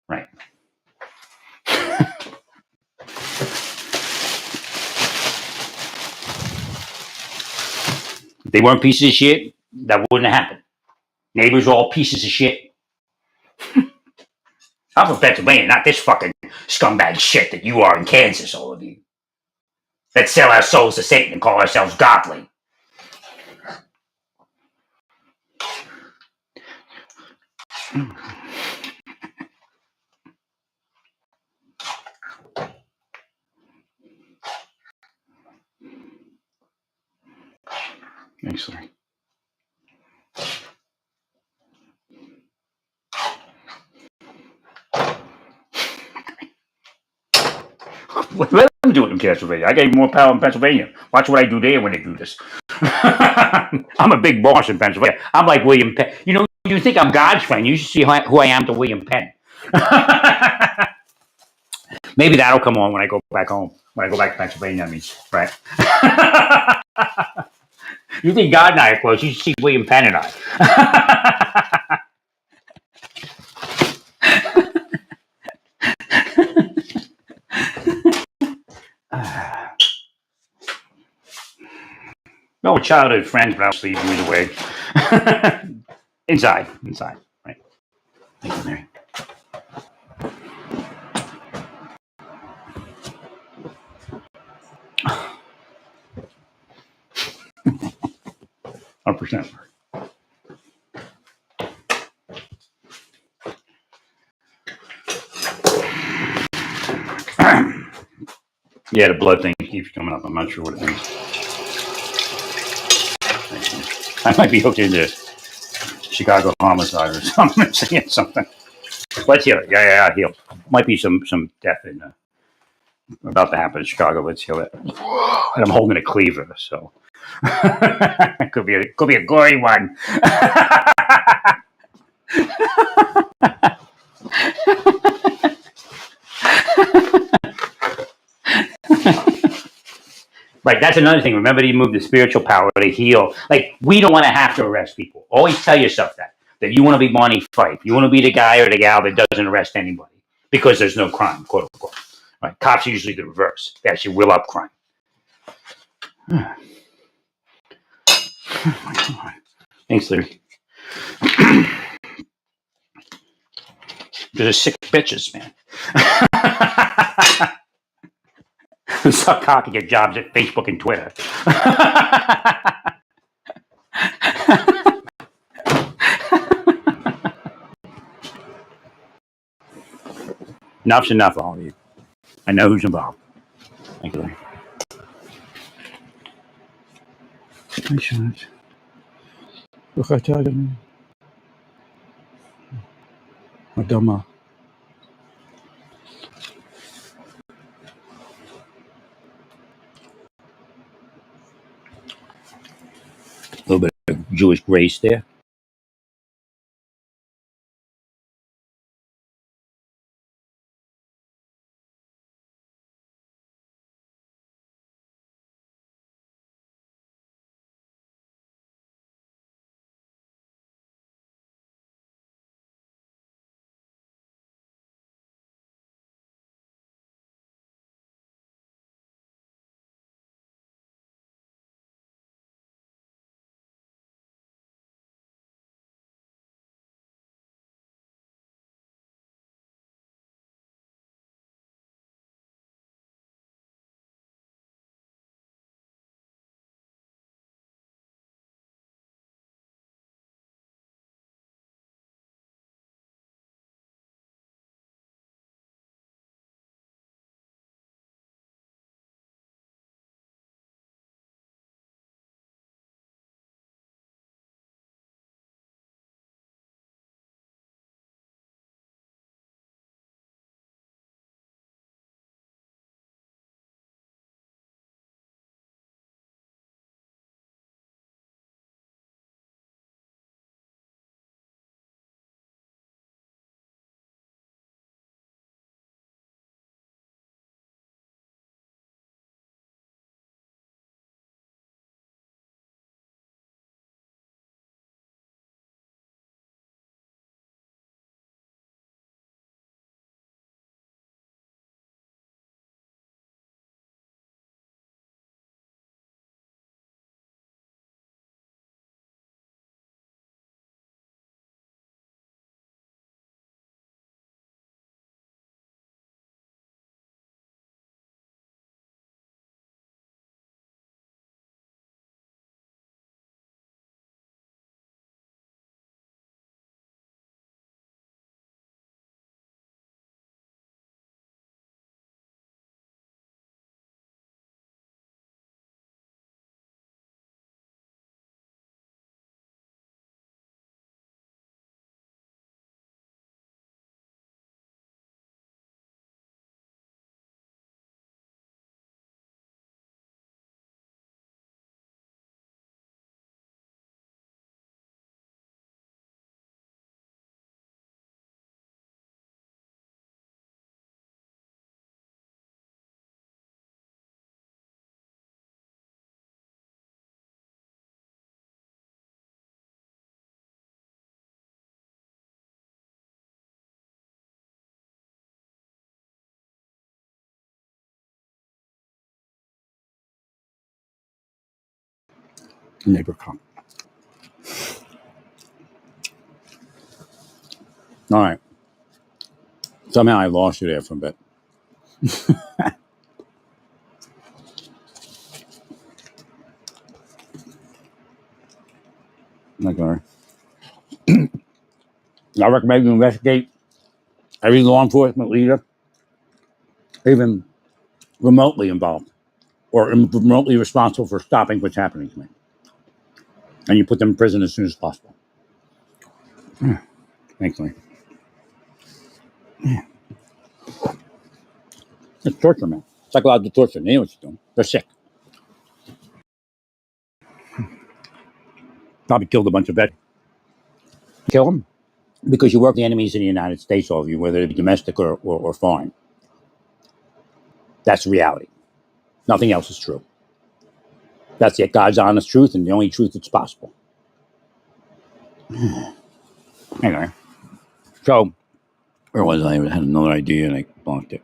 Right. If they weren't pieces of shit, that wouldn't have happened. Neighbors are all pieces of shit. I'm from Pennsylvania, not this fucking scumbag shit that you are in Kansas, all of you. That sell our souls to Satan and call ourselves godly. Excellent. Let them do it in Pennsylvania. I got more power in Pennsylvania. Watch what I do there when they do this. I'm a big boss in Pennsylvania. I'm like William Penn. You think I'm God's friend. You should see who I am to William Penn. Maybe that'll come on when I go back home. When I go back to Pennsylvania, I mean, right? You think God and I are close. You should see William Penn and I. No childhood friends, but I'll sleep either way. Inside, right? Thank you, Mary. 100%. Yeah, the blood thing keeps coming up. I'm not sure what it means. I might be hooked into Chicago homicide or something, saying something. Let's hear it. Yeah, heal. Might be some death in about to happen in Chicago. Let's heal it. And I'm holding a cleaver, so it could be a gory one. Right, that's another thing. Remember to move the spiritual power to heal. Like, we don't want to have to arrest people. Always tell yourself that you want to be Bonnie Fife. You want to be the guy or the gal that doesn't arrest anybody because there's no crime, quote unquote. Right? Cops are usually the reverse. They actually will up crime. Thanks, Larry. They're sick bitches, man. Who suck cock and get jobs at Facebook and Twitter. Enough's enough, all of you. I know who's involved. Thank you, Larry. Adama. A little bit of Jewish grace there. Neighbor come. All right. Somehow I lost you there for a bit. Okay. I recommend you investigate every law enforcement leader, even remotely involved or remotely responsible for stopping what's happening to me. And you put them in prison as soon as possible. Thankfully. It's torture, man. Psychological torture. They know what you're doing. They're sick. Probably killed a bunch of vets. Kill them because you work the enemies in the United States, all of you, whether they be domestic or foreign. That's reality. Nothing else is true. That's it. God's honest truth and the only truth that's possible. Anyway. So, where was I? I had another idea and I blocked it.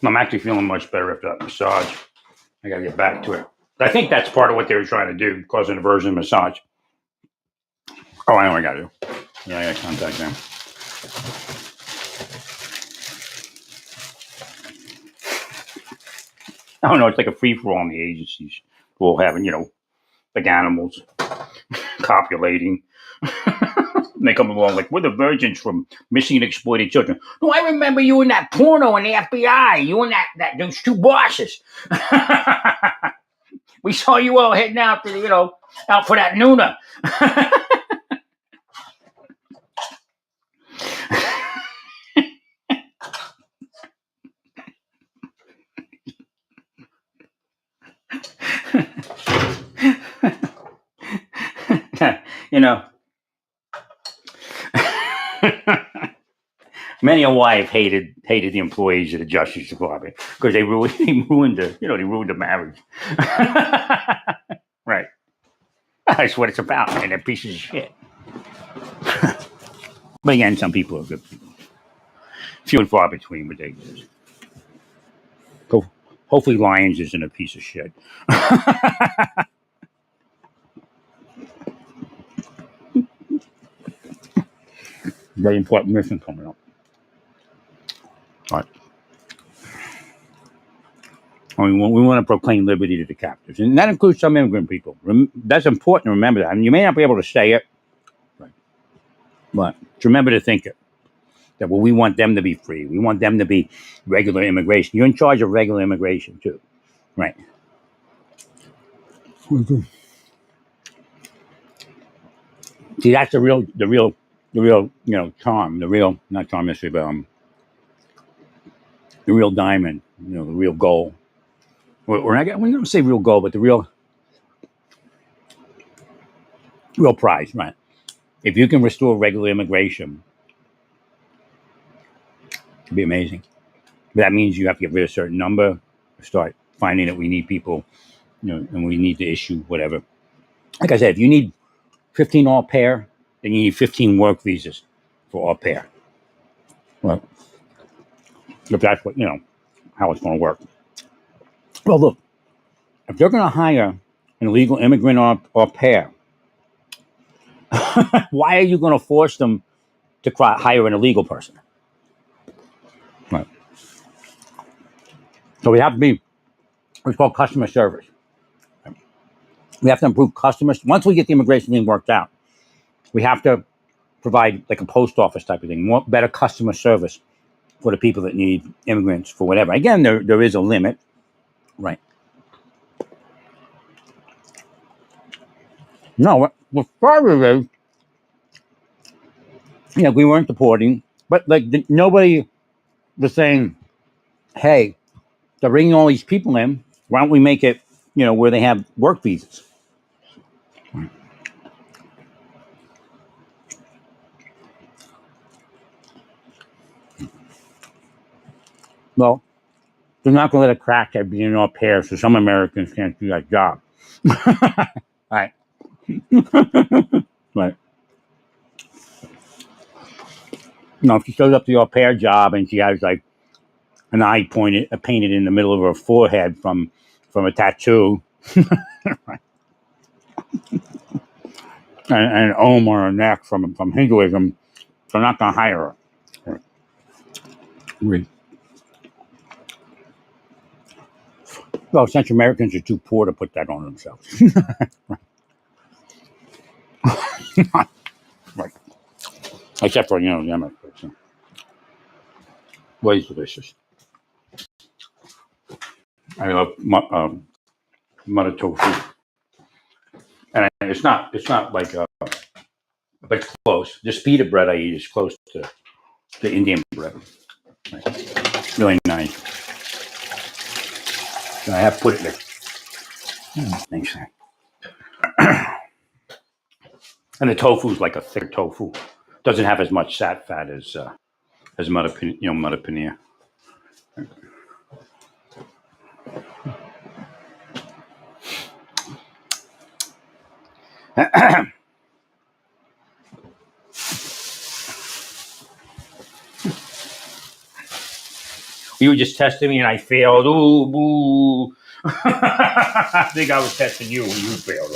I'm actually feeling much better after that massage. I gotta get back to it. I think that's part of what they were trying to do, cause an aversion massage. Oh, I know what I gotta do. Yeah, I gotta contact them. I don't know, it's like a free for all in the agencies. We'll having, like animals copulating. And they come along like, we're the virgins from missing and exploited children. No, I remember you in that porno in the FBI. You and those two bosses. We saw you all heading out to, out for that Nuna. Many a wife hated the employees of the Justice Department because they ruined the marriage. Right. That's what it's about, man. They're pieces of shit. But again, some people are good people. Few and far between, but they exist. Hopefully Lyons isn't a piece of shit. Very important mission coming up. All right. We want to proclaim liberty to the captives, and that includes some immigrant people. That's important to remember that. I mean, you may not be able to say it, right, but remember to think it. That we want them to be free. We want them to be regular immigration. You're in charge of regular immigration too, right? See, that's the real, charm. Not charm mystery, but the real diamond. The real goal. Or I don't say real goal, but the real prize, right? If you can restore regular immigration, it'd be amazing. But that means you have to get rid of a certain number, start finding that we need people, and we need to issue whatever. Like I said, if you need 15 au pair, then you need 15 work visas for au pair. Well, if that's what, how it's going to work. Well, look, if they're going to hire an illegal immigrant au pair, why are you going to force them to hire an illegal person? Right. So we have to be what's called customer service. We have to improve customers. Once we get the immigration thing worked out, we have to provide like a post office type of thing, better customer service for the people that need immigrants for whatever. Again, there is a limit, right? No, what part is, we weren't deporting, but like nobody was saying, hey, they're bringing all these people in. Why don't we make it, where they have work visas? Well, they're not going to let a crackhead be an au pair, so some Americans can't do that job. Right. Right. If she shows up to your pair job and she has like an eye painted in the middle of her forehead from a tattoo, and an Om on her neck from Hinduism, they're not going to hire her. Right. Well, Central Americans are too poor to put that on themselves. Right. Except for, the Americans. Well, it's delicious. I love mutton tofu. And it's not like, but it's close. The speed of bread I eat is close to the Indian bread. Right. Really nice. So I have put it there. Thanks. And the tofu is like a thick tofu. Doesn't have as much fat as mutton paneer. You were just testing me and I failed. Ooh, boo. I think I was testing you when you failed.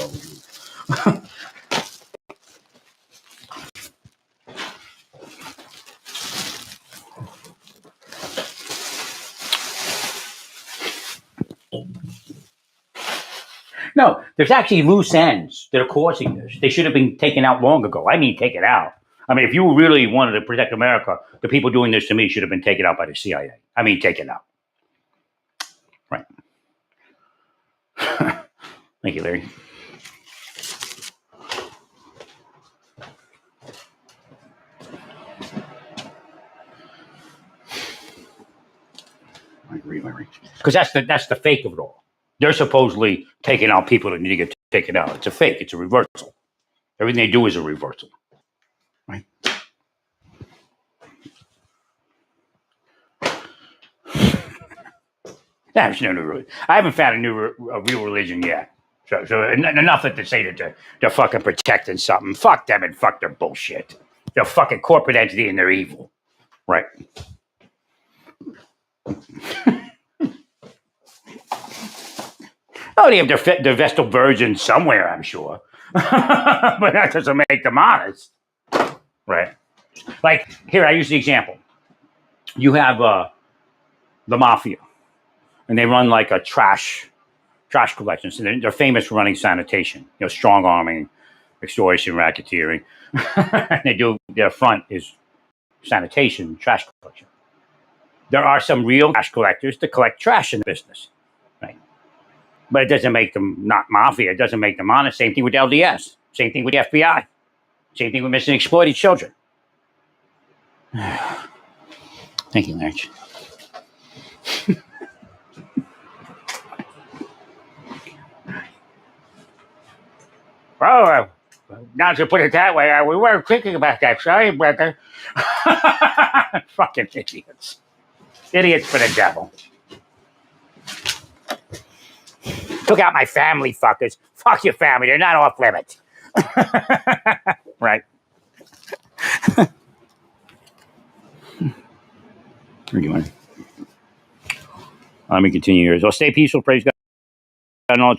No, there's actually loose ends that are causing this. They should have been taken out long ago. I mean, taken out. I mean, if you really wanted to protect America, the people doing this to me should have been taken out by the CIA. I mean, taken out. Right. Thank you, Larry. I agree, Larry. Because that's the fake of it all. They're supposedly taking out people that need to get taken out. It's a fake. It's a reversal. Everything they do is a reversal. Right? I haven't found a real religion yet. So enough to say that they're fucking protecting something. Fuck them and fuck their bullshit. They're a fucking corporate entity and they're evil. Right. Oh, they have their Vestal Virgin somewhere, I'm sure. But that doesn't make them honest. Right. Like, here, I use the example. You have the mafia, and they run like a trash collection. So they're famous for running sanitation, strong arming, extortion, racketeering. Their front is sanitation, trash collection. There are some real trash collectors that collect trash in the business, right? But it doesn't make them not mafia. It doesn't make them honest. Same thing with LDS. Same thing with the FBI. Same thing with missing exploited children. Thank you, Larry. Oh, now to put it that way, we weren't thinking about that. Sorry, brother. Fucking idiots. Idiots for the devil. Took out my family, fuckers. Fuck your family. They're not off limits. Right. Let me continue here. So stay peaceful. Praise God. And all